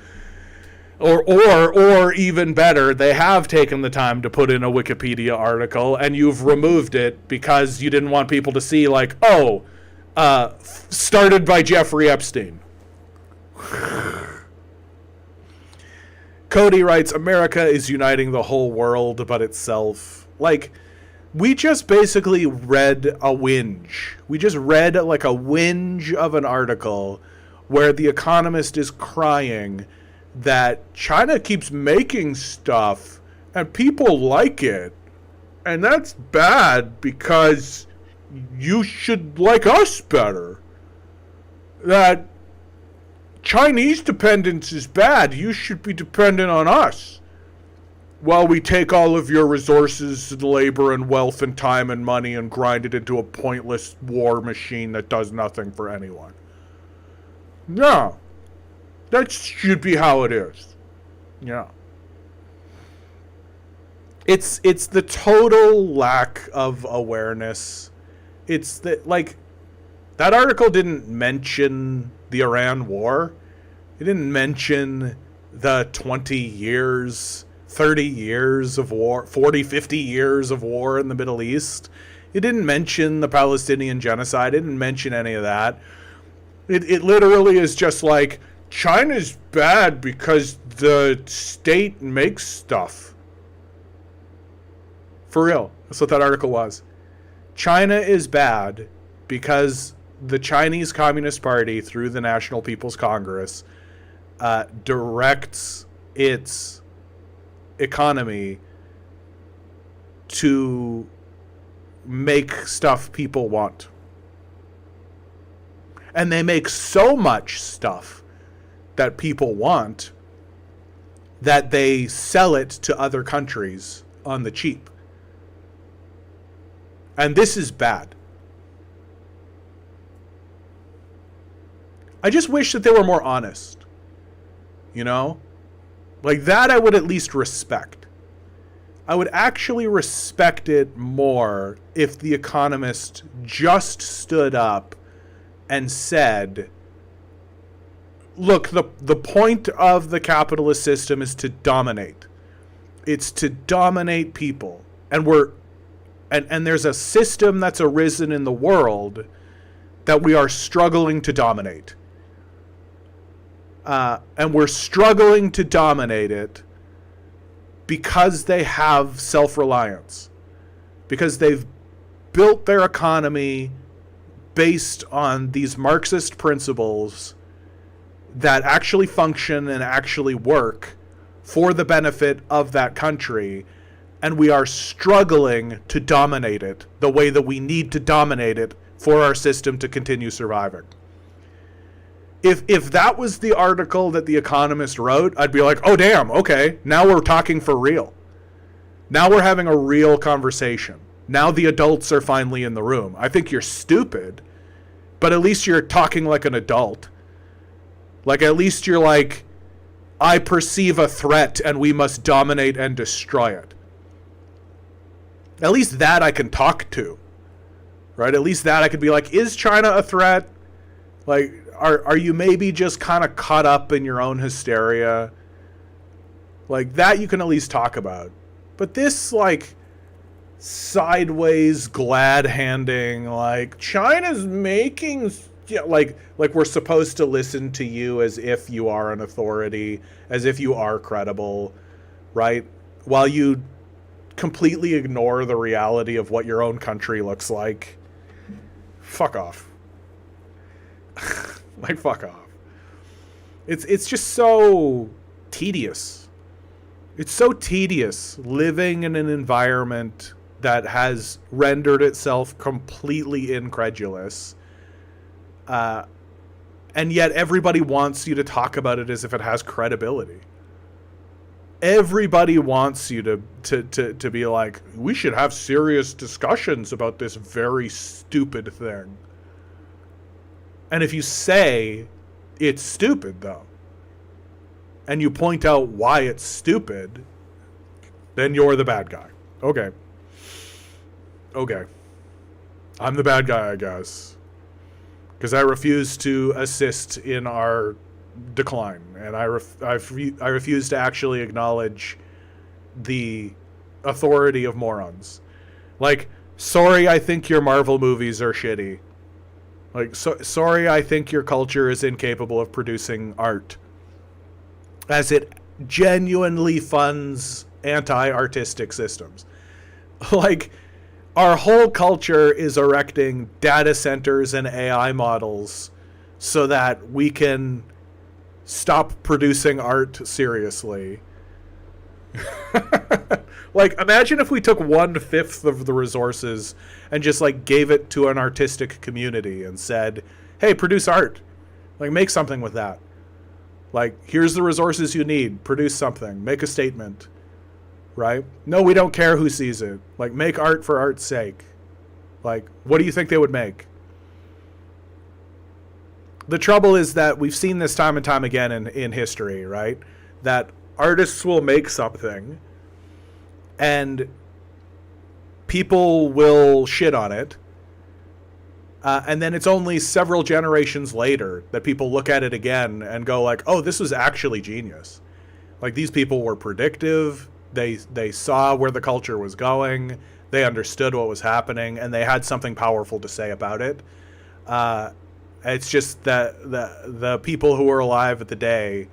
[SPEAKER 1] Or even better, they have taken the time to put in a Wikipedia article and you've removed it because you didn't want people to see, like, oh, started by Jeffrey Epstein. Cody writes, America is uniting the whole world but itself. Like, we just basically read a whinge. We just read like a whinge of an article where The Economist is crying that China keeps making stuff and people like it. And that's bad because you should like us better. That Chinese dependence is bad. You should be dependent on us. While we take all of your resources and labor and wealth and time and money and grind it into a pointless war machine that does nothing for anyone. No. That should be how it is. Yeah. It's the total lack of awareness. It's that, like, that article didn't mention the Iran war. It didn't mention the 20 years, 30 years of war, 40, 50 years of war in the Middle East. It didn't mention the Palestinian genocide. It didn't mention any of that. It literally is just like, China's bad because the state makes stuff. For real. That's what that article was. China is bad because the Chinese Communist Party, through the National People's Congress, directs its economy to make stuff people want. And they make so much stuff that people want that they sell it to other countries on the cheap. And this is bad. I just wish that they were more honest. You know? Like, that I would at least respect. I would actually respect it more if The Economist just stood up and said, look, the point of the capitalist system is to dominate. It's to dominate people. And there's a system that's arisen in the world that we are struggling to dominate. And we're struggling to dominate it because they have self-reliance. Because they've built their economy based on these Marxist principles that actually function and actually work for the benefit of that country, and we are struggling to dominate it the way that we need to dominate it for our system to continue surviving. If that was the article that The Economist wrote, I'd be like, oh damn, okay, now we're talking for real. Now we're having a real conversation. Now the adults are finally in the room. I think you're stupid, but at least you're talking like an adult. Like, at least you're like, I perceive a threat and we must dominate and destroy it. At least that I can talk to, right? At least that I could be like, is China a threat? Like, are you maybe just kind of caught up in your own hysteria? Like, that you can at least talk about. But this, like, sideways glad handing, like, China's making, like we're supposed to listen to you as if you are an authority, as if you are credible, right? While you completely ignore the reality of what your own country looks like. Fuck off. Like, fuck off. It's just so tedious. It's so tedious living in an environment that has rendered itself completely incredulous. And yet everybody wants you to talk about it as if it has credibility. Everybody wants you to be like, we should have serious discussions about this very stupid thing. And if you say it's stupid, though, and you point out why it's stupid, then you're the bad guy. Okay. I'm the bad guy, I guess. Because I refuse to assist in our decline. And I refuse to actually acknowledge the authority of morons. Like, sorry, I think your Marvel movies are shitty. Like, sorry, I think your culture is incapable of producing art, as it genuinely funds anti-artistic systems. Like, our whole culture is erecting data centers and AI models so that we can stop producing art seriously. Like, imagine if we took 1/5 of the resources and just, like, gave it to an artistic community and said, hey, produce art. Like, make something with that. Like, here's the resources you need. Produce something. Make a statement. Right? No, we don't care who sees it. Like, make art for art's sake. Like, what do you think they would make? The trouble is that we've seen this time and time again in history, right? That artists will make something and people will shit on it. And then it's only several generations later that people look at it again and go like, oh, this was actually genius. Like, these people were predictive. They saw where the culture was going. They understood what was happening, and they had something powerful to say about it. It's just that the people who were alive at the day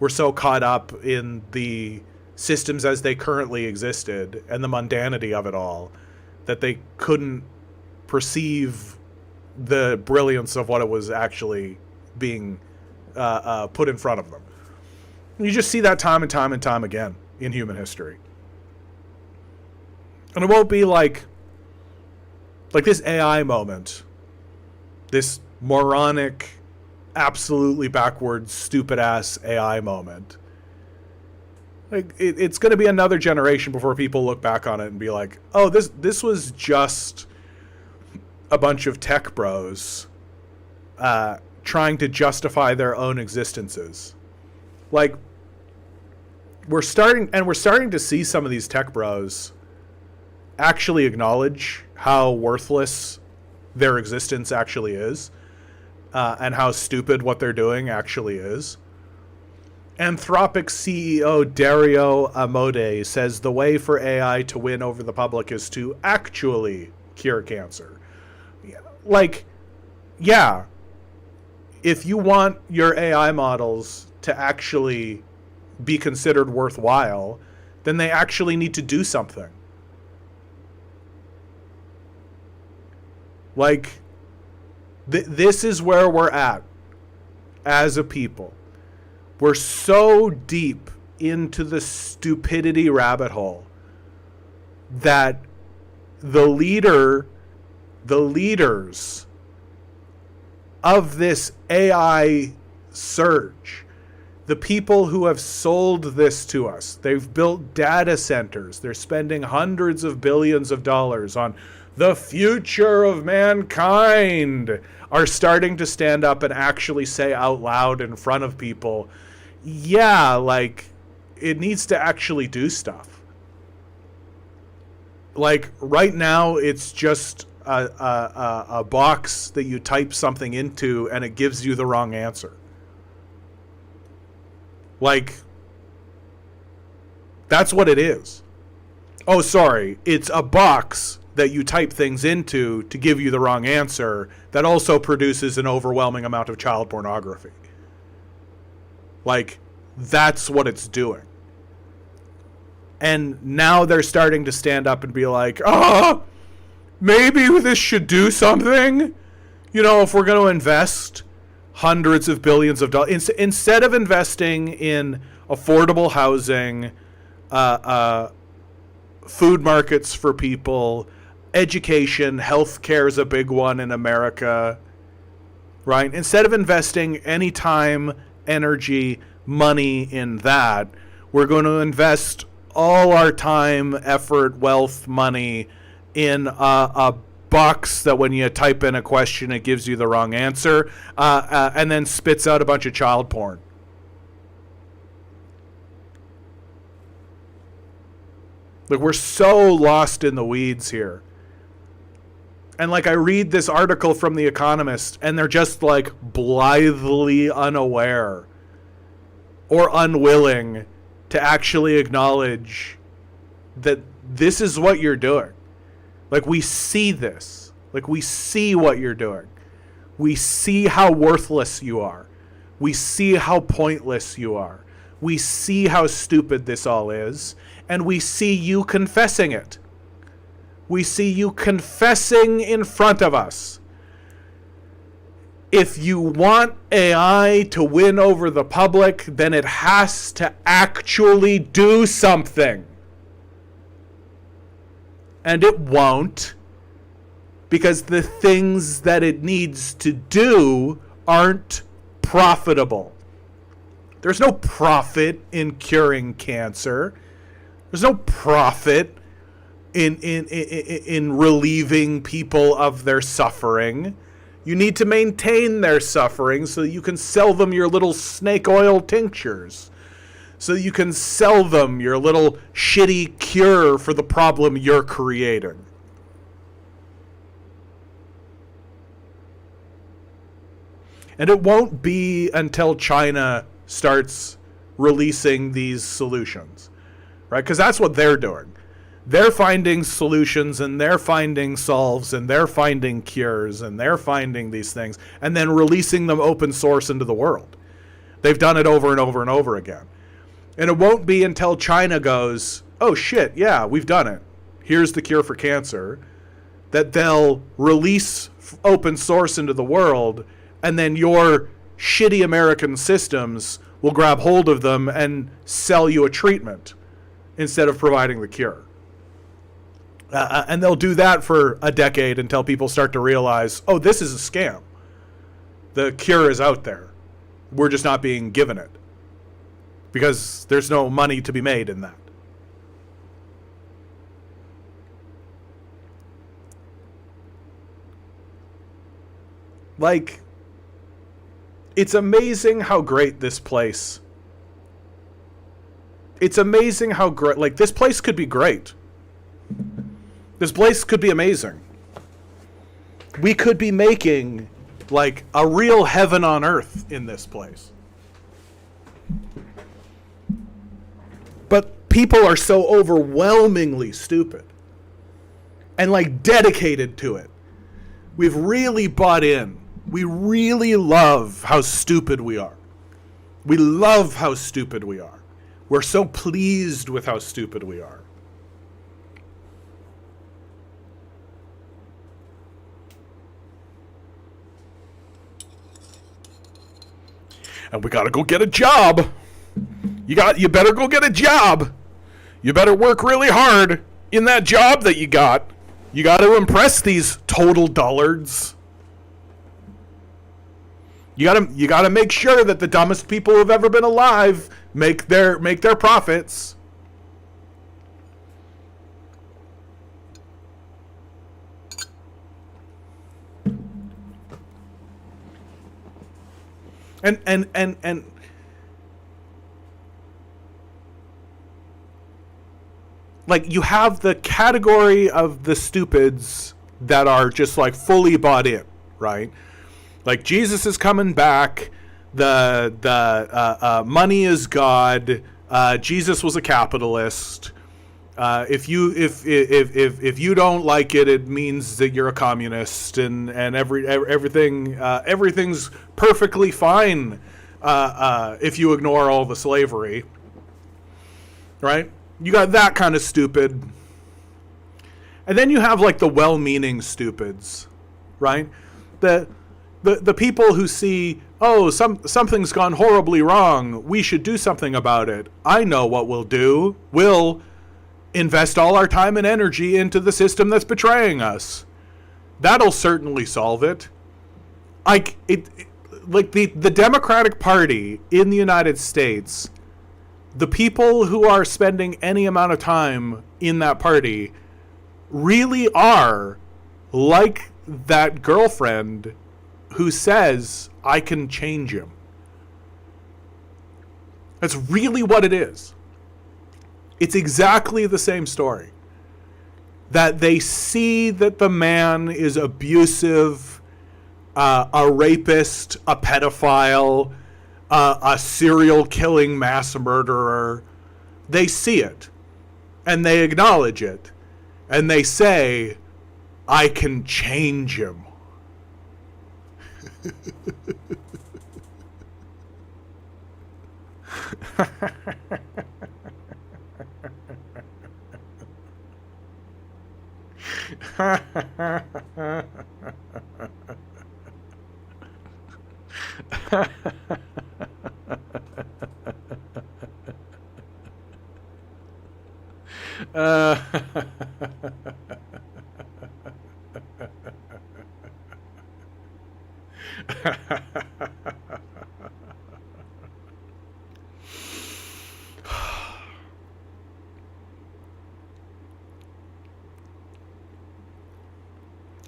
[SPEAKER 1] were so caught up in the systems as they currently existed and the mundanity of it all that they couldn't perceive the brilliance of what it was actually being put in front of them. You just see that time and time and time again in human history. And it won't be like this AI moment, this moronic, absolutely backwards, stupid-ass AI moment. Like, it's going to be another generation before people look back on it and be like, oh, this was just a bunch of tech bros trying to justify their own existences. Like, we're starting to see some of these tech bros actually acknowledge how worthless their existence actually is, and how stupid what they're doing actually is. Anthropic CEO Dario Amodei says the way for AI to win over the public is to actually cure cancer. Like, yeah, if you want your AI models to actually be considered worthwhile, then they actually need to do something. Like, this is where we're at as a people. We're so deep into the stupidity rabbit hole that the leaders of this AI surge, the people who have sold this to us, they've built data centers, they're spending hundreds of billions of dollars on the future of mankind, are starting to stand up and actually say out loud in front of people, yeah, like, it needs to actually do stuff. Like, right now, it's just a box that you type something into and it gives you the wrong answer. Like, that's what it is. Oh, sorry. It's a box that you type things into to give you the wrong answer that also produces an overwhelming amount of child pornography. Like, that's what it's doing. And now they're starting to stand up and be like, maybe this should do something. You know, if we're going to invest hundreds of billions of dollars, instead of investing in affordable housing, food markets for people, education, healthcare is a big one in America, right? Instead of investing any time, energy, money in that, we're going to invest all our time, effort, wealth, money in a box that when you type in a question, it gives you the wrong answer, and then spits out a bunch of child porn. Like, we're so lost in the weeds here. And like, I read this article from The Economist and they're just like blithely unaware or unwilling to actually acknowledge that this is what you're doing. Like, we see this. Like, we see what you're doing. We see how worthless you are. We see how pointless you are. We see how stupid this all is. And we see you confessing it. We see you confessing in front of us. If you want AI to win over the public, then it has to actually do something. And it won't, because the things that it needs to do aren't profitable. There's no profit in curing cancer. There's no profit in relieving people of their suffering. You need to maintain their suffering so that you can sell them your little snake oil tinctures. So you can sell them your little shitty cure for the problem you're creating. And it won't be until China starts releasing these solutions, right? Because that's what they're doing. They're finding solutions and they're finding solves and they're finding cures and they're finding these things and then releasing them open source into the world. They've done it over and over and over again. And it won't be until China goes, oh shit, yeah, we've done it. Here's the cure for cancer, that they'll release open source into the world, and then your shitty American systems will grab hold of them and sell you a treatment instead of providing the cure. And they'll do that for a decade until people start to realize, oh, this is a scam. The cure is out there. We're just not being given it. Because there's no money to be made in that. Like, it's amazing how great this place. It's amazing how great, like, this place could be great. This place could be amazing. We could be making, like, a real heaven on earth in this place. But people are so overwhelmingly stupid and, like, dedicated to it. We've really bought in. We really love how stupid we are. We love how stupid we are. We're so pleased with how stupid we are. and we got to go get a job. You better go get a job. You better work really hard in that job that you got. You got to impress these total dullards. You got to make sure that the dumbest people who've ever been alive make their profits. And like, you have the category of the stupids that are just like fully bought in, right? Like, Jesus is coming back. The money is God. Jesus was a capitalist. If you don't like it, it means that you're a communist, and everything's perfectly fine if you ignore all the slavery, right? You got that kind of stupid, and then you have like the well-meaning stupids, right? The people who see, oh, something's gone horribly wrong, we should do something about it. I know what we'll do. We'll invest all our time and energy into the system that's betraying us. That'll certainly solve it. Like the Democratic Party in the United States, the people who are spending any amount of time in that party really are like that girlfriend who says, I can change him. That's really what it is. It's exactly the same story. That they see that the man is abusive, a rapist, a pedophile, a serial killing mass murderer. They see it, and they acknowledge it, and they say, I can change him.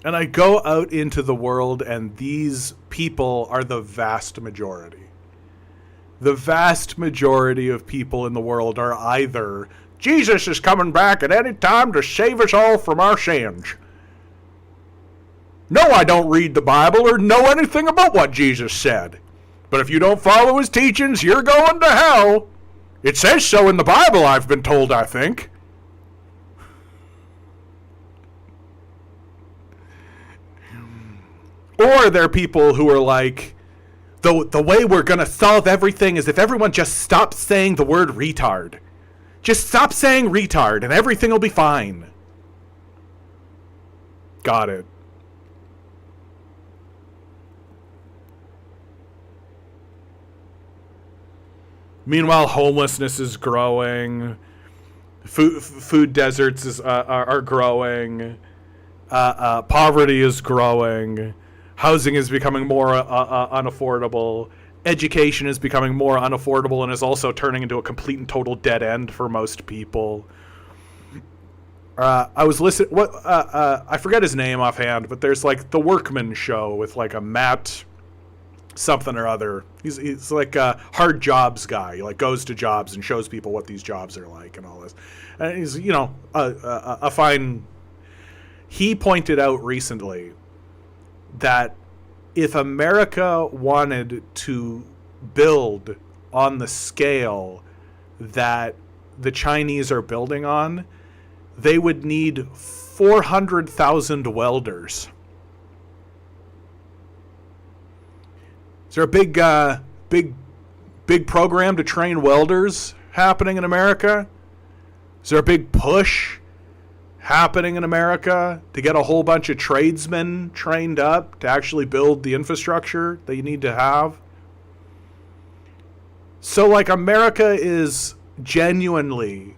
[SPEAKER 1] And I go out into the world, and these people are the vast majority. The vast majority of people in the world are either, Jesus is coming back at any time to save us all from our sins. No, I don't read the Bible or know anything about what Jesus said. But if you don't follow his teachings, you're going to hell. It says so in the Bible, I've been told, I think. Or there are people who are like, the way we're going to solve everything is if everyone just stops saying the word retard. Just stop saying retard and everything will be fine. Got it. Meanwhile, homelessness is growing. Food deserts are growing. Poverty is growing. Housing is becoming more unaffordable. Education is becoming more unaffordable and is also turning into a complete and total dead end for most people. I was listening. I forget his name offhand, but there's like the Workman Show with like a Matt something or other. He's like a hard jobs guy. He like goes to jobs and shows people what these jobs are like and all this. And he's a fine. He pointed out recently that if America wanted to build on the scale that the Chinese are building on, they would need 400,000 welders. Is there a big program to train welders happening in America? Is there a big push happening in America to get a whole bunch of tradesmen trained up to actually build the infrastructure that you need to have? So, like, America is genuinely,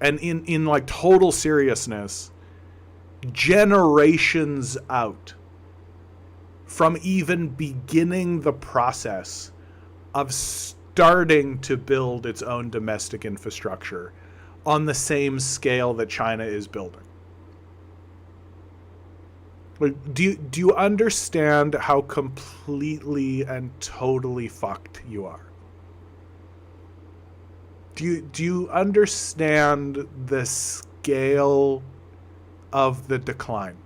[SPEAKER 1] and in like total seriousness, generations out from even beginning the process of starting to build its own domestic infrastructure on the same scale that China is building. Like, do you understand how completely and totally fucked you are? Do you understand the scale of the decline?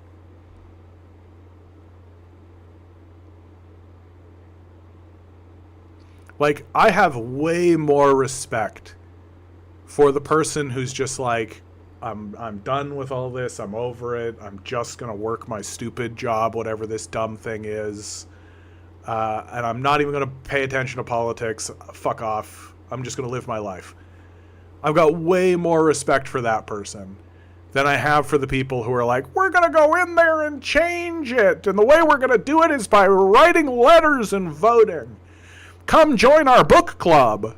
[SPEAKER 1] Like, I have way more respect for the person who's just like, I'm done with all this. I'm over it. I'm just gonna work my stupid job, whatever this dumb thing is, and I'm not even gonna pay attention to politics. Fuck off. I'm just gonna live my life. I've got way more respect for that person than I have for the people who are like, we're gonna go in there and change it, and the way we're gonna do it is by writing letters and voting. Come join our book club.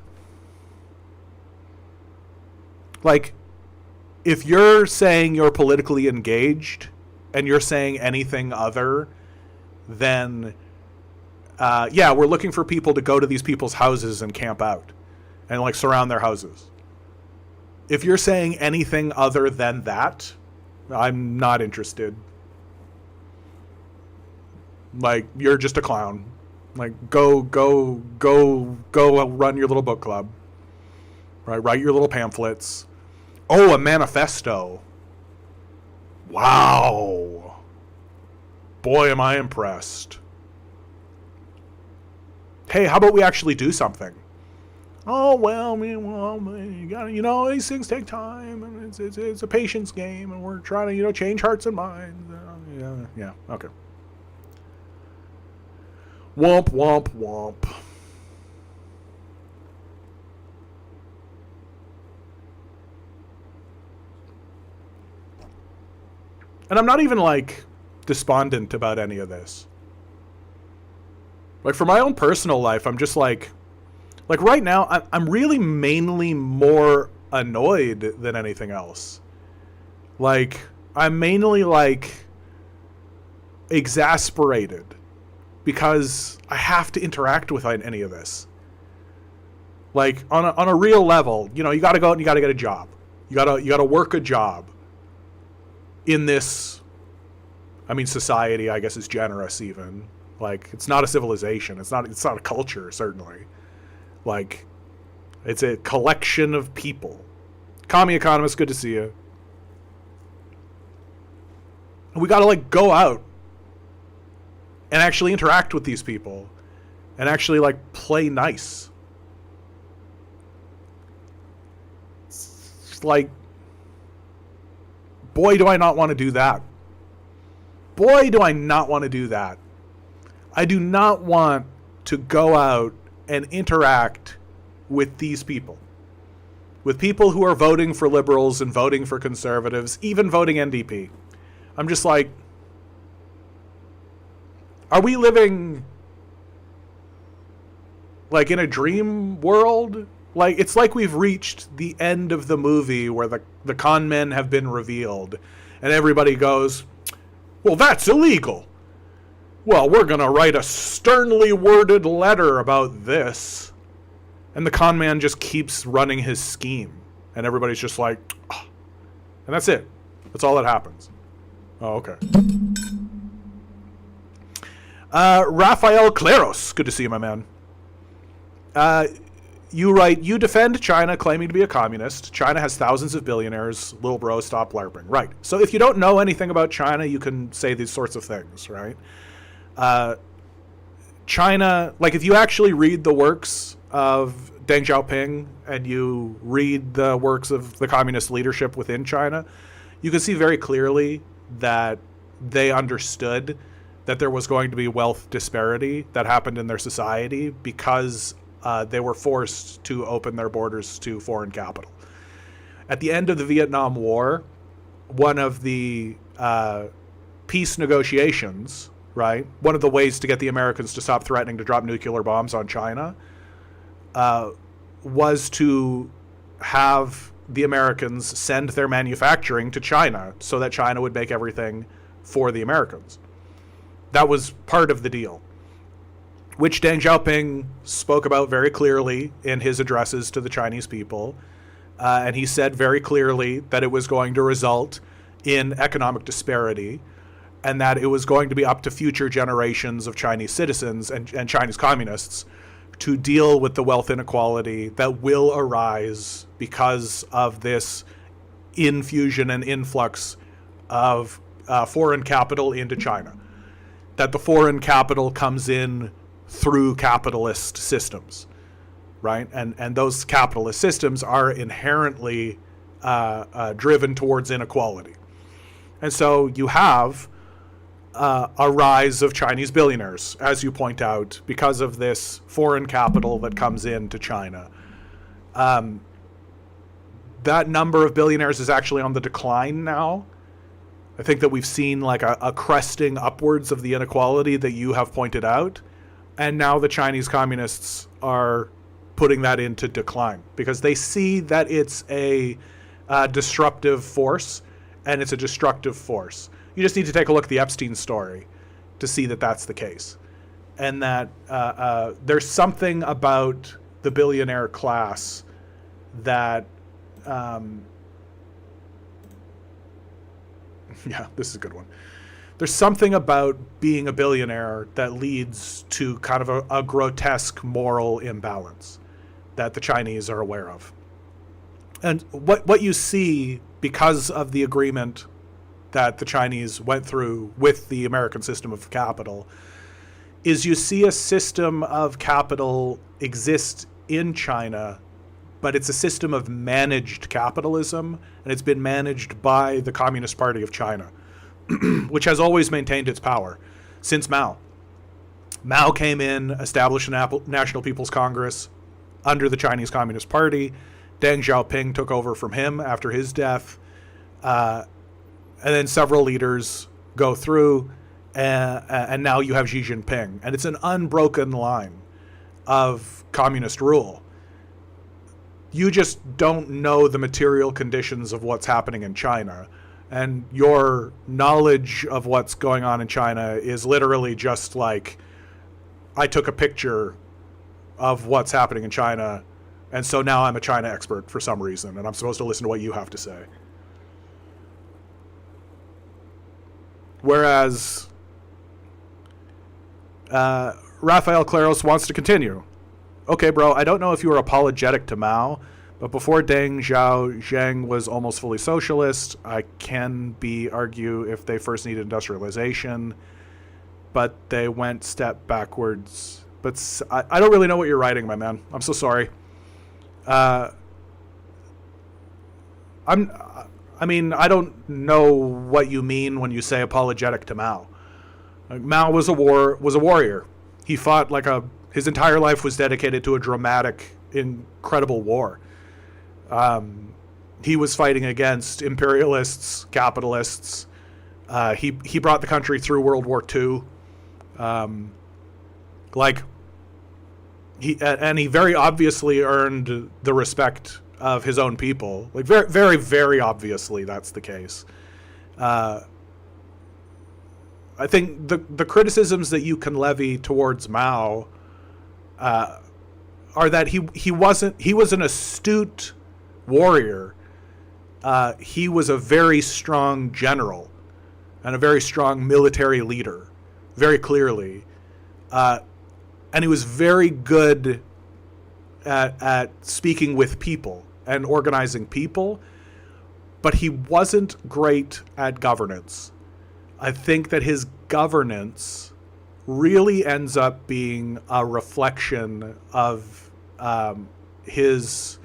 [SPEAKER 1] Like, if you're saying you're politically engaged and you're saying anything other than, yeah, we're looking for people to go to these people's houses and camp out and like surround their houses. If you're saying anything other than that, I'm not interested. Like, you're just a clown. Like, go run your little book club. Right? Write your little pamphlets. Oh, a manifesto. Wow. Boy, am I impressed. Hey, how about we actually do something? Oh, well, you gotta, these things take time, and it's a patience game, and we're trying to, change hearts and minds. Yeah, okay. Womp, womp, womp. And I'm not even, like, despondent about any of this. Like, for my own personal life, I'm just like right now, I'm really mainly more annoyed than anything else. Like, I'm mainly, like, exasperated because I have to interact with any of this. Like, on a real level, you gotta go out and you gotta get a job. You gotta work a job in this, society, I guess, is generous even. Like, it's not a civilization. It's not a culture, certainly. Like, it's a collection of people. Commie Economist, good to see you. We gotta, like, go out and actually interact with these people and actually, like, play nice. It's like, boy, do I not want to do that. Boy, do I not want to do that. I do not want to go out and interact with these people. With people who are voting for liberals and voting for conservatives, even voting NDP. I'm just like, are we living, like, in a dream world? Like, it's like we've reached the end of the movie where the con men have been revealed. And everybody goes, well, that's illegal. Well, we're going to write a sternly worded letter about this. And the con man just keeps running his scheme. And everybody's just like, oh. And that's it. That's all that happens. Oh, okay. Rafael Claros. Good to see you, my man. You write, you defend China claiming to be a communist. China has thousands of billionaires. Little bro, stop LARPing. Right. So if you don't know anything about China, you can say these sorts of things, right? China, like, if you actually read the works of Deng Xiaoping and you read the works of the communist leadership within China, you can see very clearly that they understood that there was going to be wealth disparity that happened in their society because they were forced to open their borders to foreign capital. At the end of the Vietnam War, one of the peace negotiations, right, one of the ways to get the Americans to stop threatening to drop nuclear bombs on China was to have the Americans send their manufacturing to China so that China would make everything for the Americans. That was part of the deal, which Deng Xiaoping spoke about very clearly in his addresses to the Chinese people. And he said very clearly that it was going to result in economic disparity, and that it was going to be up to future generations of Chinese citizens and Chinese communists to deal with the wealth inequality that will arise because of this infusion and influx of foreign capital into China. That the foreign capital comes in through capitalist systems, right? And those capitalist systems are inherently driven towards inequality. And so you have a rise of Chinese billionaires, as you point out, because of this foreign capital that comes into China. That number of billionaires is actually on the decline now. I think that we've seen like a cresting upwards of the inequality that you have pointed out. And now the Chinese communists are putting that into decline because they see that it's a disruptive force, and it's a destructive force. You just need to take a look at the Epstein story to see that that's the case. And that there's something about the billionaire class that, yeah, this is a good one. There's something about being a billionaire that leads to kind of a grotesque moral imbalance that the Chinese are aware of. And what you see because of the agreement that the Chinese went through with the American system of capital is you see a system of capital exist in China, but it's a system of managed capitalism, and it's been managed by the Communist Party of China, which has always maintained its power since Mao. Mao came in, established a National People's Congress under the Chinese Communist Party. Deng Xiaoping took over from him after his death. And then several leaders go through, and now you have Xi Jinping. And it's an unbroken line of communist rule. You just don't know the material conditions of what's happening in China. And your knowledge of what's going on in China is literally just like, I took a picture of what's happening in China, and so now I'm a China expert for some reason, and I'm supposed to listen to what you have to say. Whereas Rafael Claros wants to continue. Okay, bro, I don't know if you were apologetic to Mao, but before Deng Zheng was almost fully socialist. I can argue if they first needed industrialization, but they went step backwards. But I don't really know what you're writing, my man. I'm so sorry. I don't know what you mean when you say apologetic to Mao. Mao was a warrior. He fought his entire life was dedicated to a dramatic, incredible war. He was fighting against imperialists, capitalists. He brought the country through World War II. He very obviously earned the respect of his own people. Very, very, very obviously that's the case. I think the criticisms that you can levy towards Mao are that he was an astute warrior. He was a very strong general and a very strong military leader, very clearly. And he was very good at speaking with people and organizing people, but he wasn't great at governance. I think that his governance really ends up being a reflection of his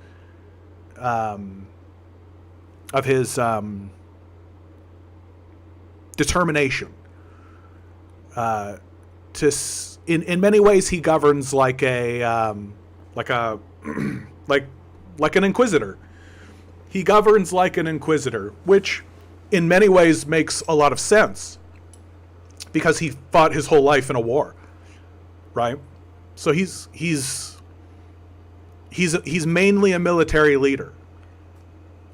[SPEAKER 1] determination. In many ways, he governs like an inquisitor. He governs like an inquisitor, which in many ways makes a lot of sense because he fought his whole life in a war, right? So he's he's mainly a military leader,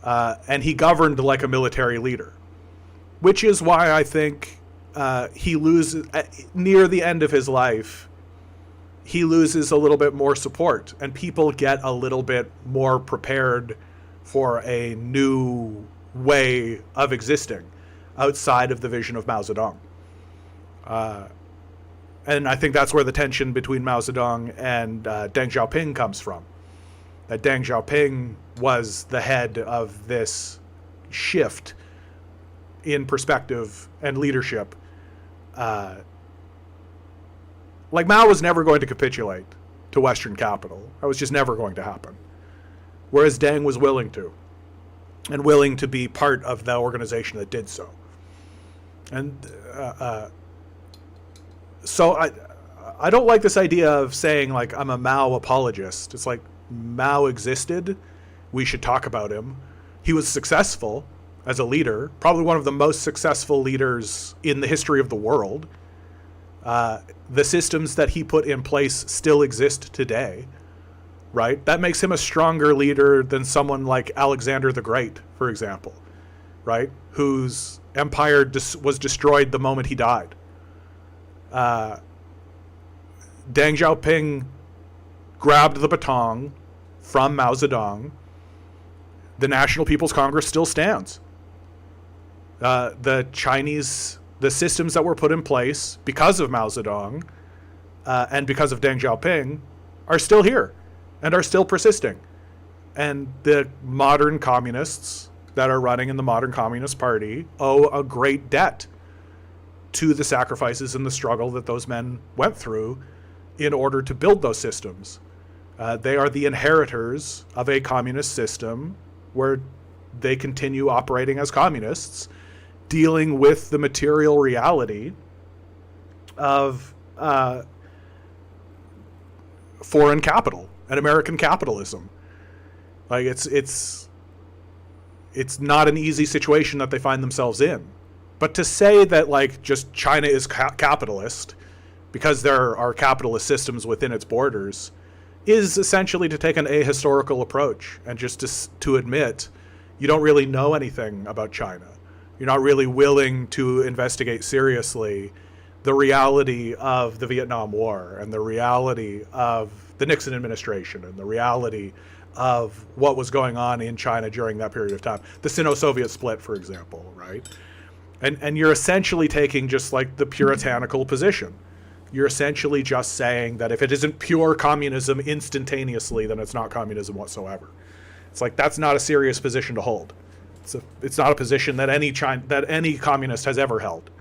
[SPEAKER 1] and he governed like a military leader, which is why I think he loses near the end of his life. He loses a little bit more support, and people get a little bit more prepared for a new way of existing outside of the vision of Mao Zedong. And I think that's where the tension between Mao Zedong and Deng Xiaoping comes from. That Deng Xiaoping was the head of this shift in perspective and leadership. Like Mao was never going to capitulate to Western capital. That was just never going to happen. Whereas Deng was willing to, and willing to be part of the organization that did so. And so I don't like this idea of saying, like, I'm a Mao apologist. It's like, Mao existed. We should talk about him. He was successful as a leader, probably one of the most successful leaders in the history of the world. The systems that he put in place still exist today, right? That makes him a stronger leader than someone like Alexander the Great, for example, right? Whose empire was destroyed the moment he died. Deng Xiaoping grabbed the baton from Mao Zedong. The National People's Congress still stands. The systems that were put in place because of Mao Zedong and because of Deng Xiaoping are still here and are still persisting. And the modern communists that are running in the modern Communist Party owe a great debt to the sacrifices and the struggle that those men went through in order to build those systems. They are the inheritors of a communist system where they continue operating as communists, dealing with the material reality of foreign capital and American capitalism. Like it's not an easy situation that they find themselves in. But to say that, like, just China is capitalist because there are capitalist systems within its borders is essentially to take an ahistorical approach and just to admit you don't really know anything about China. You're not really willing to investigate seriously the reality of the Vietnam War and the reality of the Nixon administration and the reality of what was going on in China during that period of time. The Sino-Soviet split, for example, right? And you're essentially taking just like the puritanical position. You're essentially just saying that if it isn't pure communism instantaneously, then it's not communism whatsoever. It's like, that's not a serious position to hold. It's not a position that any communist has ever held.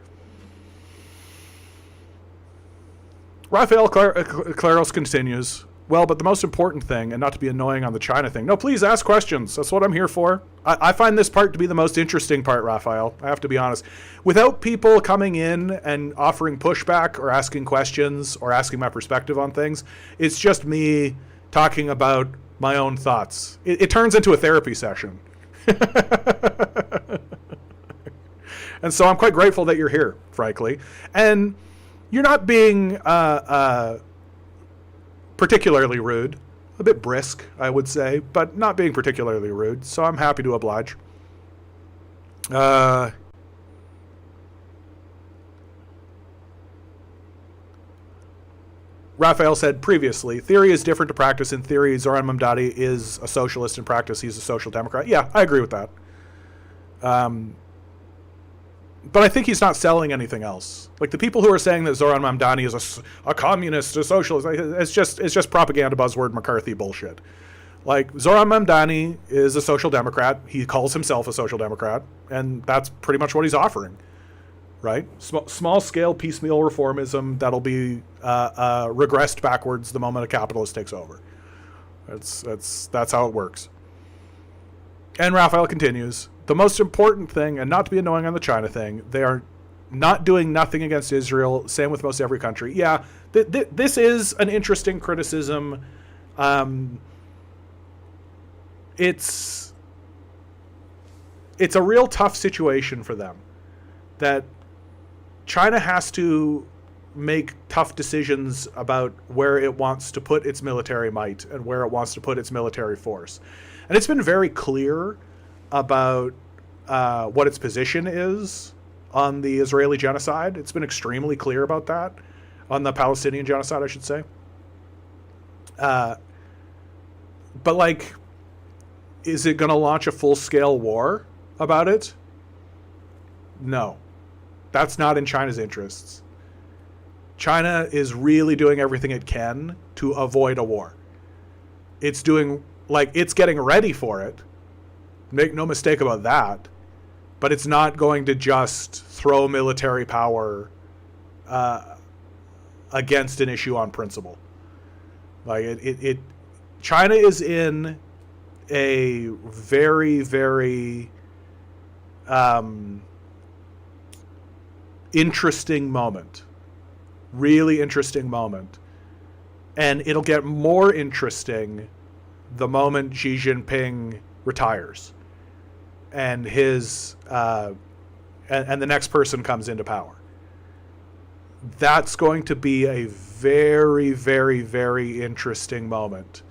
[SPEAKER 1] Rafael Claros continues, well, but the most important thing, and not to be annoying on the China thing. No, please ask questions. That's what I'm here for. I find this part to be the most interesting part, Rafael. I have to be honest. Without people coming in and offering pushback or asking questions or asking my perspective on things, it's just me talking about my own thoughts. It turns into a therapy session. And so I'm quite grateful that you're here, frankly. And you're not being particularly rude. A bit brisk, I would say, but not being particularly rude. So I'm happy to oblige. Raphael said previously, theory is different to practice. In theory, Zoran Mamdani is a socialist. In practice, he's a social democrat. Yeah, I agree with that. But I think he's not selling anything else. Like, the people who are saying that Zoran Mamdani is a communist, a socialist, it's just propaganda buzzword McCarthy bullshit. Like, Zoran Mamdani is a social democrat. He calls himself a social democrat, and that's pretty much what he's offering, right? Small-scale piecemeal reformism that'll be regressed backwards the moment a capitalist takes over. That's how it works. And Raphael continues, the most important thing, and not to be annoying on the China thing, they are not doing nothing against Israel, same with most every country. Yeah, this is an interesting criticism. It's a real tough situation for them, that China has to make tough decisions about where it wants to put its military might and where it wants to put its military force. And it's been very clear about what its position is on the Israeli genocide. It's been extremely clear about that. On the Palestinian genocide, I should say. But, like, is it going to launch a full-scale war about it? No. That's not in China's interests. China is really doing everything it can to avoid a war. It's doing, like, it's getting ready for it. Make no mistake about that. But it's not going to just throw military power against an issue on principle. Like, China is in a very, very interesting moment. Really interesting moment. And it'll get more interesting the moment Xi Jinping retires and his and the next person comes into power. That's going to be a very, very, very interesting moment,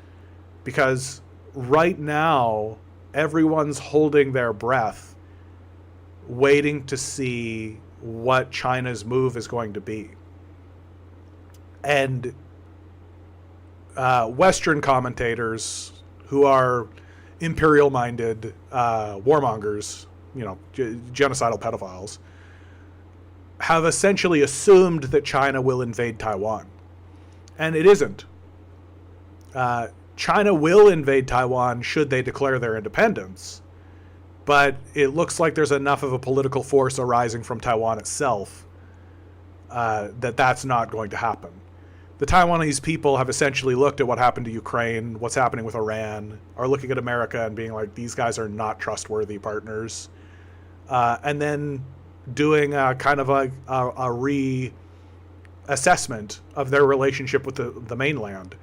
[SPEAKER 1] because right now everyone's holding their breath waiting to see what China's move is going to be. And Western commentators who are imperial-minded warmongers, genocidal pedophiles, have essentially assumed that China will invade Taiwan. And it isn't. China will invade Taiwan should they declare their independence. But it looks like there's enough of a political force arising from Taiwan itself that that's not going to happen. The Taiwanese people have essentially looked at what happened to Ukraine, what's happening with Iran, are looking at America and being like, these guys are not trustworthy partners. And then doing a kind of a reassessment of their relationship with the mainland.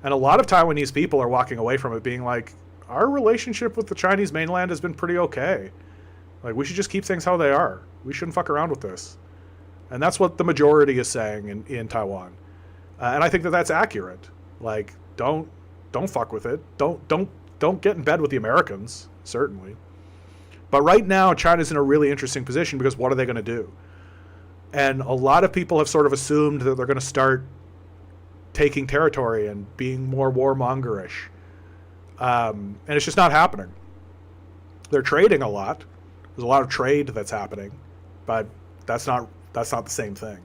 [SPEAKER 1] And a lot of Taiwanese people are walking away from it being like, our relationship with the Chinese mainland has been pretty okay. Like, we should just keep things how they are. We shouldn't fuck around with this. And that's what the majority is saying in Taiwan. And I think that that's accurate. Like, don't fuck with it. Don't get in bed with the Americans, certainly. But right now, China's in a really interesting position because what are they going to do? And a lot of people have sort of assumed that they're going to start taking territory and being more warmongerish. And it's just not happening. They're trading a lot. There's a lot of trade that's happening, but that's not the same thing.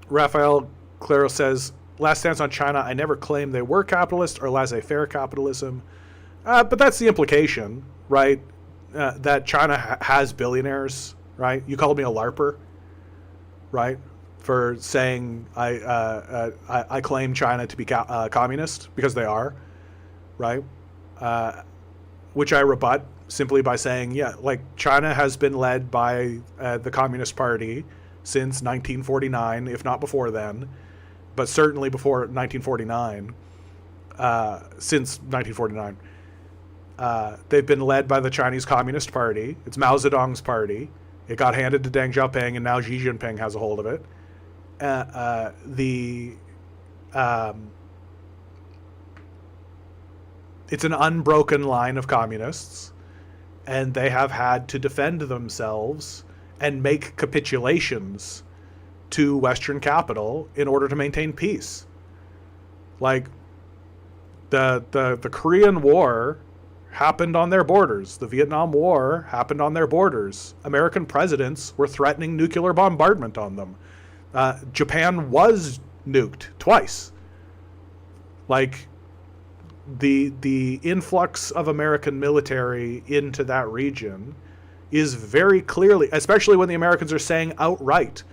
[SPEAKER 1] Raphael Claro says, last stance on China, I never claimed they were capitalist or laissez-faire capitalism. But that's the implication, right? That China has billionaires, right? You called me a LARPer, right? For saying I claim China to be communist, because they are, right? Which I rebut simply by saying, yeah, like China has been led by the Communist Party since 1949, if not before then, but certainly before 1949, since 1949. They've been led by the Chinese Communist Party. It's Mao Zedong's party. It got handed to Deng Xiaoping, and now Xi Jinping has a hold of it. It's an unbroken line of communists, and they have had to defend themselves and make capitulations to Western capital in order to maintain peace. Like, the Korean War happened on their borders. The Vietnam War happened on their borders. American presidents were threatening nuclear bombardment on them. Japan was nuked twice. Like, the influx of American military into that region is very clearly, especially when the Americans are saying outright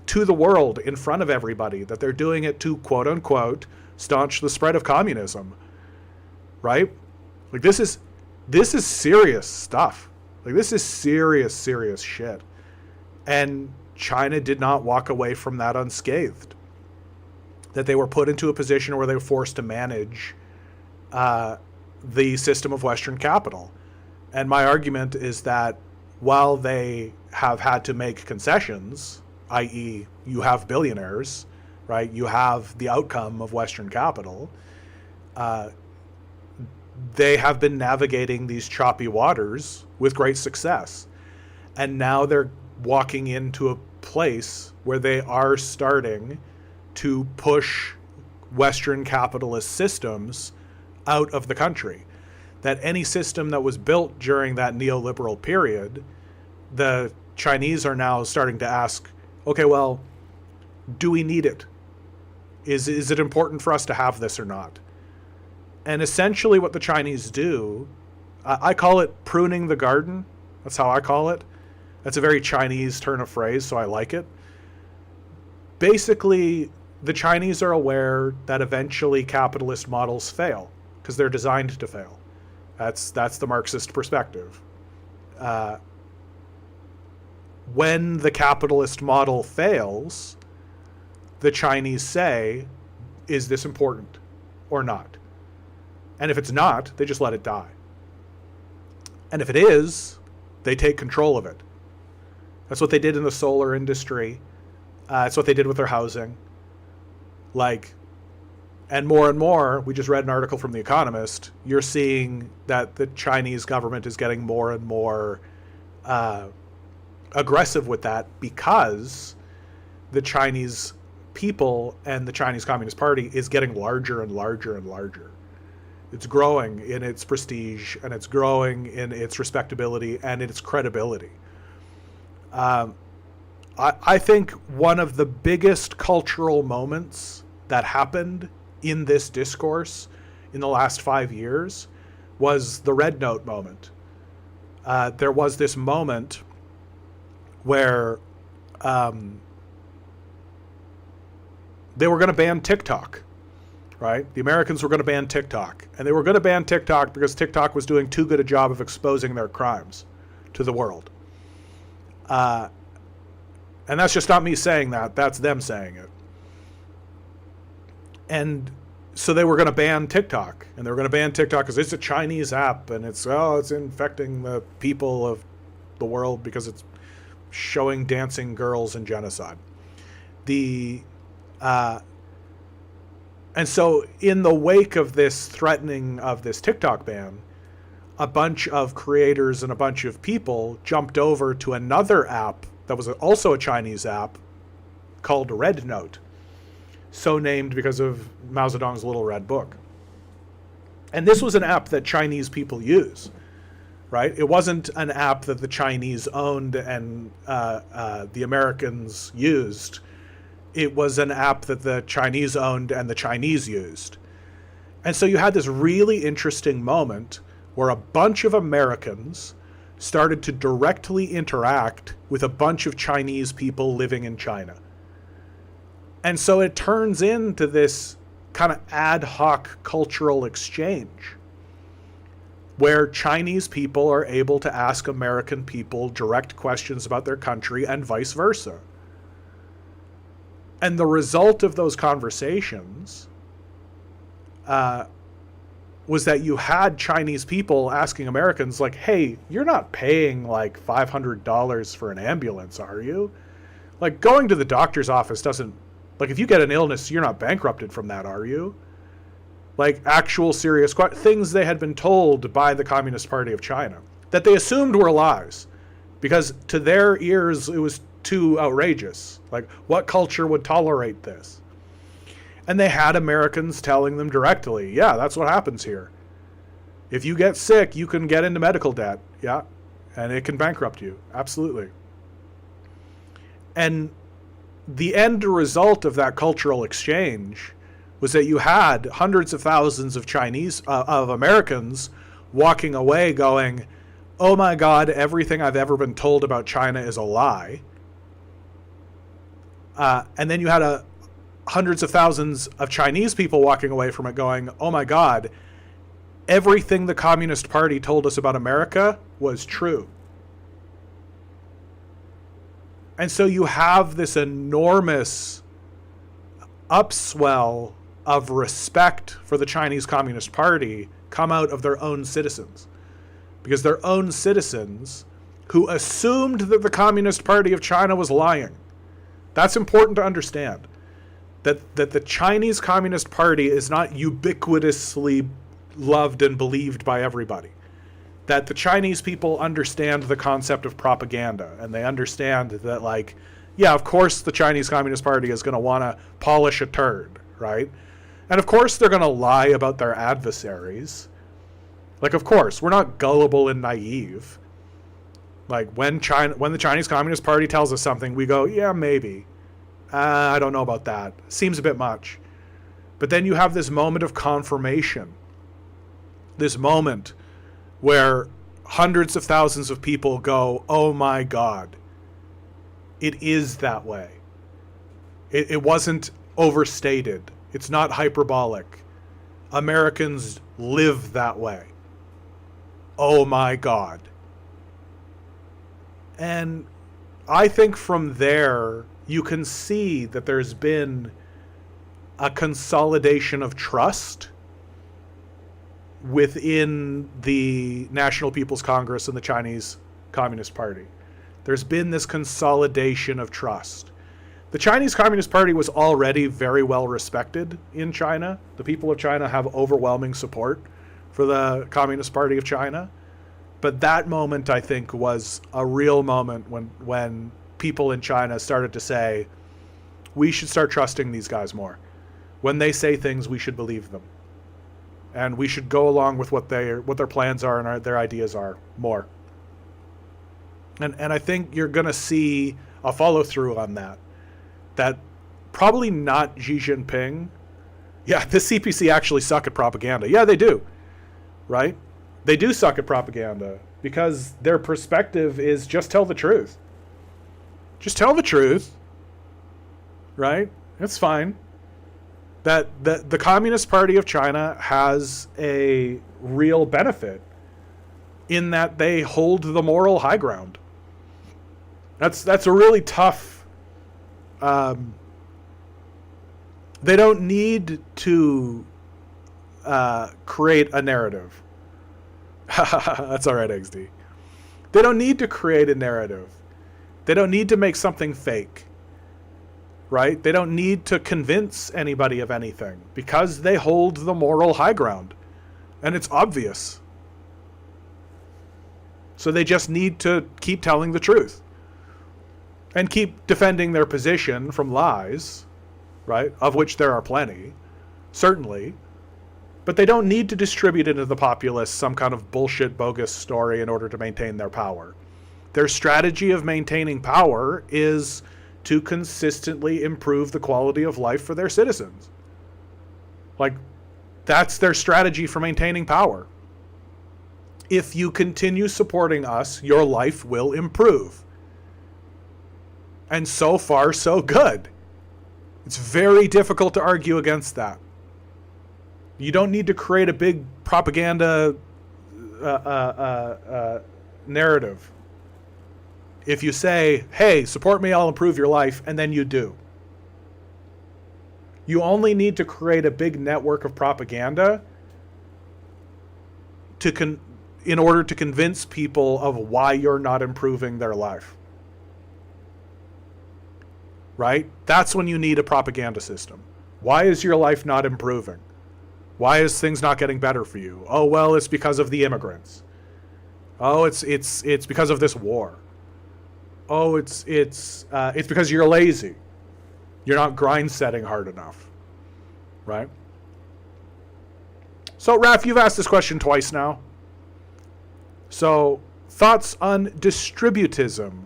[SPEAKER 1] to the world in front of everybody that they're doing it to, quote unquote, staunch the spread of communism, right? Like, this is serious stuff. Like, this is serious shit. And China did not walk away from that unscathed. That they were put into a position where they were forced to manage the system of Western capital. And my argument is that
[SPEAKER 2] while they have had to make concessions, i.e., you have billionaires, right? You have the outcome of Western capital. They have been navigating these choppy waters with great success. And now they're walking into a place where they are starting to push Western capitalist systems out of the country. That any system that was built during that neoliberal period, the Chinese are now starting to ask, okay, well, do we need it? Is it important for us to have this or not? And essentially what the Chinese do, I call it pruning the garden. That's how I call it. That's a very Chinese turn of phrase, so I like it. Basically, the Chinese are aware that eventually capitalist models fail because they're designed to fail. That's the Marxist perspective. When the capitalist model fails, the Chinese say, is this important or not? And if it's not, they just let it die. And if it is, they take control of it. That's what they did in the solar industry. It's what they did with their housing. And more, we just read an article from The Economist, you're seeing that the Chinese government is getting more and more aggressive with that because the Chinese people and the Chinese Communist Party is getting larger and larger and larger. It's growing in its prestige, and it's growing in its respectability and its credibility. I think one of the biggest cultural moments that happened in this discourse in the last 5 years was the Red Note moment. There was this moment where they were going to ban TikTok, right? The Americans were going to ban TikTok. And they were going to ban TikTok because TikTok was doing too good a job of exposing their crimes to the world. And that's just not me saying that. That's them saying it. And so they were going to ban TikTok. And they were going to ban TikTok because it's a Chinese app. And it's infecting the people of the world because it's showing dancing girls and genocide. And so in the wake of this threatening of this TikTok ban, a bunch of creators and a bunch of people jumped over to another app that was also a Chinese app called Red Note, so named because of Mao Zedong's Little Red Book. And this was an app that Chinese people use, right? It wasn't an app that the Chinese owned and the Americans used. It was an app that the Chinese owned and the Chinese used. And so you had this really interesting moment where a bunch of Americans started to directly interact with a bunch of Chinese people living in China. And so it turns into this kind of ad hoc cultural exchange where Chinese people are able to ask American people direct questions about their country and vice versa. And the result of those conversations was that you had Chinese people asking Americans like, hey, you're not paying like $500 for an ambulance, are you? Like going to the doctor's office doesn't, like if you get an illness, you're not bankrupted from that, are you? Like actual serious things they had been told by the Communist Party of China that they assumed were lies because to their ears it was too outrageous. Like, what culture would tolerate this? And they had Americans telling them directly, yeah, that's what happens here. If you get sick, you can get into medical debt. Yeah. And it can bankrupt you. Absolutely. And the end result of that cultural exchange was that you had hundreds of thousands of of Americans walking away going, oh my God, everything I've ever been told about China is a lie. And then you had hundreds of thousands of Chinese people walking away from it going, oh my God, everything the Communist Party told us about America was true. And so you have this enormous upswell of respect for the Chinese Communist Party come out of their own citizens. Because their own citizens who assumed that the Communist Party of China was lying. That's important to understand. That the Chinese Communist Party is not ubiquitously loved and believed by everybody. That the Chinese people understand the concept of propaganda, and they understand that, like, yeah, of course the Chinese Communist Party is going to want to polish a turd, right? And of course they're going to lie about their adversaries. Like, of course, we're not gullible and naive. Like, when the Chinese Communist Party tells us something, we go, yeah, maybe. I don't know about that. Seems a bit much. But then you have this moment of confirmation. This moment where hundreds of thousands of people go, oh my God, it is that way. It wasn't overstated. It's not hyperbolic. Americans live that way. Oh my God. And I think from there, you can see that there's been a consolidation of trust within the National People's Congress and the Chinese Communist Party. There's been this consolidation of trust. The Chinese Communist Party was already very well respected in China. The people of China have overwhelming support for the Communist Party of China. But that moment, I think, was a real moment when people in China started to say, we should start trusting these guys more. When they say things, we should believe them. And we should go along with what their plans are and their ideas are more. And I think you're going to see a follow-through on that. That probably not Xi Jinping. Yeah, the CPC actually suck at propaganda. Yeah, they do. Right? They do suck at propaganda because their perspective is just tell the truth. Just tell the truth. Right? It's fine. That the Communist Party of China has a real benefit in that they hold the moral high ground. That's a really tough. They don't need to create a narrative. That's all right, XD. They don't need to create a narrative. They don't need to make something fake. Right? They don't need to convince anybody of anything because they hold the moral high ground. And it's obvious. So they just need to keep telling the truth. And keep defending their position from lies, right? Of which there are plenty, certainly. But they don't need to distribute into the populace some kind of bullshit, bogus story in order to maintain their power. Their strategy of maintaining power is to consistently improve the quality of life for their citizens. Like, that's their strategy for maintaining power. If you continue supporting us, your life will improve. And so far, so good. It's very difficult to argue against that. You don't need to create a big propaganda narrative. If you say, hey, support me, I'll improve your life, and then you do. You only need to create a big network of propaganda in order to convince people of why you're not improving their life. Right? That's when you need a propaganda system. Why is your life not improving? Why is things not getting better for you? Oh, well, it's because of the immigrants. Oh, it's because of this war. Oh, it's because you're lazy. You're not grind setting hard enough. Right? So, Raph, you've asked this question twice now. So, thoughts on distributism.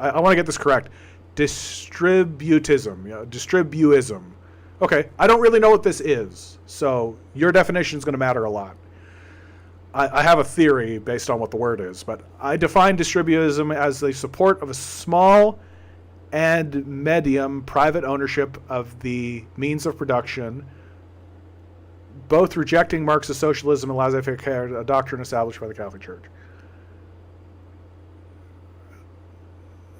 [SPEAKER 2] I want to get this correct. Distributism. Yeah, distribuism. Okay, I don't really know what this is, so your definition is going to matter a lot. I have a theory based on what the word is, but I define distributism as the support of a small and medium private ownership of the means of production, both rejecting Marxist socialism and laissez-faire, a doctrine established by the Catholic Church.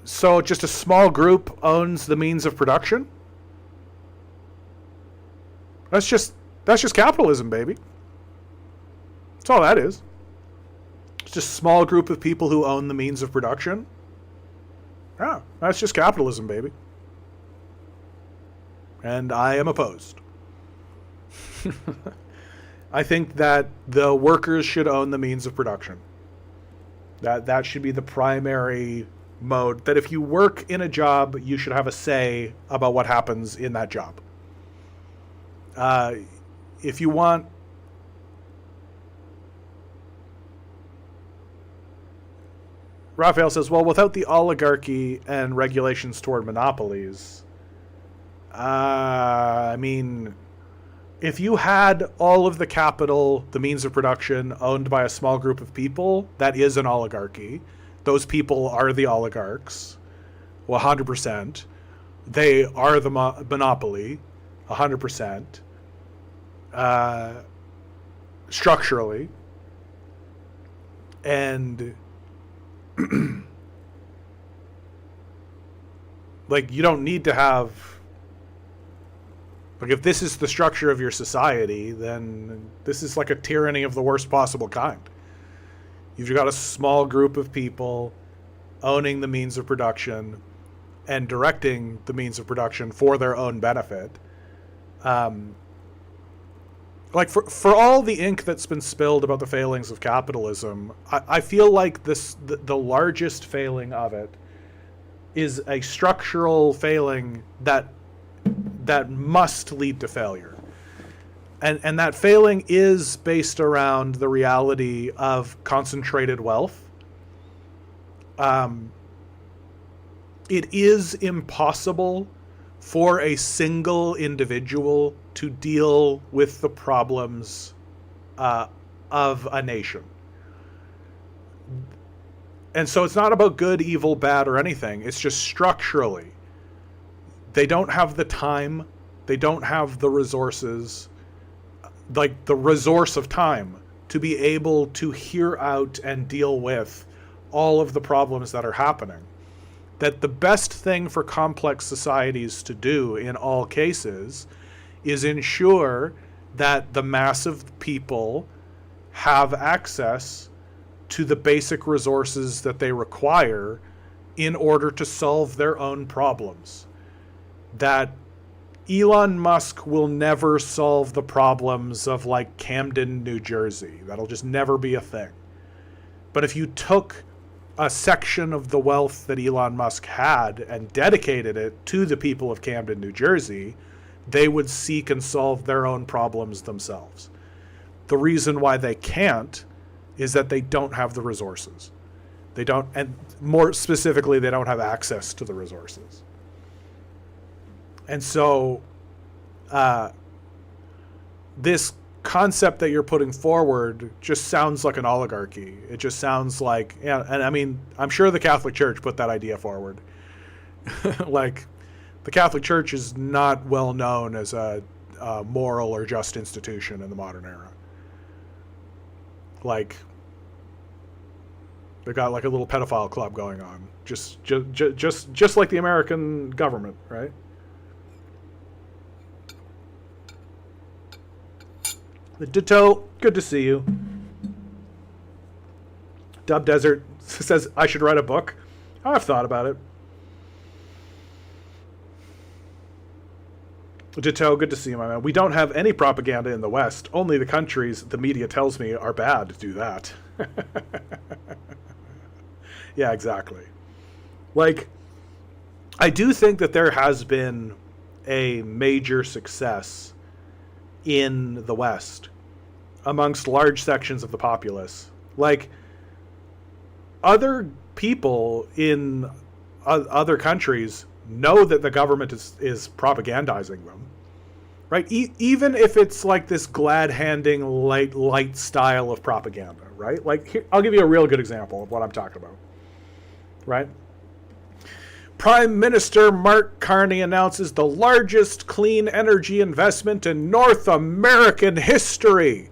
[SPEAKER 2] So just a small group owns the means of production? That's just capitalism, baby. That's all that is. It's just a small group of people who own the means of production. Yeah, that's just capitalism, baby. And I am opposed. I think that the workers should own the means of production. That should be the primary mode. That if you work in a job, you should have a say about what happens in that job. If you want... Raphael says, well, without the oligarchy and regulations toward monopolies, I mean, if you had all of the capital, the means of production, owned by a small group of people, that is an oligarchy. Those people are the oligarchs, 100%. They are the monopoly, 100%. Structurally. And... like, you don't need to have... Like, if this is the structure of your society, then this is like a tyranny of the worst possible kind. You've got a small group of people owning the means of production and directing the means of production for their own benefit. Like, for all the ink that's been spilled about the failings of capitalism, I feel like the largest failing of it is a structural failing that must lead to failure. And that failing is based around the reality of concentrated wealth. It is impossible for a single individual to deal with the problems of a nation. And so it's not about good, evil, bad, or anything. It's just structurally. They don't have the time. They don't have the resources, like the resource of time, to be able to hear out and deal with all of the problems that are happening. That the best thing for complex societies to do in all cases is ensure that the mass of people have access to the basic resources that they require in order to solve their own problems. That Elon Musk will never solve the problems of, like, Camden, New Jersey. That'll just never be a thing. But if you took a section of the wealth that Elon Musk had and dedicated it to the people of Camden, New Jersey, they would seek and solve their own problems themselves. The reason why they can't is that they don't have the resources. They don't, and more specifically, they don't have access to the resources. And so this concept that you're putting forward just sounds like an oligarchy. It just sounds like, yeah, and I mean, I'm sure the Catholic Church put that idea forward. Like, the Catholic Church is not well known as a moral or just institution in the modern era. Like, they got like a little pedophile club going on, just like the American government, right? Ditto, good to see you. Dub Desert says I should write a book. I've thought about it. Ditto, good to see you, my man. We don't have any propaganda in the West. Only the countries the media tells me are bad do that. Yeah, exactly. Like, I do think that there has been a major success in the West amongst large sections of the populace. Like, other people in other countries know that the government is propagandizing them, right? Even if it's like this glad-handing, light style of propaganda, right? Like, here, I'll give you a real good example of what I'm talking about, right? Prime Minister Mark Carney announces the largest clean energy investment in North American history.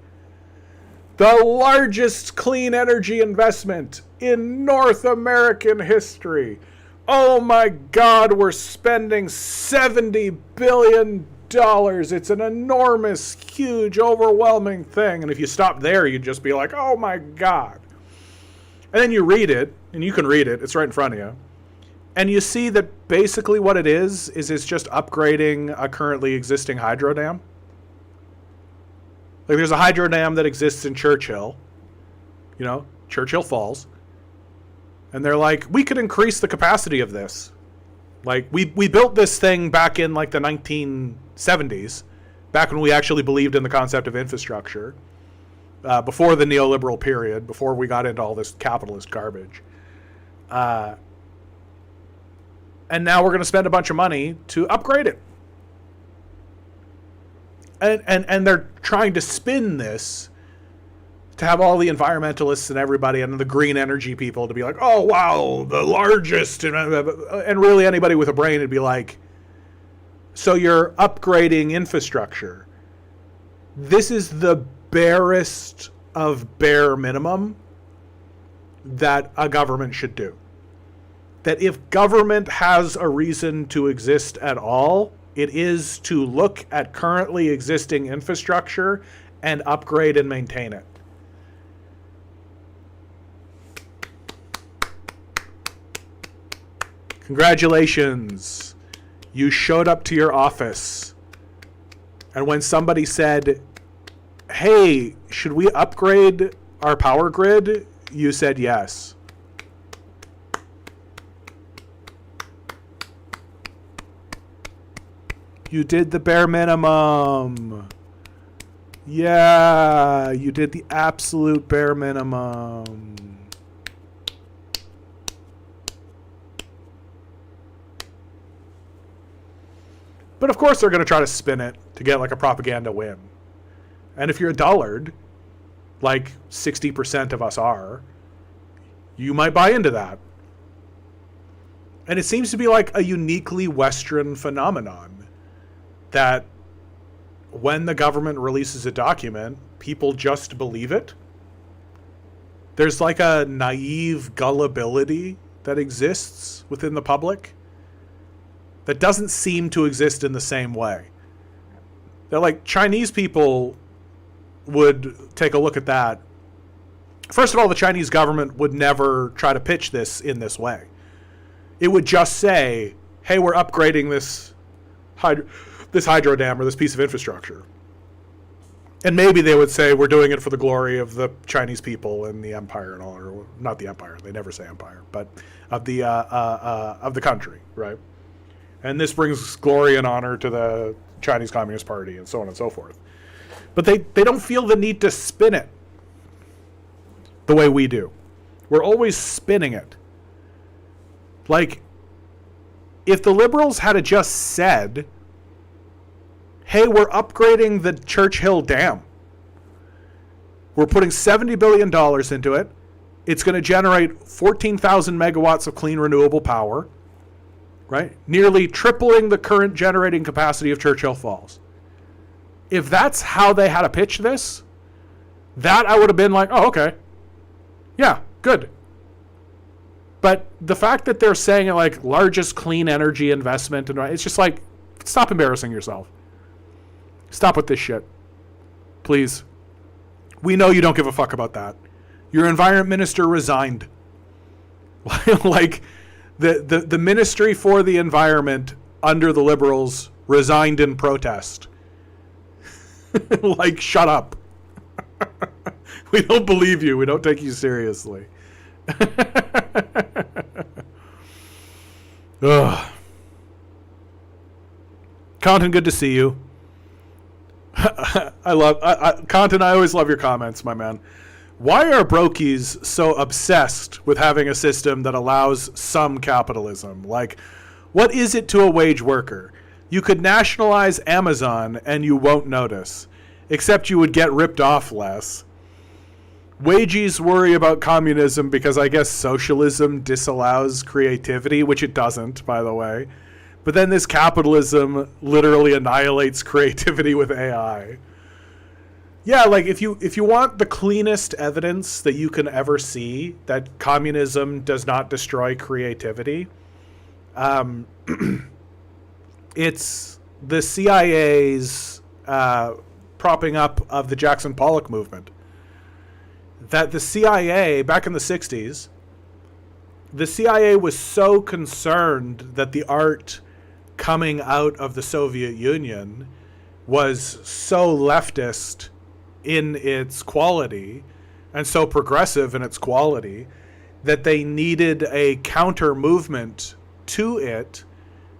[SPEAKER 2] The largest clean energy investment in North American history. Oh my God, we're spending $70 billion. It's an enormous, huge, overwhelming thing. And if you stop there, you'd just be like, oh my God. And then you read it, and you can read it. It's right in front of you. And you see that basically what it is it's just upgrading a currently existing hydro dam. Like there's a hydro dam that exists in Churchill, Churchill Falls. And they're like, we could increase the capacity of this. Like we built this thing back in like the 1970s, back when we actually believed in the concept of infrastructure, before the neoliberal period, before we got into all this capitalist garbage. And now we're going to spend a bunch of money to upgrade it. And they're trying to spin this to have all the environmentalists and everybody and the green energy people to be like, oh, wow, the largest. And really anybody with a brain would be like, so you're upgrading infrastructure. This is the barest of bare minimum that a government should do. That if government has a reason to exist at all, it is to look at currently existing infrastructure and upgrade and maintain it. Congratulations. You showed up to your office. And when somebody said, hey, should we upgrade our power grid? You said yes. You did the bare minimum. Yeah, you did the absolute bare minimum. But of course they're going to try to spin it to get like a propaganda win. And if you're a dullard, like 60% of us are, you might buy into that. And it seems to be like a uniquely Western phenomenon that when the government releases a document, people just believe it. There's like a naive gullibility that exists within the public that doesn't seem to exist in the same way. They're like, Chinese people would take a look at that. First of all, the Chinese government would never try to pitch this in this way. It would just say, hey, we're upgrading this hydro dam or this piece of infrastructure. And maybe they would say, we're doing it for the glory of the Chinese people and the empire and all, or not the empire, they never say empire, but of the country, right? And this brings glory and honor to the Chinese Communist Party and so on and so forth. But they don't feel the need to spin it the way we do. We're always spinning it. Like, if the liberals had just said, hey, we're upgrading the Churchill Dam. We're putting $70 billion into it. It's going to generate 14,000 megawatts of clean renewable power, right? Nearly tripling the current generating capacity of Churchill Falls. If that's how they had to pitch this, that I would have been like, oh, okay. Yeah, good. But the fact that they're saying it like largest clean energy investment, and it's just like, stop embarrassing yourself. Stop with this shit. Please. We know you don't give a fuck about that. Your environment minister resigned. Like, the ministry for the environment under the liberals resigned in protest. Like, shut up. We don't believe you. We don't take you seriously. Ugh. Compton, good to see you. Compton, I always love your comments, my man. Why are brokies so obsessed with having a system that allows some capitalism? Like, what is it to a wage worker? You could nationalize Amazon and you won't notice, except you would get ripped off less. Wages worry about communism because I guess socialism disallows creativity, which it doesn't, by the way. But then this capitalism literally annihilates creativity with AI. Yeah, like if you want the cleanest evidence that you can ever see that communism does not destroy creativity, it's the CIA's propping up of the Jackson Pollock movement. that the CIA, back in the 60s, the CIA was so concerned that the art coming out of the Soviet Union was so leftist in its quality and so progressive in its quality that they needed a counter movement to it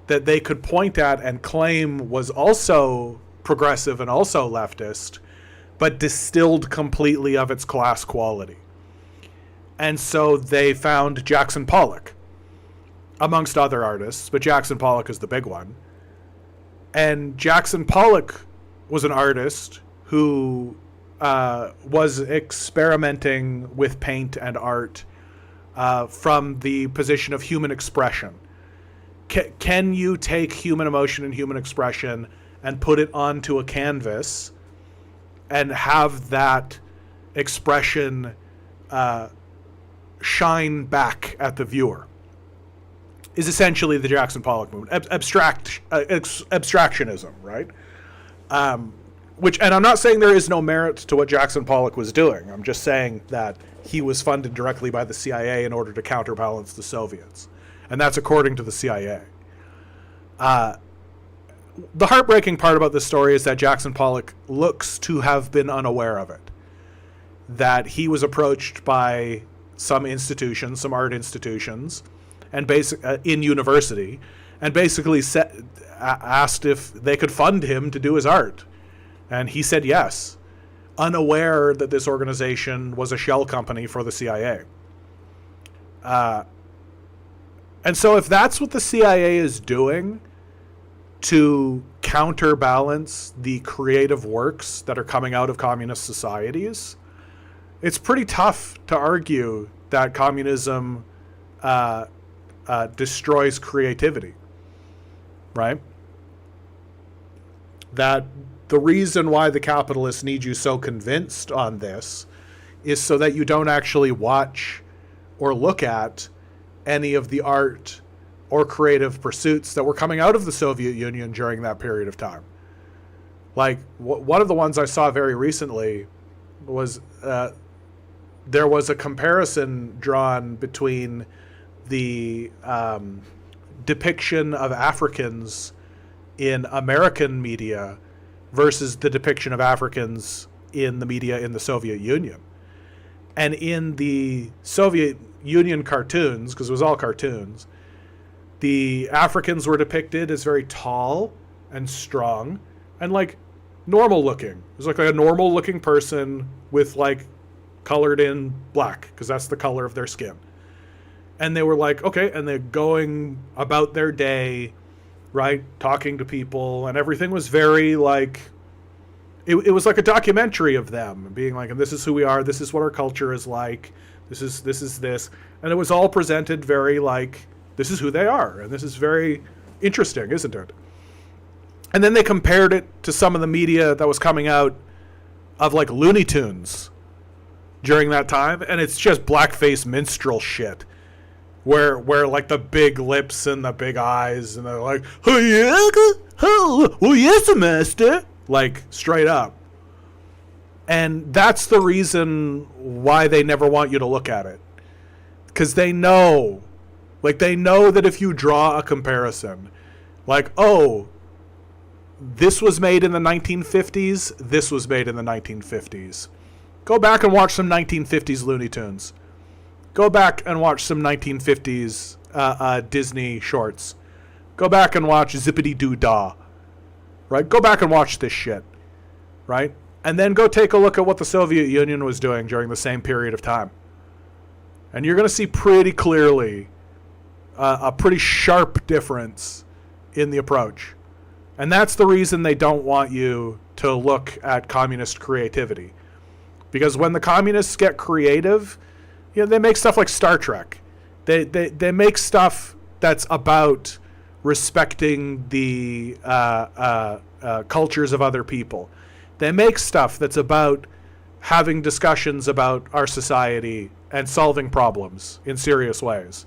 [SPEAKER 2] that they could point at and claim was also progressive and also leftist, but distilled completely of its class quality. And so they found Jackson Pollock, amongst other artists, but Jackson Pollock is the big one. And Jackson Pollock was an artist who was experimenting with paint and art from the position of human expression. Can you take human emotion and human expression and put it onto a canvas and have that expression shine back at the viewer? Is essentially the Jackson Pollock movement. Abstractionism, right? And I'm not saying there is no merit to what Jackson Pollock was doing. I'm just saying that he was funded directly by the CIA in order to counterbalance the Soviets. And that's according to the CIA. The heartbreaking part about this story is that Jackson Pollock looks to have been unaware of it. That he was approached by some institutions, some art institutions, and in university, and basically asked if they could fund him to do his art. And he said yes, unaware that this organization was a shell company for the CIA. And so if that's what the CIA is doing to counterbalance the creative works that are coming out of communist societies, it's pretty tough to argue that communism destroys creativity, right? That the reason why the capitalists need you so convinced on this is so that you don't actually watch or look at any of the art or creative pursuits that were coming out of the Soviet Union during that period of time. Like, one of the ones I saw very recently was there was a comparison drawn between the depiction of Africans in American media versus the depiction of Africans in the media in the Soviet Union. And in the Soviet Union cartoons, because it was all cartoons, the Africans were depicted as very tall and strong and like normal looking. It was like a normal looking person with like colored in black, because that's the color of their skin. And they were like, okay, and they're going about their day, right, talking to people, and everything was very like, it was like a documentary of them being like, and this is who we are, this is what our culture is like, this is this, and it was all presented very like, this is who they are, and this is very interesting, isn't it? And then they compared it to some of the media that was coming out of like Looney Tunes during that time, and it's just blackface minstrel shit. Where like the big lips and the big eyes, and they're like, oh yeah, oh yes, master, like straight up. And that's the reason why they never want you to look at it, because they know that if you draw a comparison, like, oh, this was made in the 1950s, this was made in the 1950s. Go back and watch some 1950s Looney Tunes. Go back and watch some 1950s Disney shorts. Go back and watch Zippity Doo Dah. Right? Go back and watch this shit. Right? And then go take a look at what the Soviet Union was doing during the same period of time. And you're going to see pretty clearly a pretty sharp difference in the approach. And that's the reason they don't want you to look at communist creativity. Because when the communists get creative, you know, they make stuff like Star Trek. They make stuff that's about respecting the cultures of other people. They make stuff that's about having discussions about our society and solving problems in serious ways.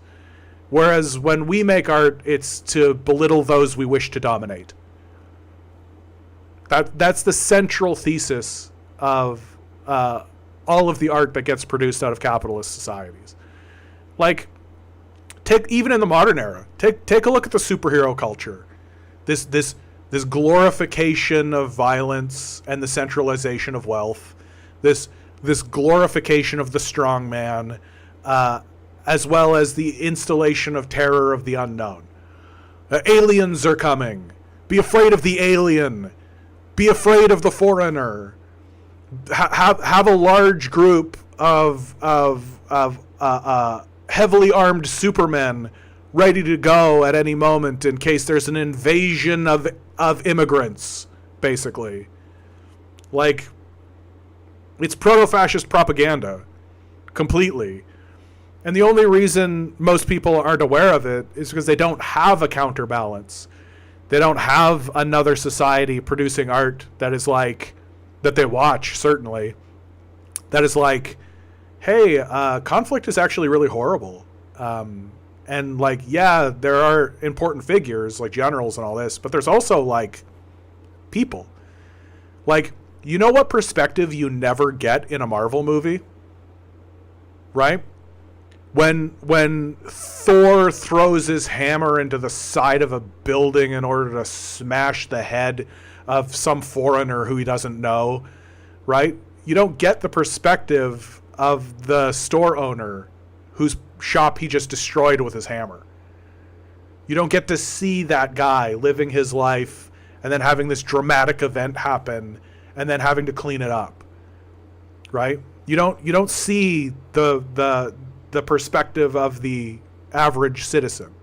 [SPEAKER 2] Whereas when we make art, it's to belittle those we wish to dominate. That's the central thesis of all of the art that gets produced out of capitalist societies. Like, even in the modern era, take a look at the superhero culture. This glorification of violence and the centralization of wealth. This glorification of the strong man, as well as the installation of terror of the unknown. Aliens are coming. Be afraid of the alien. Be afraid of the foreigner. Have a large group of heavily armed supermen ready to go at any moment in case there's an invasion of immigrants, basically. Like, it's proto-fascist propaganda, completely. And the only reason most people aren't aware of it is because they don't have a counterbalance. They don't have another society producing art that is like, that they watch, certainly, that is like, hey, conflict is actually really horrible. And like, yeah, there are important figures like generals and all this, but there's also like people. Like, you know what perspective you never get in a Marvel movie? Right? When Thor throws his hammer into the side of a building in order to smash the head of some foreigner who he doesn't know, right? You don't get the perspective of the store owner whose shop he just destroyed with his hammer. You don't get to see that guy living his life and then having this dramatic event happen and then having to clean it up, right? You don't see the perspective of the average citizen,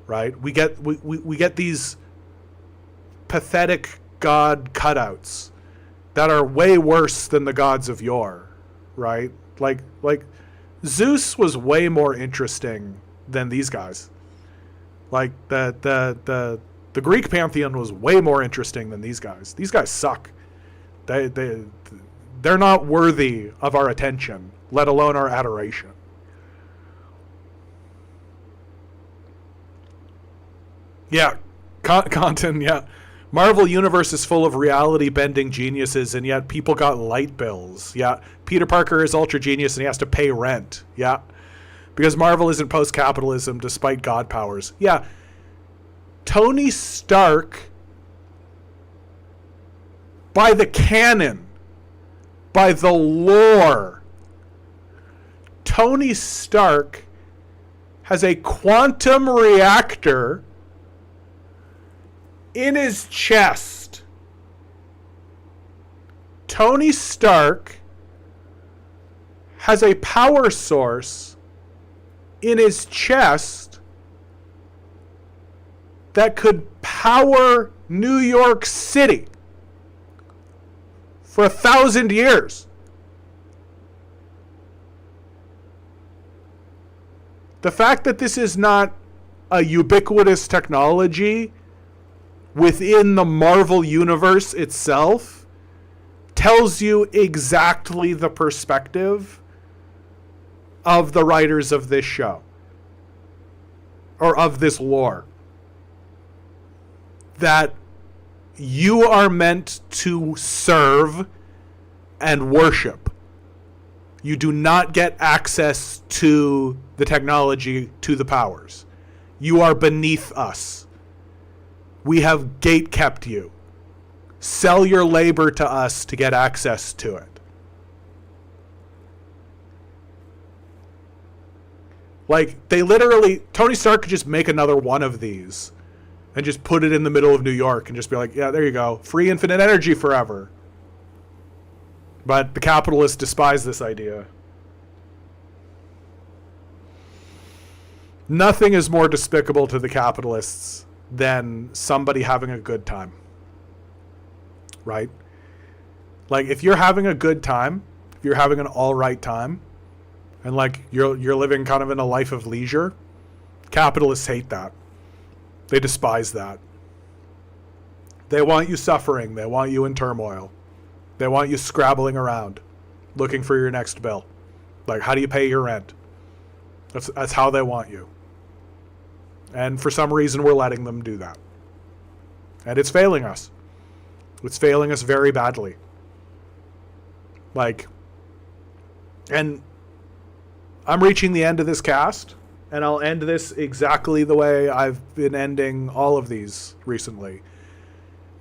[SPEAKER 2] right? We get these pathetic god cutouts that are way worse than the gods of yore, right? Like Zeus was way more interesting than these guys. Like the Greek pantheon was way more interesting than these guys. These guys suck. They're not worthy of our attention, let alone our adoration. Yeah, Content, yeah. Marvel Universe is full of reality-bending geniuses, and yet people got light bills. Yeah, Peter Parker is ultra genius, and he has to pay rent. Yeah, because Marvel isn't post-capitalism despite god powers. Yeah, Tony Stark, by the canon, by the lore, Tony Stark has a quantum reactor in his chest. Tony Stark has a power source in his chest that could power New York City for 1,000 years. The fact that this is not a ubiquitous technology within the Marvel universe itself tells you exactly the perspective of the writers of this show, or of this lore. That you are meant to serve and worship. You do not get access to the technology, to the powers. You are beneath us. We have gate-kept you. Sell your labor to us to get access to it. Like, they literally, Tony Stark could just make another one of these and just put it in the middle of New York and just be like, yeah, there you go. Free infinite energy forever. But the capitalists despise this idea. Nothing is more despicable to the capitalists than somebody having a good time. Right? Like, if you're having a good time, if you're having an all right time, and like you're living kind of in a life of leisure, capitalists hate that. They despise that. They want you suffering. They want you in turmoil. They want you scrabbling around, looking for your next bill. Like, how do you pay your rent? That's how they want you. And for some reason, we're letting them do that. And it's failing us. It's failing us very badly. Like, And I'm reaching the end of this cast, and I'll end this exactly the way I've been ending all of these recently.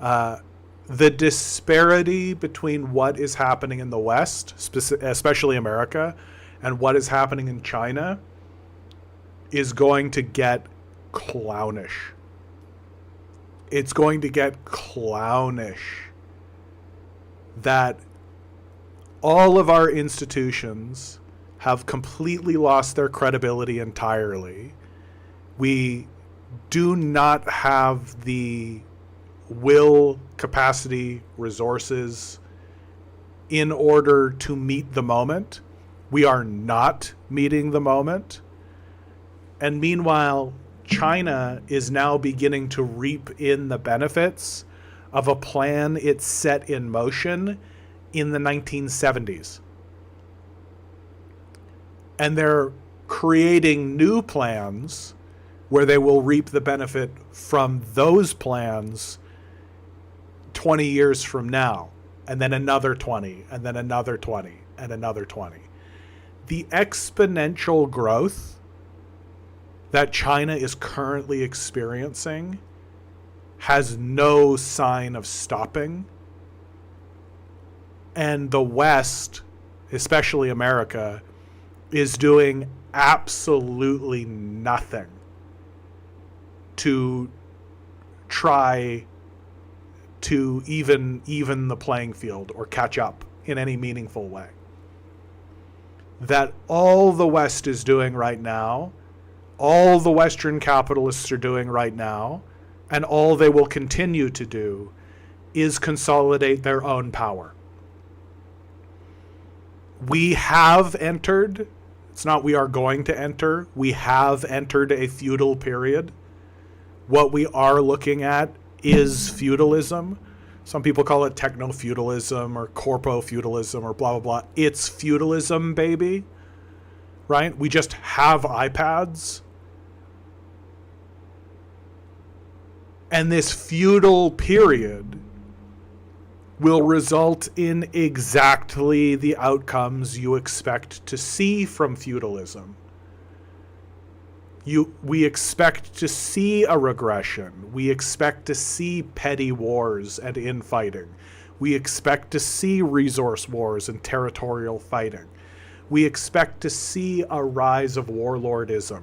[SPEAKER 2] The disparity between what is happening in the West, especially America, and what is happening in China is going to get clownish. It's going to get clownish that all of our institutions have completely lost their credibility entirely. We do not have the will, capacity, resources in order to meet the moment. We are not meeting the moment. And meanwhile, China is now beginning to reap in the benefits of a plan it set in motion in the 1970s. And they're creating new plans where they will reap the benefit from those plans 20 years from now, and then another 20, and then another 20, and another 20. The exponential growth that China is currently experiencing has no sign of stopping. And the West, especially America, is doing absolutely nothing to try to even the playing field or catch up in any meaningful way. That all the West is doing right now, all the Western capitalists are doing right now, and all they will continue to do is consolidate their own power. We have entered, it's not we are going to enter, we have entered a feudal period. What we are looking at is feudalism. Some people call it techno-feudalism or corpo-feudalism or blah, blah, blah. It's feudalism, baby. Right? We just have iPads. And this feudal period will result in exactly the outcomes you expect to see from feudalism. We expect to see a regression. We expect to see petty wars and infighting. We expect to see resource wars and territorial fighting. We expect to see a rise of warlordism.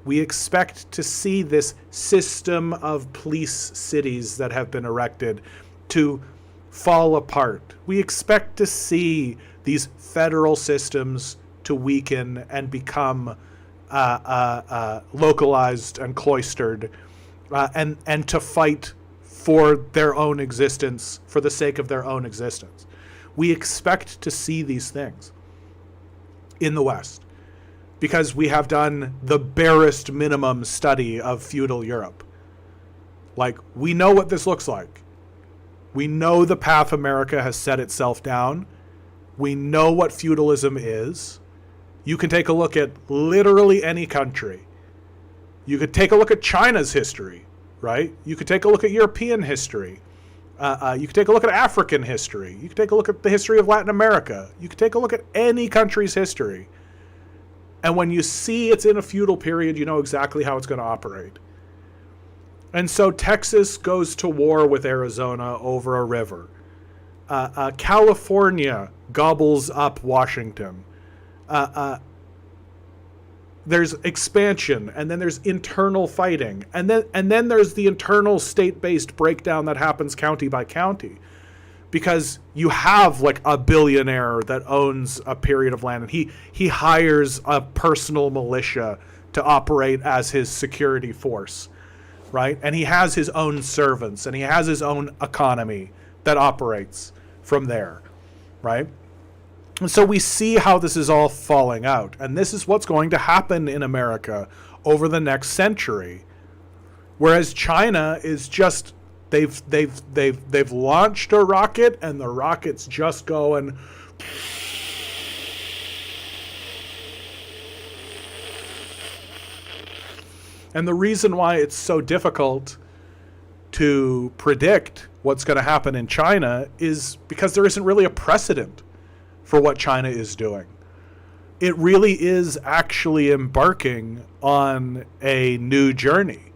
[SPEAKER 2] We expect to see this system of police cities that have been erected to fall apart. We expect to see these federal systems to weaken and become localized and cloistered, and to fight for their own existence, for the sake of their own existence. We expect to see these things in the West because we have done the barest minimum study of feudal Europe. Like, we know what this looks like. We know the path America has set itself down. We know what feudalism is. You can take a look at literally any country. You could take a look at China's history, right? You could take a look at European history. You could take a look at African history. You could take a look at the history of Latin America. You could take a look at any country's history. And when you see it's in a feudal period, you know exactly how it's going to operate. And so Texas goes to war with Arizona over a river. California gobbles up Washington. There's expansion, and then there's internal fighting, and then there's the internal state-based breakdown that happens county by county, because you have like a billionaire that owns a period of land, and he hires a personal militia to operate as his security force, right? And he has his own servants, and he has his own economy that operates from there, right? And so we see how this is all falling out. And this is what's going to happen in America over the next century. Whereas China is just, they've launched a rocket, and the rocket's just going. And the reason why it's so difficult to predict what's going to happen in China is because there isn't really a precedent for what China is doing. it really is actually embarking on a new journey.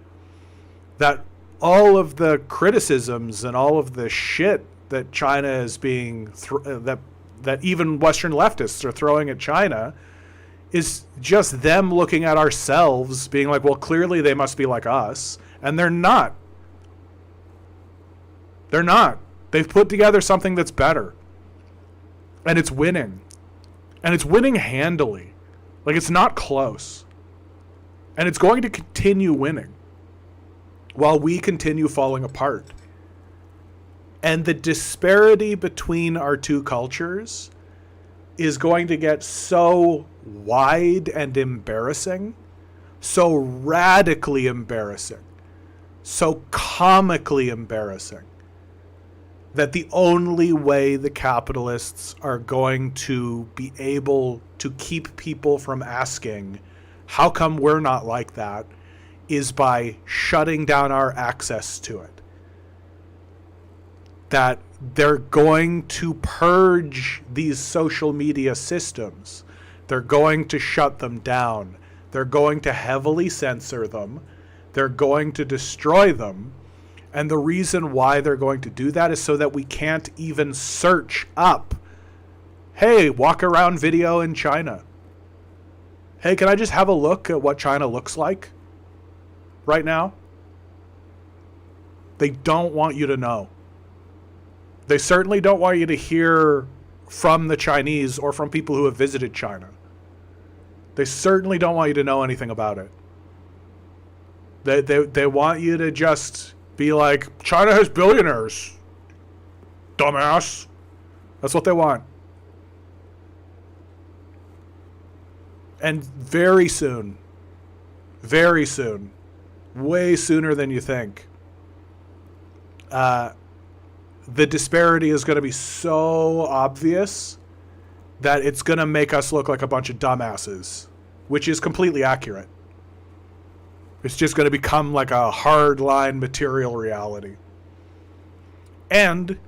[SPEAKER 2] That all of the criticisms and all of the shit that China is being that even Western leftists are throwing at China is just them looking at ourselves being like, well, clearly they must be like us, and they're not. They're not. They've put together something that's better, and it's winning, and it's winning handily. Like, it's not close, and it's going to continue winning while we continue falling apart. And the disparity between our two cultures is going to get so wide and embarrassing, so radically embarrassing, so comically embarrassing, that the only way the capitalists are going to be able to keep people from asking, how come we're not like that, is by shutting down our access to it. That they're going to purge these social media systems. They're going to shut them down. They're going to heavily censor them. They're going to destroy them. And the reason why they're going to do that is so that we can't even search up, hey, walk around video in China. Hey, can I just have a look at what China looks like right now? They don't want you to know. They certainly don't want you to hear from the Chinese or from people who have visited China. They certainly don't want you to know anything about it. They want you to just be like, China has billionaires, dumbass. That's what they want. And very soon, way sooner than you think, the disparity is going to be so obvious that it's going to make us look like a bunch of dumbasses, which is completely accurate. It's just going to become like a hardline material reality. And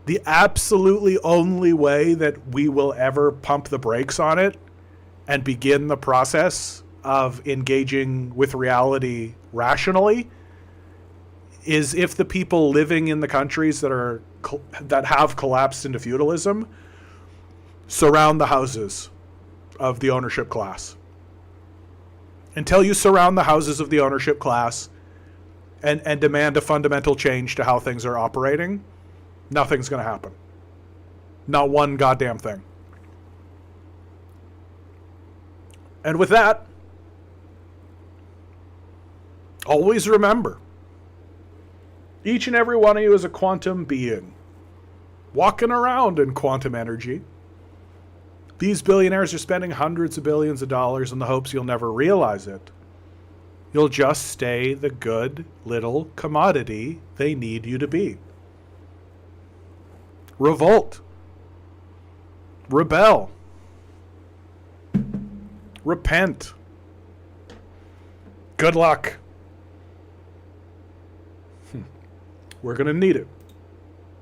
[SPEAKER 2] the absolutely only way that we will ever pump the brakes on it and begin the process of engaging with reality rationally is if the people living in the countries that have collapsed into feudalism surround the houses of the ownership class. Until you surround the houses of the ownership class and demand a fundamental change to how things are operating, nothing's going to happen. Not one goddamn thing. And with that, always remember, each and every one of you is a quantum being, walking around in quantum energy. These billionaires are spending hundreds of billions of dollars in the hopes you'll never realize it. You'll just stay the good little commodity they need you to be. Revolt. Rebel. Repent. Good luck. We're going to need it.